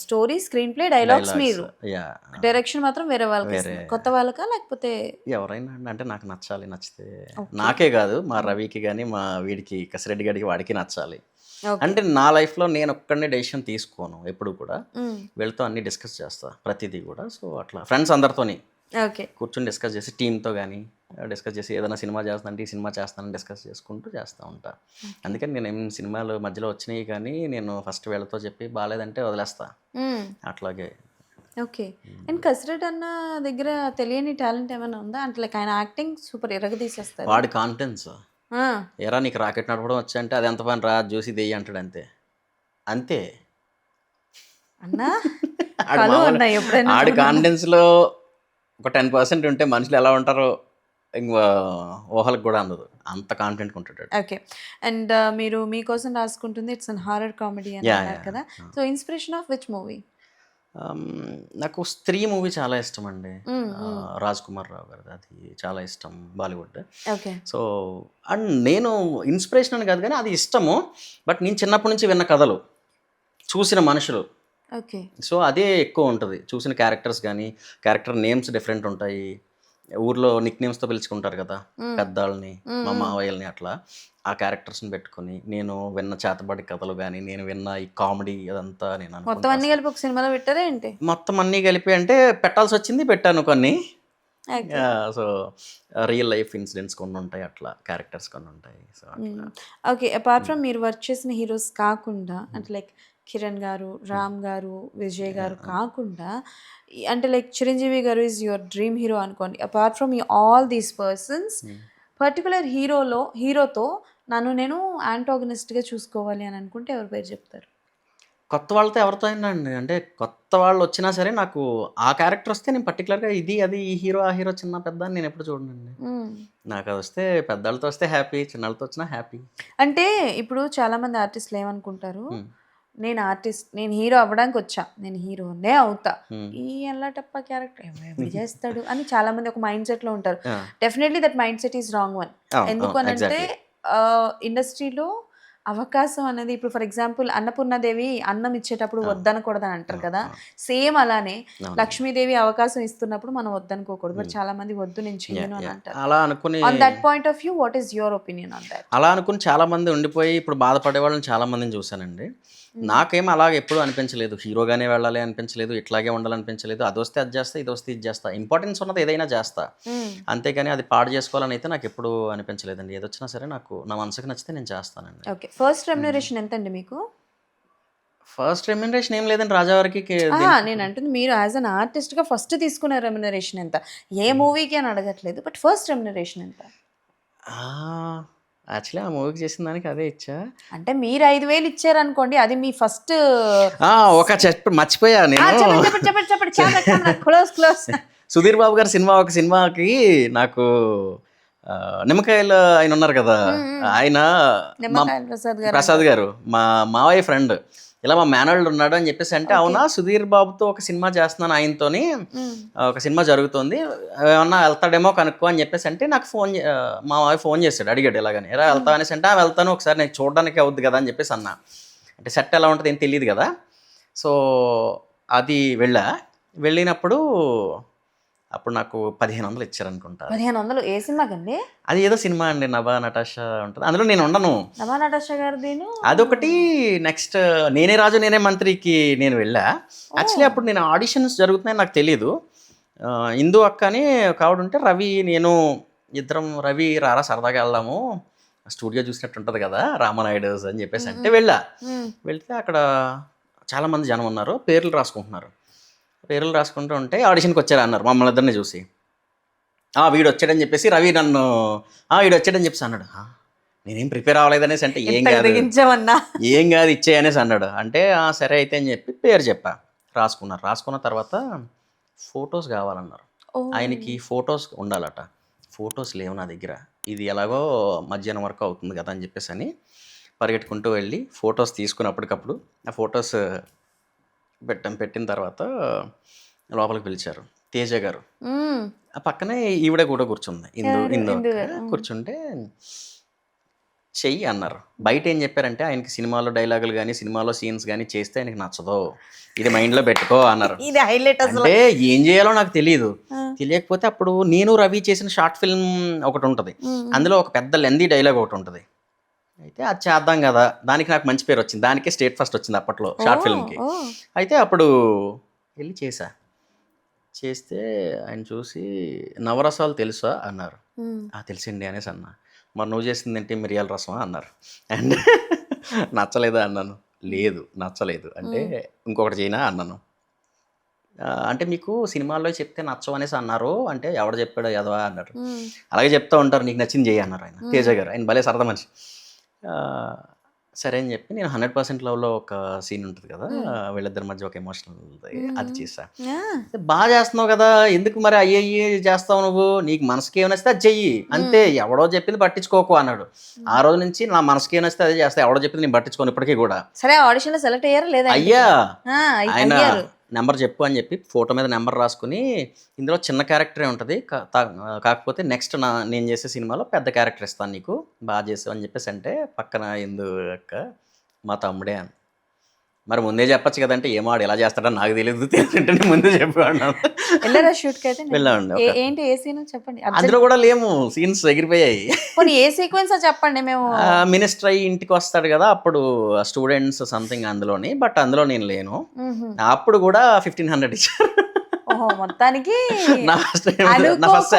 స్టోరీ స్క్రీన్ ప్లే డైలాగ్స్ మీరు, యా, డైరెక్షన్ మాత్రం వేరే వాళ్ళకి ఇస్తున్నారు. కొత్త వాళ్ళకా లేకపోతే? ఎవరైనా అండి, అంటే నాకు నచ్చాలి, నచ్చితే నాకే కాదు మా రవికి కానీ మా వీడికి కసిరెడ్డి గారికి వాడికి నచ్చాలి. అంటే నా లైఫ్లో నేను ఒక్కడనే డెసిషన్ తీసుకోను ఎప్పుడు కూడా, వీళ్ళతో అన్ని డిస్కస్ చేస్తా ప్రతిదీ కూడా. సో అట్లా ఫ్రెండ్స్ అందరితోని ఓకే కూర్చొని డిస్కస్ చేసి, టీంతో కానీ డిస్కస్ చేసి, ఏదైనా సినిమా చేస్తానంటే ఈ సినిమా చేస్తానని డిస్కస్ చేసుకుంటూ చేస్తూ ఉంటా. అందుకని నేను ఏం సినిమాలు మధ్యలో వచ్చినాయి కానీ నేను ఫస్ట్ వీళ్ళతో చెప్పి బాగాలేదంటే వదిలేస్తా అట్లాగే. ఓకే. అండ్ కసిరెడ్డి అన్న దగ్గర తెలియని టాలెంట్ ఏమైనా ఉందా? అంటే లైక్ ఆయన యాక్టింగ్ సూపర్ ఎరగదీసేస్తారు. వాడి కాన్ఫిడెన్స్, ఎరా నీకు రాకెట్ నడపడం వచ్చంటే అది ఎంత పని రా చూసి దెయ్యి అంటాడు, అంతే అంతే. అన్నా కలు అన్న ఎప్పుడైనా ఆడి కాన్ఫిడెన్స్లో ఒక 10% ఉంటే మనుషులు ఎలా ఉంటారో ఇంకా ఊహలకు కూడా అందదు, అంత కాన్ఫిడెంట్గా ఉంటాడు. ఓకే. అండ్ మీరు మీకోసం రాసుకుంటుంది ఇట్స్ అన్ హారర్ కామెడీ అని అన్నారు కదా. So inspiration of which movie? నాకు స్త్రీ మూవీ చాలా ఇష్టం అండి, రాజ్ కుమార్ రావు గారిది, అది చాలా ఇష్టం, బాలీవుడ్. ఓకే. సో అండ్ నేను ఇన్స్పిరేషన్ అని కాదు కానీ అది ఇష్టము, బట్ నేను చిన్నప్పటి నుంచి విన్న కథలు, చూసిన మనుషులు, ఓకే. సో అదే ఎక్కువ ఉంటుంది. చూసిన క్యారెక్టర్స్ కానీ, క్యారెక్టర్ నేమ్స్ డిఫరెంట్ ఉంటాయి, ఊర్లో నిక్ నేమ్స్తో పిలుచుకుంటారు కదా పెద్దాళ్ళని, మా మావయ్యల్ని, అట్లా ఆ క్యారెక్టర్స్ని పెట్టుకుని నేను విన్న చేతబడి కథలు కానీ, నేను విన్న ఈ కామెడీ అదంతా నేను మొత్తం అన్ని కలిపి ఒక సినిమాలో పెట్టారా ఏంటి? మొత్తం అన్నీ కలిపి అంటే పెట్టాల్సి వచ్చింది, పెట్టాను కొన్ని. సో రియల్ లైఫ్ ఇన్సిడెంట్స్ కొన్ని ఉంటాయి, అట్లా క్యారెక్టర్స్ కొన్ని ఉంటాయి. So okay. అపార్ట్ ఫ్రమ్ మీరు వర్క్ చేసిన హీరోస్ కాకుండా, అంటే లైక్ కిరణ్ గారు, రామ్ గారు, విజయ్ గారు కాకుండా, అంటే లైక్ చిరంజీవి గారు ఈజ్ యువర్ డ్రీమ్ హీరో అనుకోండి. Apart from all these persons, particular హీరోతో నేను యాంటాగనిస్ట్గా చూసుకోవాలి అని అనుకుంటే ఎవరి పేరు చెప్తారు? కొత్త వాళ్ళతో ఎవరితో అయినా అండి, అంటే కొత్త వాళ్ళు వచ్చినా సరే నాకు ఆ క్యారెక్టర్ వస్తే నేను పర్టికులర్గా ఇది అది ఈ హీరో ఆ హీరో చిన్న పెద్ద అని నేను ఎప్పుడు చూడండి. నాకు అది వస్తే పెద్దవాళ్ళతో వస్తే హ్యాపీ, చిన్నవాళ్ళతో వచ్చినా హ్యాపీ. అంటే ఇప్పుడు చాలామంది ఆర్టిస్టులు ఏమనుకుంటారు, నేను ఆర్టిస్ట్, నేను హీరో అవ్వడానికి వచ్చా, నేను హీరోనే అవుతా, ఈ ఎల్లటప్ప క్యారెక్టర్ ఎవరు చేస్తాడు అని చాలా మంది ఒక మైండ్ సెట్ లో ఉంటారు. Definitely that mind set is wrong one. ఎందుకు అని అంటే ఇండస్ట్రీలో అవకాశం అనేది, ఇప్పుడు ఫర్ ఎగ్జాంపుల్ అన్నపూర్ణాదేవి అన్నం ఇచ్చేటప్పుడు వద్దనకూడదని అంటారు కదా, సేమ్ అలానే లక్ష్మీదేవి అవకాశం ఇస్తున్నప్పుడు మనం వద్దనుకోకూడదు. బట్ చాలా మంది వద్దు నేను చెయ్యను అని అంటారు. అలా అనుకుని, on that point of view what is your opinion on that? అలా అనుకుని చాలా మంది ఉండిపోయి ఇప్పుడు బాధపడే వాళ్ళని చాలా మందిని చూశానండి. నాకేం అలాగ ఎప్పుడు అనిపించలేదు, హీరోగానే వెళ్ళాలి అనిపించలేదు, ఇట్లాగే ఉండాలనిపించలేదు. అది వస్తే అది చేస్తా, ఇది వస్తే ఇది చేస్తా, ఇంపార్టెన్స్ ఉన్నది ఏదైనా చేస్తా, అంతేగాని అది పాడు చేసుకోవాలని అయితే నాకు ఎప్పుడు అనిపించలేదండి. ఏదొచ్చినా సరే నాకు నా మనసుకు నచ్చితే నేను చేస్తానండి. ఓకే. ఫస్ట్ రెమ్యునరేషన్ ఎంత అండి మీకు? ఫస్ట్ రెమ్యునరేషన్ ఏం లేదండి, రాజావారికి. నేను అంటుంది మీరు యాజ్ అన్ ఆర్టిస్ట్గా ఫస్ట్ తీసుకునే రెమ్యునరేషన్ ఎంత, ఏ మూవీకి అని అడగట్లేదు, బట్ ఫస్ట్ రెమ్యునరేషన్ ఎంత? యాక్చువల్లీ ఆ మూవీకి చేసిన దానికి అదే ఇచ్చా. అంటే మీరు 5,000 ఇచ్చారు అనుకోండి, అది మీ ఫస్ట్. ఒక మర్చిపోయా నేను, క్లోజ్. సుధీర్ బాబు గారి సినిమా, ఒక సినిమాకి నాకు నిమ్మకాయలు ఆయన ఉన్నారు కదా, ఆయన ప్రసాద్ గారు మా మావయ్య ఫ్రెండ్, ఇలా మా మేనల్డ్ ఉన్నాడు అని చెప్పేసి అంటే, అవునా సుధీర్ బాబుతో ఒక సినిమా చేస్తున్నాను, ఆయనతోని ఒక సినిమా జరుగుతుంది, ఏమన్నా వెళ్తాడేమో కనుక్కో అని చెప్పేసి అంటే నాకు మా మావయ్య ఫోన్ చేశాడు, అడిగాడు ఇలాగని, ఎలా వెళ్తావు అనేసి అంటే వెళ్తాను, ఒకసారి నేను చూడడానికి అవుద్ది కదా అని చెప్పేసి అన్నా. అంటే సెట్ ఎలా ఉంటుంది ఏం తెలియదు కదా. సో అది వెళ్ళినప్పుడు అప్పుడు నాకు 1500 ఇచ్చారనుకుంటా. 1500 ఏ సినిమాకండి? అది ఏదో సినిమా అండి, నభా నటాషా ఉంటుంది, అందులో నేను ఉండను. నభా నటాషా గారిదేను. అదొకటి. నెక్స్ట్ నేనే రాజు నేనే మంత్రికి నేను వెళ్ళా. యాక్చువల్లీ అప్పుడు నేను ఆడిషన్స్ జరుగుతున్నాయని నాకు తెలియదు. ఇందు అక్క అని ఒక ఆవిడ ఉంటే, రవి నేను ఇద్దరం, రవి రారా సరదాగా వెళ్దాము, స్టూడియో చూసినట్టు ఉంటుంది కదా రామానాయుడుస్ అని చెప్పేసి అంటే వెళ్ళా. వెళ్తే అక్కడ చాలామంది జనం ఉన్నారు, పేర్లు రాసుకుంటున్నారు. పేర్లు రాసుకుంటూ ఉంటే ఆడిషన్కి వచ్చారా అన్నారు మమ్మల్ని ఇద్దరిని చూసి. వీడు వచ్చాడని చెప్పేసి రవి నన్ను వీడు వచ్చాడని చెప్పేసి అన్నాడు. నేనేం ప్రిపేర్ అవ్వలేదనేసి అంటే ఏం కాదు ఏం కాదు ఇచ్చే అనేసి అన్నాడు. అంటే సరే అయితే అని చెప్పి పేరు చెప్పా. రాసుకున్నారు. రాసుకున్న తర్వాత ఫొటోస్ కావాలన్నారు. ఆయనకి ఫొటోస్ ఉండాలట. ఫొటోస్ లేవు నా దగ్గర, ఇది ఎలాగో మధ్యాహ్నం వరకు అవుతుంది కదా అని చెప్పేసి అని పరిగెట్టుకుంటూ వెళ్ళి ఫొటోస్ తీసుకున్నప్పటికప్పుడు ఆ ఫొటోస్ పెట్టిన తర్వాత లోపలికి పిలిచారు. తేజ గారు ఆ పక్కనే ఈవిడ కూడా కూర్చుంది, ఇందు కూర్చుంటే చెయ్యి అన్నారు. బయట ఏం చెప్పారంటే, ఆయనకి సినిమాలో డైలాగులు కానీ సినిమాలో సీన్స్ కానీ చేస్తే ఆయనకి నచ్చదు, ఇది మైండ్లో పెట్టుకో అన్నారు. అంటే ఏం చేయాలో నాకు తెలియదు. తెలియకపోతే అప్పుడు నేను రవి చేసిన షార్ట్ ఫిల్మ్ ఒకటి ఉంటుంది, అందులో ఒక పెద్ద లెందీ డైలాగ్ ఒకటి ఉంటుంది. అయితే అది చేద్దాం కదా, దానికి నాకు మంచి పేరు వచ్చింది, దానికే స్టేట్ ఫస్ట్ వచ్చింది అప్పట్లో షార్ట్ ఫిల్మ్కి. అయితే అప్పుడు వెళ్ళి చేస్తే ఆయన చూసి నవరసాలు తెలుసా అన్నారు. తెలిసిండి అనేసి అన్నా. మరి నువ్వు చేసింది ఏంటి, మిరియాల రసమా అన్నారు. అండ్ నచ్చలేదా అన్నాను. లేదు నచ్చలేదు అంటే ఇంకొకటి చేయనా అన్నాను. అంటే మీకు సినిమాల్లో చెప్తే నచ్చవు అనేసి అన్నారు అంటే, ఎవడు చెప్పాడో ఎదవా అన్నారు. అలాగే చెప్తూ ఉంటారు, నీకు నచ్చింది చేయి అన్నారు ఆయన. తేజ గారు ఆయన భలే సరదా మనిషి. సరే అని చెప్పి నేను 100% లవ్లో ఒక సీన్ ఉంటుంది కదా, వీళ్ళిద్దరి మధ్య ఒక ఎమోషనల్, అది చేసా. బాగా చేస్తున్నావు కదా, ఎందుకు మరి అయ్యే చేస్తావు నువ్వు, నీకు మనసుకి ఏమైనా వస్తే అది చెయ్యి అంతే, ఎవడో చెప్పింది పట్టించుకోకు అన్నాడు. ఆ రోజు నుంచి నా మనసుకి ఏమైనా వస్తే అదే చేస్తా, ఎవడో చెప్పింది నేను పట్టించుకోను ఇప్పటికీ కూడా. సరే ఆడిషన్ లో సెలెక్ట్ అయ్యారా లేదా? అయ్యా ఆయన నెంబర్ చెప్పు అని చెప్పి ఫోటో మీద నెంబర్ రాసుకుని, ఇందులో చిన్న క్యారెక్టరే ఉంటుంది, కాకపోతే నెక్స్ట్ నేను చేసే సినిమాలో పెద్ద క్యారెక్టర్ ఇస్తాను నీకు, బాగా చేసావు అని చెప్పేసి అంటే, పక్కన ఎందు అక్క మా తమ్ముడే అని. మరి ముందే చెప్పచ్చు కదంటే, ఏమాడు ఎలా చేస్తాడో నాకు తెలియదు, తెలిసింటే నేను ముందే చెప్పాను. వెళ్ళారా షూట్ కి? అయితే వెళ్ళామండి. ఏంటి ఏ సీన్ చెప్పండి. అందులో కూడా లేము, సీన్స్ ఎగిరిపోయాయి. కొన్ని ఏ సీక్వెన్స్ చెప్పండి. మేము మినిస్టర్ అయ్యి ఇంటికి వస్తాడు కదా, అప్పుడు స్టూడెంట్స్ సంథింగ్ అందులోని, బట్ అందులో నేను లేను. అప్పుడు కూడా 1500 ఇచ్చారు. మొత్తానికి నా ఫస్ట్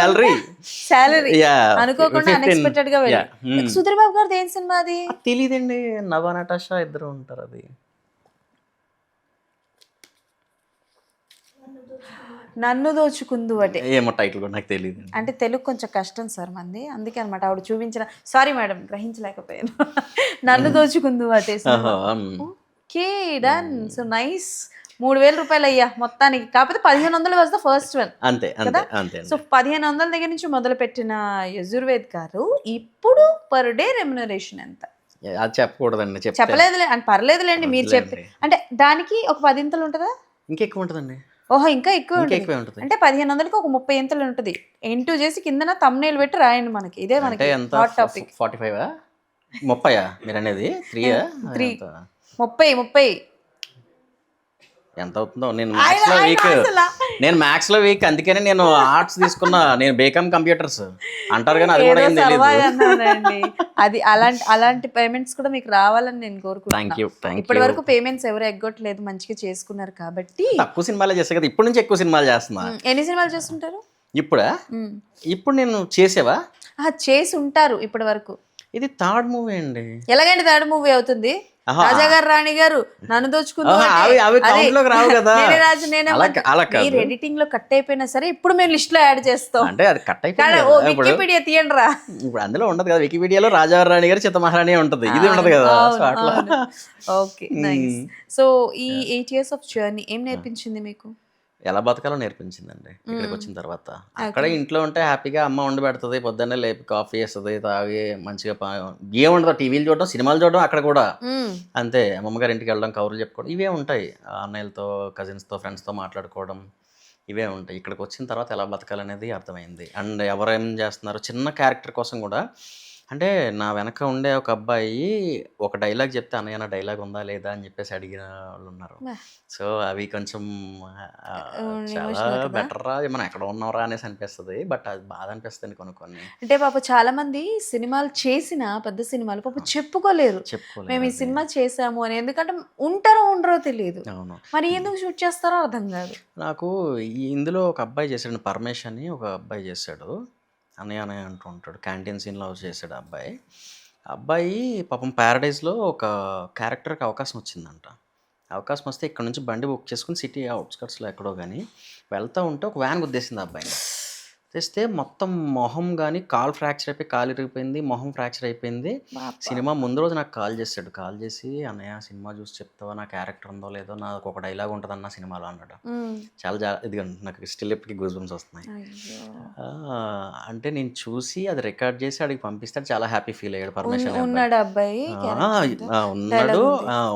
శాలరీ అనుకోకుండా అన్ఎక్స్పెక్టెడ్ గా వెళ్ళి. సుధీర్ బాబు గారిది ఏం సినిమా అది? తెలియదండి. నభా నటాషా ఇద్దరు ఉంటారు. అది నన్ను దోచుకుందు అంటే ఏమో టైటిల్ కూడా నాకు తెలియదు. అంటే తెలుగు కొంచెం కష్టం సార్ మంది, అందుకే అనమాట ఆవిడ చూపించిన. సారీ మేడం, గ్రహించలేకపోయాను. నన్ను దోచుకుందు అంటే. Okay done. So nice. 3000 రూపాయలు అయ్యా మొత్తానికి. కాకపోతే 1500 వాజ్ ద ఫస్ట్ వన్. అంతే అంతే. సో 1500 దగ్గర నుంచి మొదలు పెట్టిన యజుర్వేద్ గారు ఇప్పుడు పర్ డే రెమ్యునరేషన్ ఎంత? అది చెప్పకూడదండి. చెప్పలేదులే అంటే పర్లేదులేండి, మీరు చెప్పి. అంటే దానికి ఒక 10 ఇంతలు ఉంటుందా? ఇంకెక్కువ ఉంటుందండి. ఓహో ఇంకా ఎక్కువ ఉంటుంది. అంటే 1500కి ఒక 30 ఎంతలు ఉంటుంది. ఎంటూ చేసి కిందన thumbnail పెట్టి రాయండి మనకి. ఇదే మనకి హాట్ టాపిక్. 45 30 మీరు అనేది 3 30 ఎంత అవుతుందో. నేను మ్యాథ్స్ లో వీక్ అందుకనే నేను ఆర్ట్స్ తీసుకున్నా. నేను బేకమ్ కంప్యూటర్స్ అంటారు కానీ అది కూడా ఏం తెలియదు. అది అలాంటి పేమెంట్స్ కూడా మీకు రావాలని నేను కోరుకుంటున్నాను. ఇప్పటి వరకు పేమెంట్స్ ఎవరు ఎగ్గొట్టలేదు, మంచిగా చేసుకున్నారు కాబట్టి. తక్కువ సినిమాలే చేస్తా కదా, ఇప్పుడు నుంచి ఎక్కువ సినిమాలు చేస్తున్నా. ఎన్ని సినిమాలు చేస్తుంటారు ఇప్పుడు నేను చేసేవా? చేసి ఉంటారు ఇప్పటి వరకు. ఇది థర్డ్ మూవీ అండి. ఎలాగంటే థర్డ్ మూవీ అవుతుంది? రాజా గారు రాణి గారు, నన్ను దోచుకుంది, ఎడిటింగ్ లో కట్ అయిపోయినా సరే ఇప్పుడు మేము లిస్ట్ లో యాడ్ చేస్తాం. అంటే అది కట్ వికీపీడియా తీయండి రా. ఇప్పుడు అందులో ఉండదు కదా, వికీపీడియాలో రాజా రాణి గారు చిత్త మహారాణి ఉంటది, ఇది ఉండదు కదా. Okay nice. సో ఈ 8 years ఆఫ్ జర్నీ ఏం నేర్పించింది మీకు? ఎలా బతకాలో నేర్పించిందండి. ఇక్కడికి వచ్చిన తర్వాత అక్కడ ఇంట్లో ఉంటే హ్యాపీగా అమ్మ వండి పెడుతుంది, పొద్దున్నే లేపి కాఫీ వేస్తుంది, తాగి మంచిగా ఏముండదు, టీవీలు చూడడం, సినిమాలు చూడడం, అక్కడ కూడా అంతే. అమ్మమ్మగారి ఇంటికి వెళ్ళడం, కౌరులు చెప్పుకోవడం, ఇవే ఉంటాయి. అన్నయ్యలతో, కజిన్స్తో, ఫ్రెండ్స్తో మాట్లాడుకోవడం, ఇవే ఉంటాయి. ఇక్కడికి వచ్చిన తర్వాత ఎలా బతకాలనేది అర్థమైంది. అండ్ ఎవరేం చేస్తున్నారు, చిన్న క్యారెక్టర్ కోసం కూడా అంటే నా వెనక ఉండే ఒక అబ్బాయి ఒక డైలాగ్ చెప్తే అన్నయ్య నా డైలాగ్ ఉందా లేదా అని చెప్పేసి అడిగిన వాళ్ళు ఉన్నారు. సో అవి కొంచెం చాలా ఎమోషనల్ కదా. బెటర్ రా మనం ఎక్కడ ఉన్నారా అనేసి అనిపిస్తుంది. బట్ అది బాధ అనిపిస్తుంది కొన్ని కొన్ని అంటే పాప చాలా మంది సినిమాలు చేసిన పెద్ద సినిమాలు పాప చెప్పుకోలేరు మేము చెప్పుకోలేదు ఈ సినిమా చేసాము అని. ఎందుకంటే ఉంటారో ఉండరో తెలియదు, అవును. మరి ఎందుకు షూట్ చేస్తారో అర్థం కాదు. నాకు ఇందులో ఒక అబ్బాయి చేశాడు, పరమేశ్ అని ఒక అబ్బాయి చేశాడు. అన్నయ్య అన్నయ్య అంటూ ఉంటాడు, క్యాంటీన్ సీన్లో చేశాడు ఆ అబ్బాయి. ఆ అబ్బాయి పాపం ప్యారడైజ్లో ఒక క్యారెక్టర్కి అవకాశం వచ్చిందంట. అవకాశం వస్తే ఇక్కడ నుంచి బండి బుక్ చేసుకుని సిటీ అవుట్స్కట్స్లో ఎక్కడో కానీ వెళ్తూ ఉంటే ఒక వ్యాన్ గుద్దేసింది ఆ అబ్బాయిని. తెస్తే మొత్తం మొహం కానీ కాలు ఫ్రాక్చర్ అయిపోయి కాలు ఇరిగిపోయింది, మొహం ఫ్రాక్చర్ అయిపోయింది. సినిమా ముందు రోజు నాకు కాల్ చేశాడు, కాల్ చేసి అన్నయ్య సినిమా చూసి చెప్తావా నా క్యారెక్టర్ ఉందో లేదో, నాకు ఒక డైలాగ్ ఉంటుంది అన్న సినిమాలో అన్నాడు. చాలా ఇదిగోండి నాకు స్టిల్ ఎప్పటికి గూస్ బంప్స్ వస్తున్నాయి. అంటే నేను చూసి అది రికార్డ్ చేసి అడిగి పంపిస్తే చాలా హ్యాపీ ఫీల్ అయ్యాడు పరమేశ్వర్ అనే అబ్బాయి. ఉన్నాడు అబ్బాయి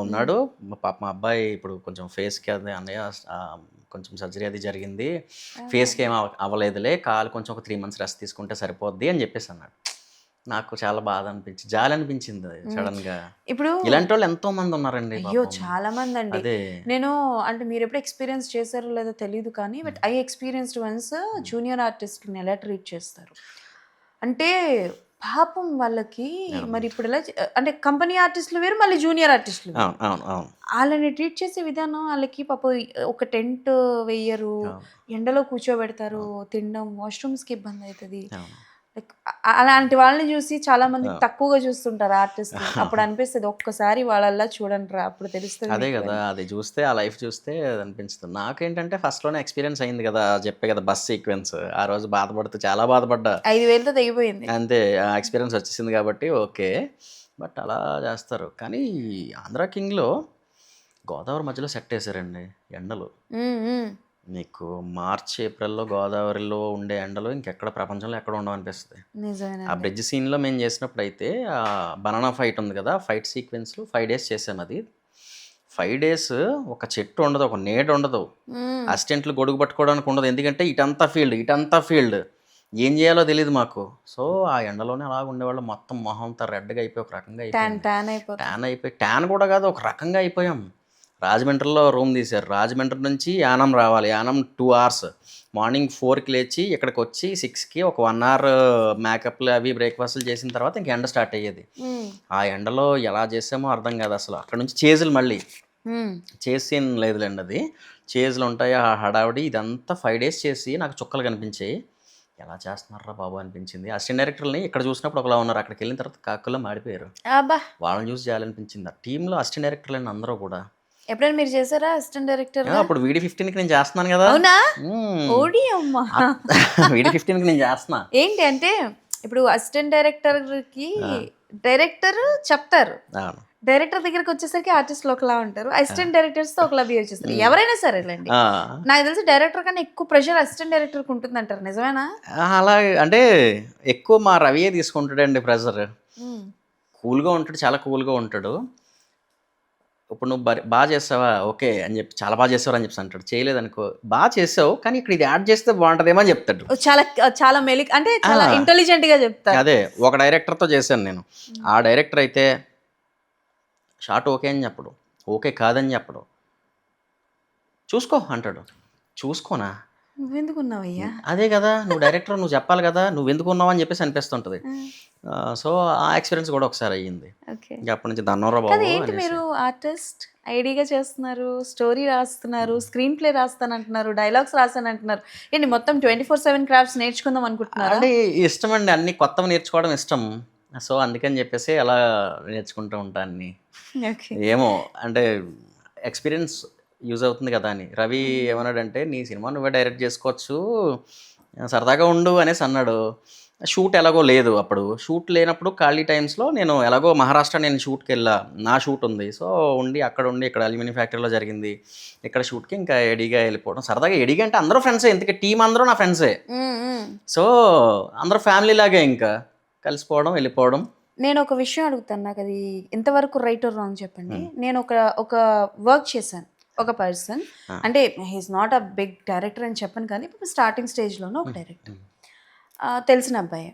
ఉన్నాడు. పాప మా అబ్బాయి ఇప్పుడు కొంచెం ఫేస్కి అది అన్నయ్య కొంచెం సర్జరీ అది జరిగింది, ఫేస్కి ఏం అవ్వలేదులే, కాలు కొంచెం ఒక 3 months రెస్ట్ తీసుకుంటే సరిపోద్ది అని చెప్పేసి అన్నాడు. నాకు చాలా బాధ అనిపించింది, జాలి అనిపించింది సడన్ గా. ఇప్పుడు ఇలాంటి వాళ్ళు ఎంతో మంది ఉన్నారండి. అయ్యో చాలా మంది అండి. అదే నేను అంటే మీరు ఎప్పుడు ఎక్స్పీరియన్స్ చేశారో లేదో తెలియదు కానీ but I experienced once junior ఆర్టిస్ట్ని ఎలా ట్రీట్ చేస్తారు అంటే పాపం వాళ్ళకి. మరి ఇప్పుడు ఎలా అంటే కంపెనీ ఆర్టిస్టులు వేరు, మళ్ళీ జూనియర్ ఆర్టిస్టులు వేరు. అవును అవును అవును వాళ్ళని ట్రీట్ చేసే విధానం, వాళ్ళకి పాప ఒక టెంట్ వేయరు, ఎండలో కూర్చోబెడతారు, తినడం, వాష్రూమ్స్కి ఇబ్బంది అవుతుంది. లైక్ అలాంటి వాళ్ళని చూసి చాలా మంది తక్కువగా చూస్తుంటారు ఆర్టిస్ట్. అప్పుడు అనిపిస్తుంది ఒక్కసారి వాళ్ళల్లా చూడండి రా, అప్పుడు తెలుస్తుంది. అదే కదా, అది చూస్తే ఆ లైఫ్ చూస్తే అది అనిపిస్తుంది. నాకేంటంటే ఫస్ట్లోనే ఎక్స్పీరియన్స్ అయింది కదా, చెప్పే కదా బస్ సీక్వెన్స్, ఆ రోజు బాధపడుతూ చాలా బాధపడ్డా. 5,000తో తెగిపోయింది అంతే, ఆ ఎక్స్పీరియన్స్ వచ్చేసింది కాబట్టి ఓకే. బట్ అలా చేస్తారు. కానీ ఆంధ్ర కింగ్లో గోదావరి మధ్యలో సెట్ వేసారండి ఎండలు. మీకు మార్చ్ ఏప్రిల్లో గోదావరిలో ఉండే ఎండలు ఇంకెక్కడ ప్రపంచంలో ఎక్కడ ఉండవు అనిపిస్తుంది. ఆ బ్రిడ్జ్ సీన్లో మేము చేసినప్పుడు అయితే ఆ బనానా ఫైట్ ఉంది కదా, ఫైట్ సీక్వెన్స్లో 5 days చేసాం. అది 5 days ఒక చెట్టు ఉండదు, ఒక నీడ ఉండదు, అసిస్టెంట్లు గొడుగు పట్టుకోవడానికి ఉండదు. ఎందుకంటే ఇటంతా ఫీల్డ్ ఏం చేయాలో తెలియదు మాకు. సో ఆ ఎండలోనే అలాగ ఉండేవాళ్ళు. మొత్తం మొహం అంతా రెడ్గా అయిపోయి ఒక రకంగా అయిపోయి ట్యాన్ కూడా కాదు, ఒక రకంగా అయిపోయాం. రాజమండ్రిలో రూమ్ తీశారు, రాజమండ్రి నుంచి యానం రావాలి, యానం 2 hours. మార్నింగ్ 4కి లేచి ఇక్కడికి వచ్చి 6కి ఒక 1 hour మేకప్లు అవి బ్రేక్ఫాస్ట్లు చేసిన తర్వాత ఇంక ఎండ స్టార్ట్ అయ్యేది. ఆ ఎండలో ఎలా చేసామో అర్థం కాదు అసలు. అక్కడ నుంచి చేజులు, మళ్ళీ చేజ్ సీన్ లేదులేండి, అది చేజులు ఉంటాయి, ఆ హడావిడి ఇదంతా 5 days చేసి నాకు చుక్కలు కనిపించాయి. ఎలా చేస్తున్నారా బాబు అనిపించింది. అసిస్టెంట్ డైరెక్టర్ని ఇక్కడ చూసినప్పుడు ఒకలా ఉన్నారు, అక్కడికి వెళ్ళిన తర్వాత కాకుల్లో మాడిపోయారు. వాళ్ళని చూసి చేయాలనిపించింది. ఆ టీంలో అసిస్టెంట్ డైరెక్టర్లు అందరూ కూడా. ఎప్పుడైనా మీరు చేశారా అసిస్టెంట్ డైరెక్టర్? అప్పుడు వీడి 15కి నేను చేస్తున్నాను కదా. అవునా? ఓడి అమ్మా, వీడి 15కి నేను చేస్తున్నా. ఏంటి అంటే ఇప్పుడు అసిస్టెంట్ డైరెక్టర్కి డైరెక్టర్ చెప్తారు, డైరెక్టర్ దగ్గరికి వచ్చేసరికి ఆర్టిస్ట్లు ఒకలా ఉంటారు, అసిస్టెంట్ డైరెక్టర్స్ తో ఒకలా బిహేవ్ చేస్తారు. ఎవరైనా సరేలేండి, నాకు తెలిసి డైరెక్టర్ కన్నా ఎక్కువ ప్రెషర్ అసిస్టెంట్ డైరెక్టర్ కి ఉంటుంది అంటారు, నిజమేనా? అలా అంటే ఎక్కువ మా రవియే తీసుకుంటాడండి ప్రెషర్. కూల్గా ఉంటాడు, చాలా కూల్గా ఉంటాడు. ఇప్పుడు నువ్వు బాగా చేస్తావా ఓకే అని చెప్పి, చాలా బాగా చేస్తావు అని చెప్పి అంటాడు. చేయలేదు అనుకో, బాగా చేసావు కానీ ఇక్కడ ఇది యాడ్ చేస్తే బాగుంటుందేమో అని చెప్తాడు. చాలా మెలిక్ అంటే చాలా ఇంటెలిజెంట్ గా చెప్తాడు. అదే ఒక డైరెక్టర్తో చేశాను నేను. ఆ డైరెక్టర్ అయితే షార్ట్ ఓకే అని చెప్పడు, ఓకే కాదని చెప్పడు, చూసుకో అంటాడు. చూసుకోనా? నువ్వెందుకున్నావయ్యా? అదే కదా, నువ్వు డైరెక్టర్, నువ్వు చెప్పాలి కదా, నువ్వు ఎందుకు ఉన్నావు అని చెప్పేసి అనిపిస్తుంటుంది. సో ఆ ఎక్స్పీరియన్స్ కూడా ఒకసారి అయ్యింది. అప్పటి నుంచి దన్నోరా బాబు. ఏంటి మీరు ఆర్టిస్ట్ ఐడియాగా చేస్తున్నారు, స్టోరీ రాస్తున్నారు, స్క్రీన్ ప్లే రాస్తానంటున్నారు, డైలాగ్స్ రాస్తానంటున్నారు, ఏంటి మొత్తం 24/7 క్రాఫ్ట్స్ నేర్చుకుందాం అనుకుంటున్నారు? అంటే ఇష్టం అండి, అన్ని కొత్తవి నేర్చుకోవడం ఇష్టం. సో అందుకని చెప్పేసి అలా నేర్చుకుంటూ ఉంటాను. ఏమో అంటే ఎక్స్పీరియన్స్ యూజ్ అవుతుంది కదా అని. రవి ఏమన్నాడంటే నీ సినిమా నువ్వే డైరెక్ట్ చేసుకోవచ్చు, సరదాగా ఉండు అనేసి అన్నాడు. షూట్ ఎలాగో లేదు, అప్పుడు షూట్ లేనప్పుడు ఖాళీ టైమ్స్లో నేను ఎలాగో మహారాష్ట్ర నేను షూట్కి వెళ్ళా, నా షూట్ ఉంది. సో అక్కడ ఉండి ఇక్కడ అల్యూమినియం ఫ్యాక్టరీలో జరిగింది, ఇక్కడ షూట్కి ఇంకా ఎడీగా వెళ్ళిపోవడం సరదాగా. ఎడీగా అంటే అందరూ ఫ్రెండ్సే, ఎందుకంటే టీం అందరూ నా ఫ్రెండ్సే. సో అందరూ ఫ్యామిలీ లాగే ఇంకా కలిసిపోవడం వెళ్ళిపోవడం. నేను ఒక విషయం అడుగుతాను, నాకు అది ఎంతవరకు రైట్ ఆర్ రాంగ్ చెప్పండి. నేను ఒక వర్క్ చేశాను, ఒక పర్సన్, అంటే he's not a big director అని చెప్పను కానీ ఇప్పుడు స్టార్టింగ్ స్టేజ్లోనే ఒక డైరెక్టర్, తెలిసిన అబ్బాయి.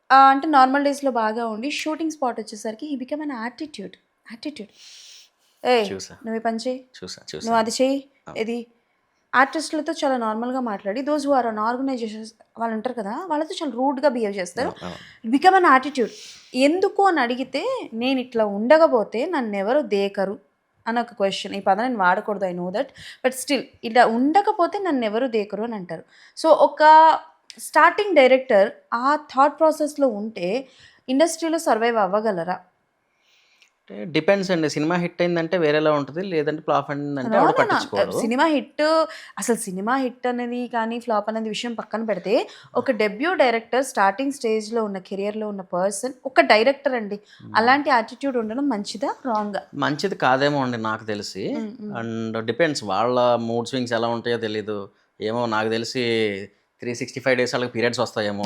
అంటే నార్మల్ డేస్లో బాగా ఉండి షూటింగ్ స్పాట్ వచ్చేసరికి ఈ బికమ్ అన్ యాటిట్యూడ్ ఏ చూసా. నువ్వు ఈ పని చేయి, చూసా నువ్వు అది చేయి, ఇది ఆర్టిస్టులతో చాలా నార్మల్గా మాట్లాడి those who are an organisations వాళ్ళు ఉంటారు కదా, వాళ్ళతో చాలా రూడ్గా బిహేవ్ చేస్తారు. Become an attitude. ఎందుకు అని అడిగితే నేను ఇట్లా ఉండకపోతే నన్ను ఎవరు దేకరు అని ఒక క్వశ్చన్. ఈ పదం నేను వాడకూడదు, I know that, but still ఇలా ఉండకపోతే నన్ను ఎవరు దేకరు అని అంటారు. సో ఒక స్టార్టింగ్ డైరెక్టర్ ఆ థాట్ ప్రాసెస్లో ఉంటే ఇండస్ట్రీలో సర్వైవ్ అవ్వగలరా? అంటే డిపెండ్స్ అండి. సినిమా హిట్ అయిందంటే వేరేలా ఉంటుంది, లేదంటే ఫ్లాప్ అయిందంటే ఆవిడ పట్టించుకోరు. సినిమా హిట్, అసలు సినిమా హిట్ అనేది కానీ ఫ్లాప్ అనేది విషయం పక్కన పెడితే, ఒక డెబ్యూ డైరెక్టర్ స్టార్టింగ్ స్టేజ్లో ఉన్న కెరియర్లో ఉన్న పర్సన్ ఒక డైరెక్టర్ అండి, అలాంటి యాటిట్యూడ్ ఉండడం మంచిదా రాంగా? మంచిది కాదేమో అండి నాకు తెలిసి. అండ్ డిపెండ్స్, వాళ్ళ మూడ్ స్వింగ్స్ ఎలా ఉంటాయో తెలీదు. ఏమో నాకు తెలిసి 365 days వాళ్ళకి పీరియడ్స్ వస్తాయేమో.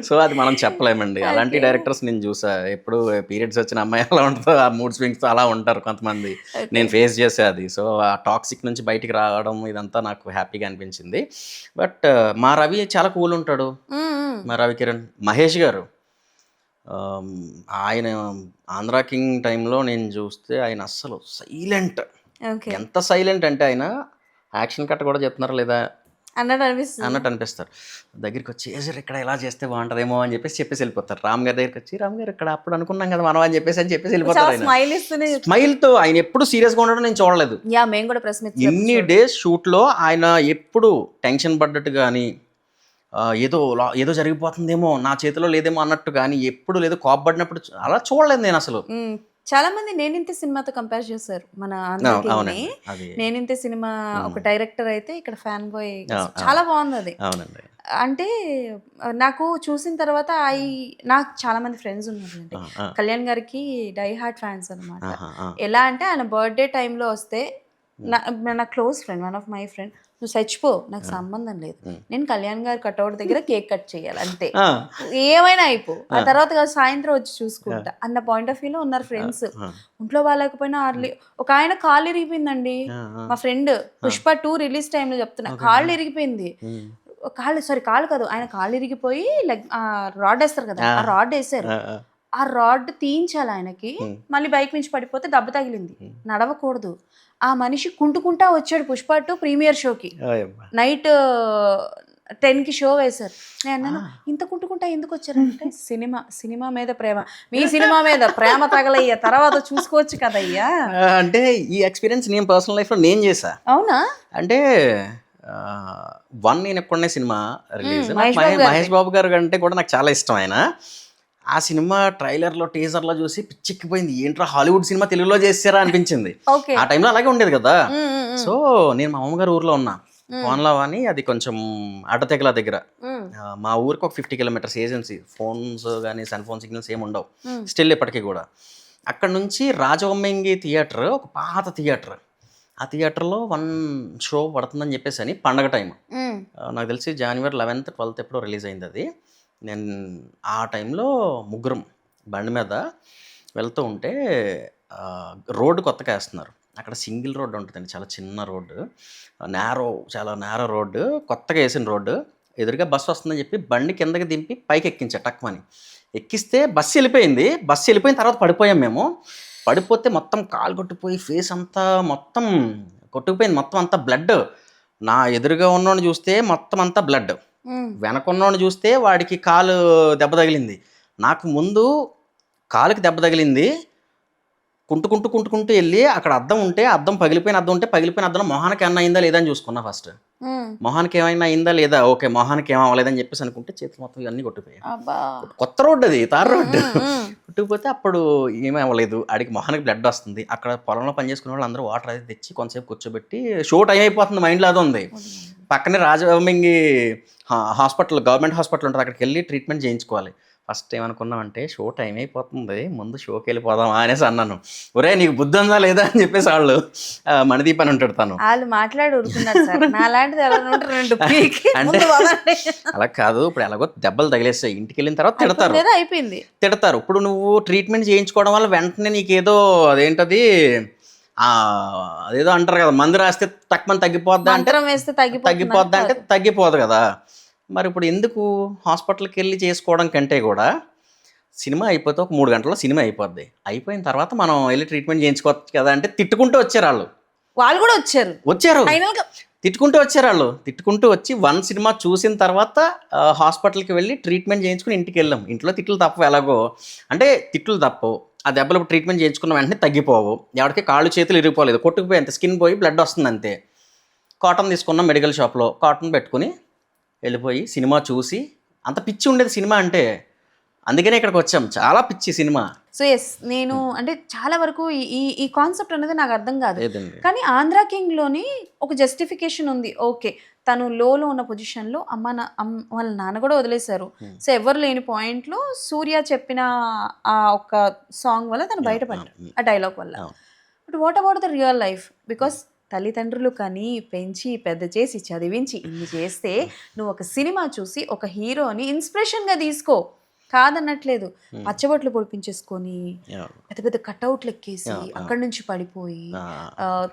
సో అది మనం చెప్పలేమండి. అలాంటి డైరెక్టర్స్ నేను చూసా. ఎప్పుడు పీరియడ్స్ వచ్చిన అమ్మాయి ఎలా ఉంటుందో ఆ మూడ్ స్వింగ్స్ అలా ఉంటారు కొంతమంది. నేను ఫేస్ చేసే అది. సో ఆ టాక్సిక్ నుంచి బయటికి రావడం ఇదంతా నాకు హ్యాపీగా అనిపించింది. బట్ మా రవి చాలా కూల్ ఉంటాడు. మా రవి కిరణ్, మహేష్ గారు ఆయన ఆంధ్రా కింగ్ టైంలో నేను చూస్తే ఆయన అస్సలు సైలెంట్. ఎంత సైలెంట్ అంటే ఆయన యాక్షన్ కట్ కూడా చెప్తున్నారా లేదా అన్నట్టు అనిపిస్తారు. దగ్గరికి వచ్చి సార్ ఇక్కడ ఇలా చేస్తే బాగుంటుందేమో అని చెప్పేసి వెళ్ళిపోతారు. రామ్ గారి దగ్గరికి వచ్చి, రామ్ గారు ఇక్కడ అప్పుడు అనుకున్నాం కదా మనం అని చెప్పేసి వెళ్ళిపోతారు. స్మైల్తో ఆయన ఎప్పుడు సీరియస్గా ఉండడం నేను చూడలేదు. ఎన్ని డేస్ షూట్లో ఆయన ఎప్పుడు టెన్షన్ పడ్డట్టు కానీ, ఏదో జరిగిపోతుందేమో నా చేతిలో లేదేమో అన్నట్టు కానీ ఎప్పుడు లేదు, కోపపడినప్పుడు అలా చూడలేదు నేను అసలు. చాలా మంది నేనింతే సినిమాతో కంపేర్ చేశారు మన ఆంధ్రకి. నేనింతే సినిమా ఒక డైరెక్టర్ అయితే ఇక్కడ ఫ్యాన్ బాయ్ చాలా బాగుంది అది. అంటే నాకు చూసిన తర్వాత నాకు చాలా మంది ఫ్రెండ్స్ ఉన్నారండి కళ్యాణ్ గారికి డై హార్ట్ ఫ్యాన్స్ అనమాట. ఎలా అంటే ఆయన బర్త్డే టైంలో వస్తే నా close friend, one of my friend, నువ్వు చచ్చిపో నాకు సంబంధం లేదు, నేను కళ్యాణ్ గారి కట్అవుట్ దగ్గర కేక్ కట్ చేయాలి అంతే, ఏమైనా అయిపో, ఆ తర్వాత సాయంత్రం వచ్చి చూసుకుంటా అన్న పాయింట్ ఆఫ్ వ్యూలో ఉన్నారు ఫ్రెండ్స్. ఒంట్లో బాగాలేకపోయినా ఒక ఆయన కాళ్ళు ఇరిగిపోయిందండి, మా ఫ్రెండ్ పుష్ప 2 రిలీజ్ టైంలో చెప్తున్నా, కాళ్ళు ఇరిగిపోయింది. కాళ్ళు కాదు, ఆయన కాళ్ళు ఇరిగిపోయి రాడ్ వేస్తారు కదా, ఆ రాడ్ వేసారు. ఆ రాడ్ తీయించాలి ఆయనకి, మళ్ళీ బైక్ నుంచి పడిపోతే దెబ్బ తగిలింది, నడవకూడదు. ఆ మనిషి కుంటుకుంటా వచ్చాడు పుష్ప 2 ప్రీమియర్ షోకి. నైట్ 10కి షో వేశారు. నేను అన్నాను, ఇంత కుంటుకుంటా ఎందుకు వచ్చారంటే సినిమా మీద ప్రేమ, మీ సినిమా మీద ప్రేమ తగలయ్యా, తర్వాత చూసుకోవచ్చు కదయ్యా. అంటే ఈ ఎక్స్పీరియన్స్ నేను పర్సనల్ లైఫ్లో నేను చేశా. అవునా? అంటే నేను ఎప్పుడనే సినిమా రిలీజ్, మహేష్ బాబు గారు అంటే కూడా నాకు చాలా ఇష్టం ఆయన. ఆ సినిమా ట్రైలర్లో టీజర్లో చూసి పిచ్చెక్కిపోయింది, ఏంట్రా హాలీవుడ్ సినిమా తెలుగులో చేసారా అనిపించింది. ఆ టైంలో అలాగే ఉండేది కదా. సో నేను మా అమ్మగారు ఊర్లో ఉన్నా, కోన్లా అని, అది కొంచెం అడ్డతెగల దగ్గర. మా ఊరికి ఒక 50 kilometers ఏజెన్సీ, ఫోన్స్ కానీ సెల్ ఫోన్ సిగ్నల్స్ ఏమి ఉండవు స్టిల్ ఇప్పటికీ కూడా. అక్కడ నుంచి రాజవొమ్మంగి థియేటర్ ఒక పాత థియేటర్, ఆ థియేటర్లో 1 షో పడుతుందని చెప్పేసి అని పండగ టైం, నాకు తెలిసి January 11th 12th ఎప్పుడో రిలీజ్ అయింది అది. నేను ఆ టైంలో ముగ్గురం బండి మీద వెళ్తూ ఉంటే రోడ్డు కొత్తగా వేస్తున్నారు. అక్కడ సింగిల్ రోడ్డు ఉంటుందండి, చాలా చిన్న రోడ్డు, చాలా నేరో రోడ్డు, కొత్తగా వేసిన రోడ్డు. ఎదురుగా బస్సు వస్తుందని చెప్పి బండి కిందకి దింపి పైకి ఎక్కించా టక్మని. ఎక్కిస్తే బస్సు వెళ్ళిపోయిన తర్వాత పడిపోయాం మేము. పడిపోతే మొత్తం కాలు కొట్టిపోయి ఫేస్ అంతా మొత్తం కొట్టుకుపోయింది, మొత్తం అంతా బ్లడ్. నా ఎదురుగా ఉన్నోడిని చూస్తే మొత్తం అంతా బ్లడ్, వెనకున్నోడిని చూస్తే వాడికి కాలు దెబ్బ తగిలింది, నాకు ముందు కాలుకి దెబ్బ తగిలింది. కుంటుకుంటూ వెళ్ళి అక్కడ అద్దం ఉంటే పగిలిపోయిన అద్దంలో మొహానికి ఏమైనా అయిందా లేదా అని చూసుకున్నా ఫస్ట్. మొహానికి ఏమైనా అయిందా లేదా, ఓకే మొహానికి ఏమవ్వలేదని చెప్పేసి అనుకుంటే చేతులు మొత్తం ఇవన్నీ కొట్టిపోయాయి. కొత్త రోడ్డు అది, తార్ రోడ్డు. కొట్టుకుపోతే అప్పుడు ఏమీ అవ్వలేదు, ఆడికి మొహానికి బ్లడ్ వస్తుంది. అక్కడ పొలంలో పనిచేసుకునే వాళ్ళు అందరూ వాటర్ అయితే తెచ్చి కొంతసేపు కూర్చోబెట్టి, షో టైం అయిపోతుంది మైండ్లో అది ఉంది. పక్కనే రాజవొమ్మంగి హాస్పిటల్, గవర్నమెంట్ హాస్పిటల్ ఉంటుంది, అక్కడికి వెళ్ళి ట్రీట్మెంట్ చేయించుకోవాలి. ఫస్ట్ ఏమనుకున్నామంటే షో టైం అయిపోతుంది, ముందు షోకి వెళ్ళిపోదామా అనేసి అన్నాను. ఒరే నీకు బుద్ధి ఉందా లేదా అని చెప్పేసి వాళ్ళు, మణిదీప్ అని ఉంటాడు తను, వాళ్ళు మాట్లాడి అంటే అలా కాదు, ఇప్పుడు ఎలాగో దెబ్బలు తగిలేస్తాయి, ఇంటికి వెళ్ళిన తర్వాత తిడతారు. ఇప్పుడు నువ్వు ట్రీట్మెంట్ చేయించుకోవడం వల్ల వెంటనే నీకేదో అదేంటది అదేదో అంటారు కదా, మందు రాస్తే తక్కువ తగ్గిపోద్దా అంటే తగ్గిపోద్దా అంటే తగ్గిపోదు కదా. మరి ఇప్పుడు ఎందుకు హాస్పిటల్కి వెళ్ళి చేసుకోవడం కంటే కూడా సినిమా అయిపోతే ఒక 3 గంటల్లో సినిమా అయిపోద్ది. అయిపోయిన తర్వాత మనం వెళ్ళి ట్రీట్మెంట్ చేయించుకోవచ్చు కదా అంటే తిట్టుకుంటూ వచ్చారు వాళ్ళు. వాళ్ళు కూడా వచ్చారు వచ్చారు ఫైనల్ గా. తిట్టుకుంటూ వచ్చారు వాళ్ళు. తిట్టుకుంటూ వచ్చి 1 సినిమా చూసిన తర్వాత హాస్పిటల్కి వెళ్ళి ట్రీట్మెంట్ చేయించుకుని ఇంటికి వెళ్ళాం. ఇంట్లో తిట్లు తప్పవు ఎలాగో. అంటే తిట్లు తప్పవు. ఆ దెబ్బలు ట్రీట్మెంట్ చేయించుకున్న వెంటనే తగ్గిపోవు. ఎవరికి కాళ్ళు చేతులు ఇరిగిపోలేదు, కొట్టుకుపోయి అంతే, స్కిన్ పోయి బ్లడ్ వస్తుంది అంతే. కాటన్ తీసుకున్నాం మెడికల్ షాప్లో, కాటన్ పెట్టుకుని వెళ్ళిపోయి సినిమా చూసి, అంత పిచ్చి ఉండేది సినిమా అంటే. అందుకనే ఇక్కడికి వచ్చాం, చాలా పిచ్చి సినిమా. సో ఎస్, నేను అంటే చాలా వరకు ఈ కాన్సెప్ట్ అనేది నాకు అర్థం కాదు. లేదండి. కానీ ఆంధ్రా కింగ్ లోని ఒక జస్టిఫికేషన్ ఉంది. ఓకే, తను లోలో ఉన్న పొజిషన్లో వాళ్ళ నాన్న కూడా వదిలేశారు. సో ఎవరు లేని పాయింట్లో సూర్య చెప్పిన ఆ ఒక్క సాంగ్ వల్ల తను బయటపడ్డాడు, ఆ డైలాగ్ వల్ల. But what about the real life? Because తల్లిదండ్రులు కానీ పెంచి పెద్ద చేసి చదివించి ఇన్ని చేస్తే నువ్వు ఒక సినిమా చూసి ఒక హీరోని ఇన్స్పిరేషన్గా తీసుకో, కాదన్నట్లేదు. పచ్చబొట్లు పొడిపించేసుకొని పెద్ద పెద్ద కట్అవుట్లు ఎక్కేసి అక్కడి నుంచి పడిపోయి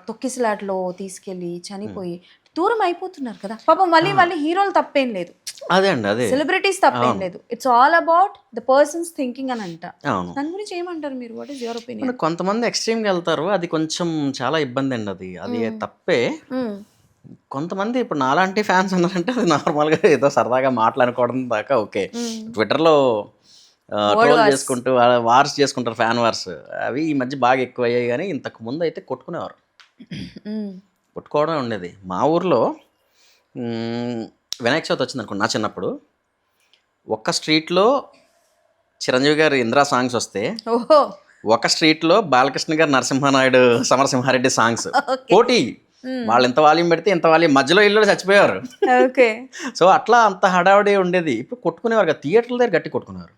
తొక్కిసలాట్లో తీసుకెళ్ళి చనిపోయి దూరం అయిపోతున్నారు కదా పాపం. మళ్ళీ హీరోలు తప్పేం లేదు, అదే అండి, అదే సెలబ్రిటీస్ తప్పేం లేదు. It's all about the persons thinking అని అంట. అవును. దాని గురించి ఏమంటారు మీరు? What is your opinion? కొంతమంది ఎక్స్ట్రీమ్కి వెళ్తారు, అది కొంచెం చాలా ఇబ్బంది అండి. అది తప్పే. కొంతమంది ఇప్పుడు నాలాంటి ఫ్యాన్స్ ఉన్నారంటే అది నార్మల్గా ఏదో సరదాగా మాట్లాడుకోవడం దాకా ఓకే. ట్విట్టర్లో ట్రోల్ చేసుకుంటూ వార్స్ చేసుకుంటారు, ఫ్యాన్ వార్స్. అవి ఈ మధ్య బాగా ఎక్కువయ్యాయి. కానీ ఇంతకు ముందు అయితే కొట్టుకునేవారు, కొట్టుకోవడం ఉండేది. మా ఊర్లో వినాయక చవితి వచ్చింది అనుకోండి, నా చిన్నప్పుడు ఒక్క స్ట్రీట్లో చిరంజీవి గారు ఇందిరా సాంగ్స్ వస్తే ఒక స్ట్రీట్లో బాలకృష్ణ గారు నరసింహనాయుడు సమరసింహారెడ్డి సాంగ్స్ పోటీ. వాళ్ళు ఎంత వాల్యూమ్ పెడితే ఇంత వాల్యూమ్, మధ్యలో ఇల్లు చచ్చిపోయారు. సో అట్లా అంత హడావుడి ఉండేది. ఇప్పుడు కొట్టుకునేవారు కదా, థియేటర్ల దగ్గర గట్టి కొట్టుకునేవారు.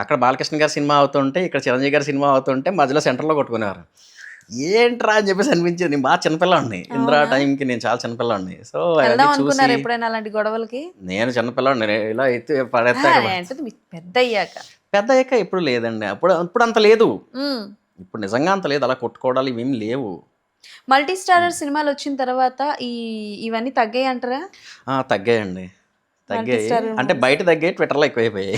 అక్కడ బాలకృష్ణ గారి సినిమా అవుతుంటే ఇక్కడ చిరంజీవి గారి సినిమా అవుతుంటే మధ్యలో సెంటర్లో కొట్టుకునేవారు. ఏంట్రా అని చెప్పేసి అనిపించేది. నేను బాగా చిన్నపిల్లాడిని, ఇందిరా టైంకి నేను చాలా చిన్నపిల్లాడిని. సో చూసి ఎప్పుడైనా అలాంటి గొడవలకి నేను చిన్నపిల్లాడిని, ఇలా అయితే పడేస్తా. పెద్ద అయ్యాక ఎప్పుడు లేదండి, అప్పుడు అంత లేదు. ఇప్పుడు నిజంగా అంత లేదు, అలా కొట్టుకోవడాలు ఇవేం లేవు. మల్టీ స్టారర్ సినిమాలు వచ్చిన తర్వాత ఇవన్నీ తగ్గాయి అంటారా? తగ్గాయండి, తగ్గాయి. అంటే బయట తగ్గాయి, ట్విట్టర్లో ఎక్కువైపోయాయి.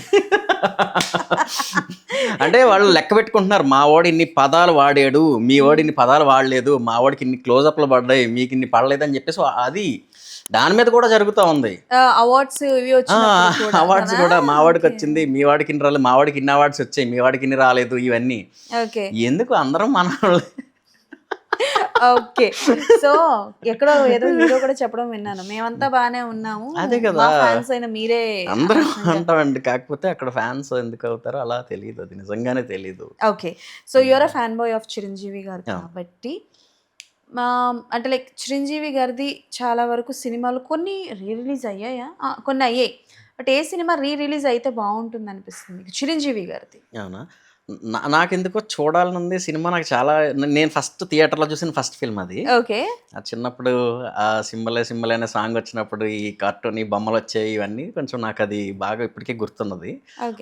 అంటే వాళ్ళు లెక్క పెట్టుకుంటున్నారు, మా వాడు ఇన్ని పదాలు వాడాడు, మీ వాడు ఇన్ని పదాలు వాడలేదు, మా వాడికి ఇన్ని క్లోజప్లు పడ్డాయి, మీకు ఇన్ని పడలేదు అని చెప్పేసి అది దాని మీద కూడా జరుగుతూ ఉంది. అవార్డ్స్ అవార్డ్స్ కూడా మా వాడికి వచ్చింది, మీ వాడికి ఇన్ని రాలేదు, మా వాడికి ఇన్ని అవార్డ్స్ వచ్చాయి, మీ వాడికి ఇన్ని రాలేదు. ఇవన్నీ ఎందుకు? అందరం మన ఓకే. సో ఎక్కడో ఏదో హీరో కూడా చెప్పడం విన్నాను, మేమంతా బాగానే ఉన్నాము, అదే కదా ఫ్యాన్స్ అయినా మీరే అందరం అంటామండి. కాకపోతే అక్కడ ఫ్యాన్స్ ఎందుకు అవుతారో అలా తెలియదు, అది నిజంగానే తెలియదు. Okay. So you're a fan boy of Chiranjeevi garu కాబట్టి అంటే లైక్ చిరంజీవి గారిది చాలా వరకు సినిమాలు కొన్ని రిలీజ్ అయ్యాయా? కొన్ని అయ్యాయి. బట్ ఏ సినిమా రిలీజ్ అయితే బాగుంటుంది అనిపిస్తుంది చిరంజీవి గారిది? అవునా, నాకెందుకో చూడాలనుంది సినిమా. నాకు చాలా, నేను ఫస్ట్ థియేటర్లో చూసిన ఫస్ట్ ఫిల్మ్ అది. ఓకే. చిన్నప్పుడు ఆ సింబలే సింబలే అనే సాంగ్ వచ్చినప్పుడు ఈ కార్టూన్, ఈ బొమ్మలు వచ్చాయి, ఇవన్నీ కొంచెం నాకు అది బాగా ఇప్పటికే గుర్తున్నది.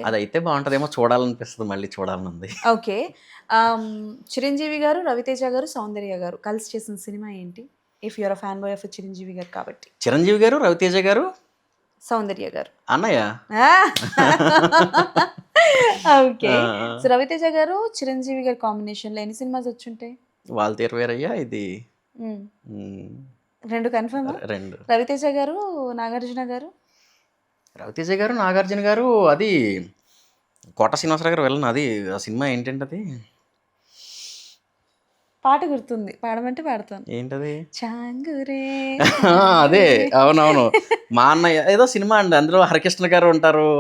అది అయితే బాగుంటుందేమో, చూడాలనిపిస్తుంది, మళ్ళీ చూడాలనుంది. ఓకే. చిరంజీవి గారు, రవితేజ గారు, సౌందర్య గారు కలిసి చేసిన సినిమా ఏంటి? If you're a fan boy of Chiranjeevi garu కాబట్టి. చిరంజీవి గారు, రవితేజ గారు, సౌందర్య గారు, అన్నయ్య. ఓకే. సో రవితేజ గారు చిరంజీవి గారు కాంబినేషన్ లో ఎన్ని సినిమాస్ వచ్చుంటాయి? వాళ్ళ తీరు వేరయ్యా, ఇది 2 కన్ఫర్మ్. 2. రవితేజ గారు, నాగార్జున గారు. రవితేజ గారు, నాగార్జున గారు, అది కోట శ్రీనివాసరావు గారు వెళ్ళను. అది ఆ సినిమా ఏంటంటే అది పాట గుర్తుంది, పాడమంటే పాడతాను. ఏంటది? చాంగురే. అదే, అవునవును. మా అన్నయ్య ఏదో సినిమా అండి, అందులో హరికృష్ణ గారు ఉంటారు.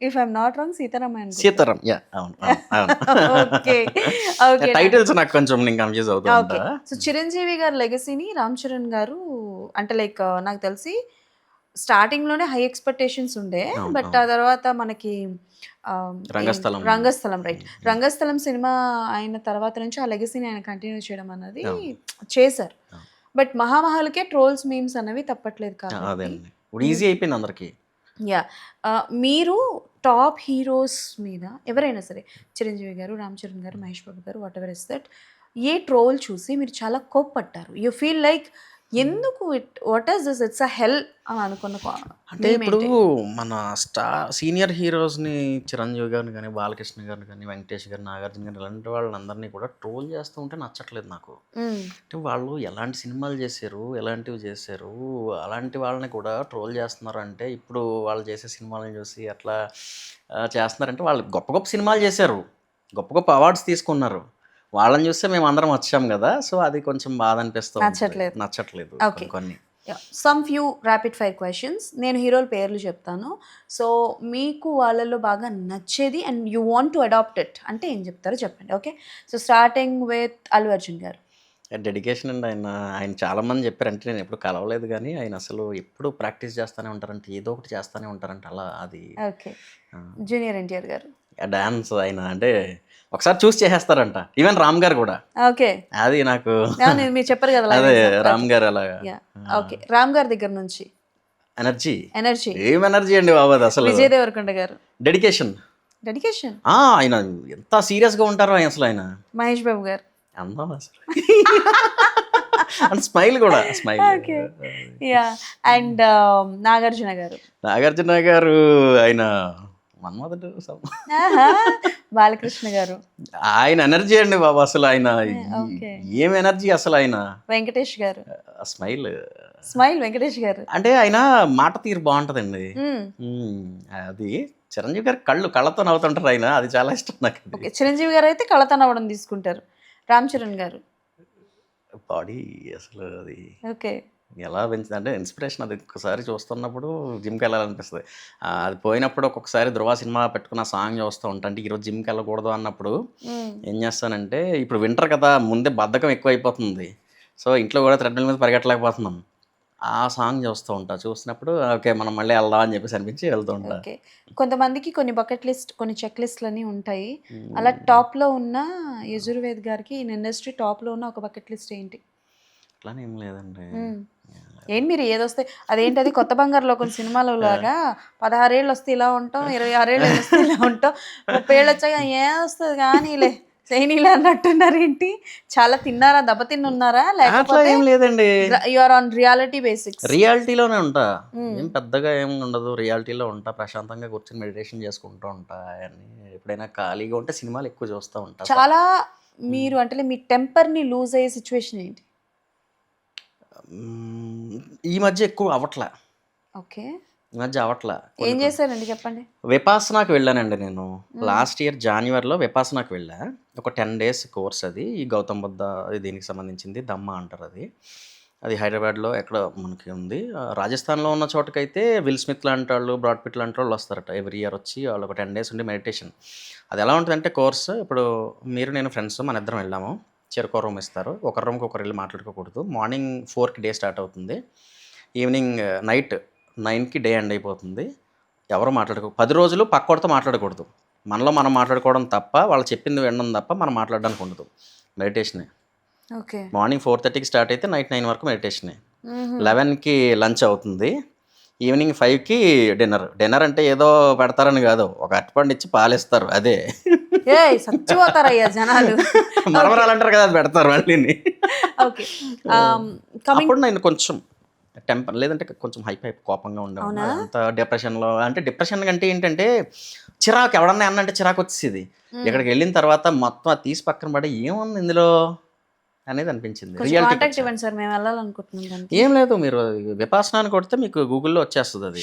If I'm not wrong Sitharaman. Sitaram, yeah, అవును. ఓకే. ఓకే. టైటిల్స్ నాకు కొంచెం నేను కన్ఫ్యూజ్ అవుతా ఉంటా. సో చిరంజీవి గారి లెగసీని రామ్ చరణ్ గారు అంటే లైక్ నాకు తెలిసి స్టార్టింగ్ లోనే హై ఎక్స్పెక్టేషన్స్ ఉండే. బట్ ఆ తర్వాత మనకి రంగస్థలం రైట్, రంగస్థలం సినిమా అయిన తర్వాత నుంచి ఆ లెగసీని ఆయన కంటిన్యూ చేయడం అన్నది చేశారు. బట్ మహామహల్కే ట్రోల్స్, మీమ్స్ అనేవి తప్పట్లేదు కాబట్టి ఈజీ అయిపోయింది అందరికి. యా, మీరు టాప్ హీరోస్ మీద ఎవరైనా సరే, చిరంజీవి గారు, రామ్ చరణ్ గారు, మహేష్ బాబు గారు, whatever is that, a troll చూసి మీరు చాలా కోప్పట్టారు? యూ ఫీల్ లైక్ ఎందుకు what is this it's a hell అని అనుకున్న అంటే ఇప్పుడు మన సీనియర్ హీరోస్ని చిరంజీవి గారిని కానీ బాలకృష్ణ గారిని కానీ వెంకటేష్ గారిని నాగార్జున గారిని ఇలాంటి వాళ్ళందరినీ కూడా ట్రోల్ చేస్తూ ఉంటే నచ్చట్లేదు నాకు. అంటే వాళ్ళు ఎలాంటి సినిమాలు చేశారు, ఎలాంటివి చేశారు, అలాంటి వాళ్ళని కూడా ట్రోల్ చేస్తున్నారు. అంటే ఇప్పుడు వాళ్ళు చేసే సినిమాలను చూసి అట్లా చేస్తున్నారంటే వాళ్ళు గొప్ప గొప్ప సినిమాలు చేశారు, గొప్ప గొప్ప అవార్డ్స్ తీసుకున్నారు. వాళ్ళని చూస్తే మేము అందరం వచ్చాం కదా, సో అది కొంచెం బాధ అనిపిస్తుంది. నచ్చట్లేదు కొన్ని. Some few rapid fire questions. నేను హీరోల పేర్లు చెప్తాను, సో మీకు వాళ్ళలో బాగా నచ్చేది and you want to adapt it అంటే ఏం చెప్తారో చెప్పండి. Okay, so starting with Allu Arjun garu. Dedication అండి. ఆయన చాలామంది చెప్పారు, అంటే నేను ఎప్పుడు కలవలేదు కానీ ఆయన అసలు ఎప్పుడు ప్రాక్టీస్ చేస్తూనే ఉంటారంటే, ఏదో ఒకటి చేస్తూనే ఉంటారంటే అలా అది. ఓకే, జూనియర్ ఎన్టీఆర్ గారు. డాన్స్ ఆయన అంటే ఒకసారి చూస్ చేసేస్తారంట, ఈవెన్ రామ్ గారు కూడా. ఓకే, అది నాకు మీరు చెప్పారు కదా అదే రామ్ గారు అలాగా. ఓకే, రామ్ గారి దగ్గర నుంచి ఎనర్జీ ఎనర్జీ ఏం ఎనర్జీ అండి బాబు అది అసలు. విజయ్ దేవరకొండ గారు. డెడికేషన్ ఆయన ఎంత సీరియస్గా ఉంటారో అసలు ఆయన. మహేష్ బాబు గారు. అందం అసలు అండ్ స్మైల్ కూడా స్మైల్. అండ్ నాగార్జున గారు ఆయన మన్మధుడు. బాలకృష్ణ గారు. ఆయన ఎనర్జీ అండి బాబు అసలు. ఆయన ఏం ఎనర్జీ అసలు. ఆయన వెంకటేష్ గారు. స్మైల్ వెంకటేష్ గారు అంటే ఆయన మాట తీరు బాగుంటదండి. అది చిరంజీవి గారు కళ్ళతో నవ్వుతుంటారు ఆయన, అది చాలా ఇష్టం నాకు. చిరంజీవి గారు అయితే కళ్ళతో నవ్వడం తీసుకుంటారు. రామ్ చరణ్ గారు బాడీ అసలు అది ఓకే ఎలా పెంచింది అంటే ఇన్స్పిరేషన్. అది ఒక్కసారి చూస్తున్నప్పుడు జిమ్కి వెళ్ళాలనిపిస్తుంది. అది పోయినప్పుడు ఒక్కొక్కసారి ధృవ సినిమా పెట్టుకున్న సాంగ్ చూస్తూ ఉంటా. అంటే ఈరోజు జిమ్కి వెళ్ళకూడదు అన్నప్పుడు ఏం చేస్తానంటే, ఇప్పుడు వింటర్ కదా, ముందే బద్ధకం ఎక్కువ అయిపోతుంది, సో ఇంట్లో కూడా థ్రెడ్మిల్ మీద పరిగెట్టలేకపోతున్నాం. ఆ సాంగ్ చూసినప్పుడు ఓకే మనం మళ్ళీ వెళ్దాం అని చెప్పేసి అనిపించి వెళ్తూ ఉంటా. ఓకే, కొంతమందికి కొన్ని బకెట్ లిస్ట్, కొన్ని చెక్ లిస్ట్లు అని ఉంటాయి. అలా టాప్లో ఉన్న యజుర్వేద్ గారికి ఈ ఇండస్ట్రీ టాప్లో ఉన్న ఒక బకెట్ లిస్ట్ ఏంటి? అట్లానే ఏం లేదండి. ఏంటి మీరు ఏదొస్తే అదేంటి, అది కొత్త బంగారు లోకం సినిమాలో లాగా 16 ఏళ్ళు వస్తే ఇలా ఉంటాం, 26 ఏళ్ళు వస్తే ఇలా ఉంటాం, 30 ఏళ్ళు వచ్చాక ఏం వస్తుంది కానీలే చైనీలే అన్నట్టున్నారు. ఏంటి చాలా తిన్నారా, దెబ్బతిన్నారా? లేకపోతే ఏం లేదండి, you are on reality basics. రియాలిటీలోనే ఉంటా, ఏం పెద్దగా ఏం ఉండదు, రియాలిటీలో ఉంటా, ప్రశాంతంగా కూర్చొని మెడిటేషన్ చేసుకుంటూ ఉంటా. అన్ని ఎప్పుడైనా ఖాళీగా ఉంటే సినిమాలు ఎక్కువ చూస్తూ ఉంటా. చాలా మీరు అంటే మీ టెంపర్ని లూజ్ అయ్యే సిచ్యువేషన్ ఏంటి? ఈ మధ్య ఎక్కువ అవ్వట్లా. ఓకే, ఈ మధ్య అవ్వట్లా. ఏం చేశారండి చెప్పండి. విపాసనాకి వెళ్ళానండి నేను. లాస్ట్ ఇయర్ జనవరిలో విపాసనాకి వెళ్ళా. ఒక 10 days కోర్స్ అది. ఈ గౌతమ్ బుద్ధ దీనికి సంబంధించింది, దమ్మ అంటారు అది. అది హైదరాబాద్లో ఎక్కడ మనకి ఉంది. రాజస్థాన్లో ఉన్న చోటకైతే విల్ స్మిత్ లాంటి వాళ్ళు, బ్రాడ్ పిట్ లాంటి వాళ్ళు వస్తారట ఎవ్రీ ఇయర్. వచ్చి వాళ్ళు ఒక 10 days ఉండి మెడిటేషన్. అది ఎలా ఉంటుందంటే కోర్స్, ఇప్పుడు మీరు నేను ఫ్రెండ్స్ మన ఇద్దరం వెళ్ళాము. చెరుకో రూమ్ ఇస్తారు, ఒక రూమ్కి ఒకరు వెళ్ళి మాట్లాడుకోకూడదు. మార్నింగ్ 4కి డే స్టార్ట్ అవుతుంది, ఈవినింగ్ నైట్ 9కి డే ఎండ్ అయిపోతుంది. ఎవరు 10 రోజులు పక్కోడితో మాట్లాడకూడదు. మనలో మనం మాట్లాడుకోవడం తప్ప, వాళ్ళు చెప్పింది వినడం తప్ప మనం మాట్లాడడానికి ఉండదు. మెడిటేషనే. ఓకే, మార్నింగ్ 4:30కి స్టార్ట్ అయితే నైట్ 9 వరకు మెడిటేషనే. 11కి లంచ్ అవుతుంది, ఈవినింగ్ 5కి డిన్నర్ అంటే ఏదో పెడతారని కాదు, ఒక అరటిపండు ఇచ్చి పాలిస్తారు, అదే. చచ్చిపోతారయ్యా జనాలు. మరమరాలు అంటారు కదా, అది పెడతారు మళ్ళీ. ఓకే, అప్పుడు నేను కొంచెం టెంపర్, లేదంటే కొంచెం హైప్ కోపంగా ఉండేవాడు. అంత డిప్రెషన్లో. అంటే డిప్రెషన్ అంటే ఏంటంటే చిరాకు, ఎవడన్నా అన్నంటే చిరాకు వచ్చేది. ఇక్కడికి వెళ్ళిన తర్వాత మొత్తం అది తీసి పక్కన పడి ఏముంది ఇందులో అనేది అనిపించింది. ఏం లేదు, మీరు విపాసనాన్ని కొడితే మీకు గూగుల్లో వచ్చేస్తుంది అది.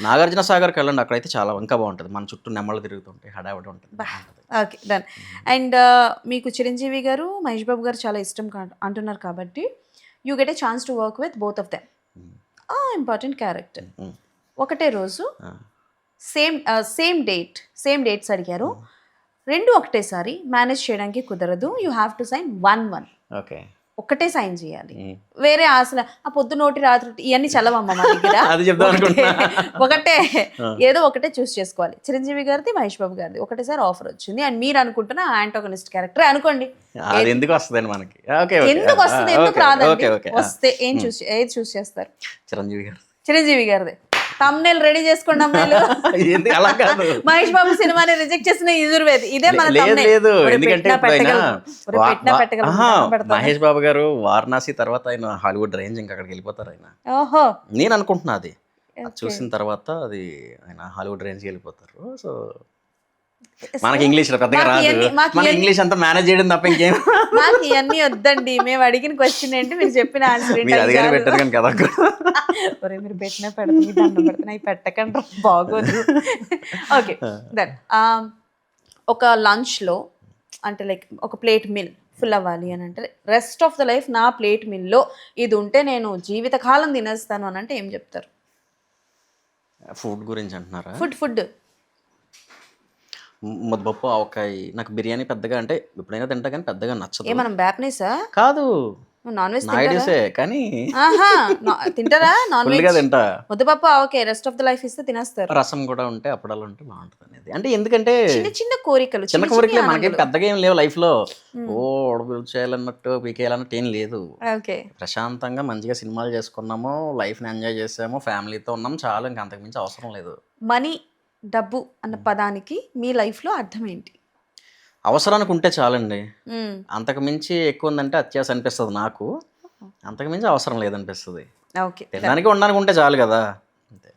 నాగార్జున సాగర్కి వెళ్ళండి, అక్కడైతే చాలా ఇంకా బాగుంటుంది. మన చుట్టూ నెమ్మలు తిరుగుతుంటాయి, హడావిడి ఉంటుంది. Okay, done. అండ్ మీకు చిరంజీవి గారు, మహేష్ బాబు గారు చాలా ఇష్టం అంటున్నారు కాబట్టి you get a chance to work with both of them. Important character. ఒకటే రోజు సేమ్ డేట్స్ అడిగారు, రెండు ఒకటేసారి మేనేజ్ చేయడానికి కుదరదు. You have to sign 1-1. Okay, ఒక్కటే సైన్ చేయాలి. వేరే అసలు ఆ పొద్దు నోటి రాత్రి ఇవన్నీ చల్లవమ్మ మా దగ్గర. ఒకటే ఏదో ఒకటే చూస్ చేసుకోవాలి. చిరంజీవి గారిది, మహేష్ బాబు గారిది ఒకటేసారి ఆఫర్ వచ్చింది అండ్ మీరు అనుకుంటున్న యాంటాగనిస్ట్ క్యారెక్టర్ అనుకోండి. ఎందుకు వస్తుంది మనకి? ఎందుకు వస్తుంది, ఎందుకు రాదండి? వస్తే ఏది చూస్ చేస్తారు? చిరంజీవి గారిది. తమ్నేల్ రెడీ చేసుకోండి అమ్మాయిలు. ఏంది అలా కాదు. మహేష్ బాబు సినిమాని రిజెక్ట్ చేసిన యజుర్వేద్ ఇదే మన లేదు thumbnail. లేదు, ఒరేయ్ ఎందుకంటే పెట్టినా ఇప్పుడు ఆయన పెట్టగలరు. ఒరేయ్ పెట్టినా పెట్టగలరు. ఆహా, దండం పెడతాను. మహేష్ బాబు గారు వారణాసి తర్వాత ఆయన హాలీవుడ్ రేంజ్ ఇంకా అక్కడికి వెళ్ళిపోతారు ఆయన. ఓహో నేను అనుకుంటున్నా అది చూసిన తర్వాత అది ఆయన హాలీవుడ్ రేంజ్కి వెళ్ళిపోతారు. సో మనకి ఇంగ్లీష్ పెద్దగా మాకు రాదు, ఇవన్నీ- మాకు మన ఇవన్నీ- ఇంగ్లీష్ అంతా మేనేజ్ చేయడం తప్ప ఇంకేం. మాకు ఇవన్నీ వద్దండి, మేము అడిగిన క్వశ్చన్ ఏంటి, మీరు చెప్పిన ఆన్సర్ మీరు అది కానీ పెట్టారు కానీ కదా. ఒరే మీరు పెట్టినా పెడుతుంది, దండం పెడుతున్నా, అవి పెట్టకండి బాగోదు. ఓకే దట్ ఒక లంచ్లో అంటే లైక్ ఒక ప్లేట్ మీల్ ఫుల్ అవ్వాలి అని అంటే రెస్ట్ ఆఫ్ ద లైఫ్ నా ప్లేట్ మీల్లో ఇది ఉంటే నేను జీవితకాలం తినేస్తాను అని అంటే ఏం చెప్తారు? ఫుడ్ గురించి అంటున్నారా? ఫుడ్ ముద్దపప్పు ఆవకాయ. నాకు బిర్యానీ పెద్దగా అంటే ఎప్పుడైనా తింటా కానీ పెద్దగా నచ్చదు. ఏ మనం బ్యాప్నీసా? కాదు, నాన్ వెజ్ నాయుడుసే కానీ ఆహా తింటారా నాన్ ఫుల్గా వెజ్? తింటా. ముద్దపప్పు okay, rest of the life ఇస్తే తినేస్తారు. రసం కూడా ఉంటే అప్పడాలు ఉంటే బాగుంటుంది అనేది. అంటే ఎందుకంటే చిన్న చిన్న కోరికలు, చిన్న చిన్న కోరికలే, చిన్న మనకేం ఆనందాలు. పెద్దగా ఏం లేవు లైఫ్ లో. ఓ ఉడబులు చేయాలన్నట్టు పీకేయాలన్నట్టు ఏం లేదు. ఓకే ప్రశాంతంగా మంచిగా సినిమాలు చేసుకున్నాము, లైఫ్ని ఎంజాయ్ చేసాము, ఫ్యామిలీతో ఉన్నాము, చాలు. ఇంకా అంతకుమించి అవసరం లేదు. మనీ డబ్బు అన్న పదానికి మీ లైఫ్లో అర్థం ఏంటి? అవసరానికి ఉంటే చాలండి. మ్మ్. అంతకు మించి ఎక్కువ ఉందంటే అత్యాశ అనిపిస్తుంది నాకు. అంతకు మించి అవసరం లేదనిపిస్తుంది. ఓకే తినడానికి ఉండడానికి ఉంటే చాలు కదా, అంతే.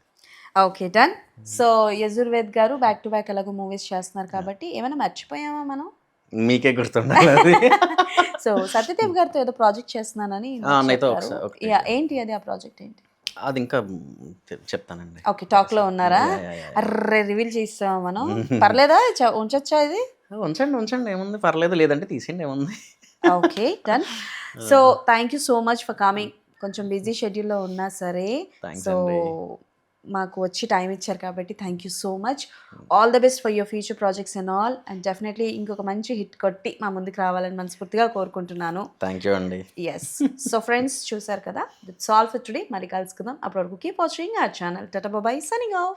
Okay done. సో యజుర్వేద్ గారు బ్యాక్ టు బ్యాక్ ఎలాగో మూవీస్ చేస్తున్నారు కాబట్టి ఏమైనా మర్చిపోయామా మనం? మీకే గుర్తుండాలి అది. సో సత్యదేవ్ గారితో ఏదో ప్రాజెక్ట్ చేస్తున్నానని అన్నయ్యతో చెప్పారు. ఒకసారి ఒకటి. Yeah, ఏంటి అది, ఆ ప్రాజెక్ట్ ఏంటి? అది ఇంకా చెప్తానండి. ఓకే టాక్ లో ఉన్నారా? Yeah. అర్రే రివీల్ చేస్తాం మనం. పర్లేదా, ఉంచొచ్చా ఇది? ఉంచండి ఉంచండి, ఏముంది, పర్లేదు. లేదంటే తీసేయండి, ఏముంది. Okay done. So thank you so much for coming. కొంచెం బిజీ షెడ్యూల్లో ఉన్నా సరే Thanks సో అండి. మాకు వచ్చి టైం ఇచ్చారు కాబట్టి thank you so much. All the best for your future projects and all. And definitely ఇంకొక మంచి హిట్ కొట్టి మా ముందుకు రావాలని మనస్ఫూర్తిగా కోరుకుంటున్నాను. థ్యాంక్ యూ అండి. ఎస్. సో ఫ్రెండ్స్ చూసారు కదా, దట్స్ ఆల్ ఫర్ టుడే. మరి కలుసుకుందాం. అప్పటి వరకు కీప్ వాచింగ్ అవర్ ఛానల్. టాటా బాయ్, సైనింగ్ ఆఫ్.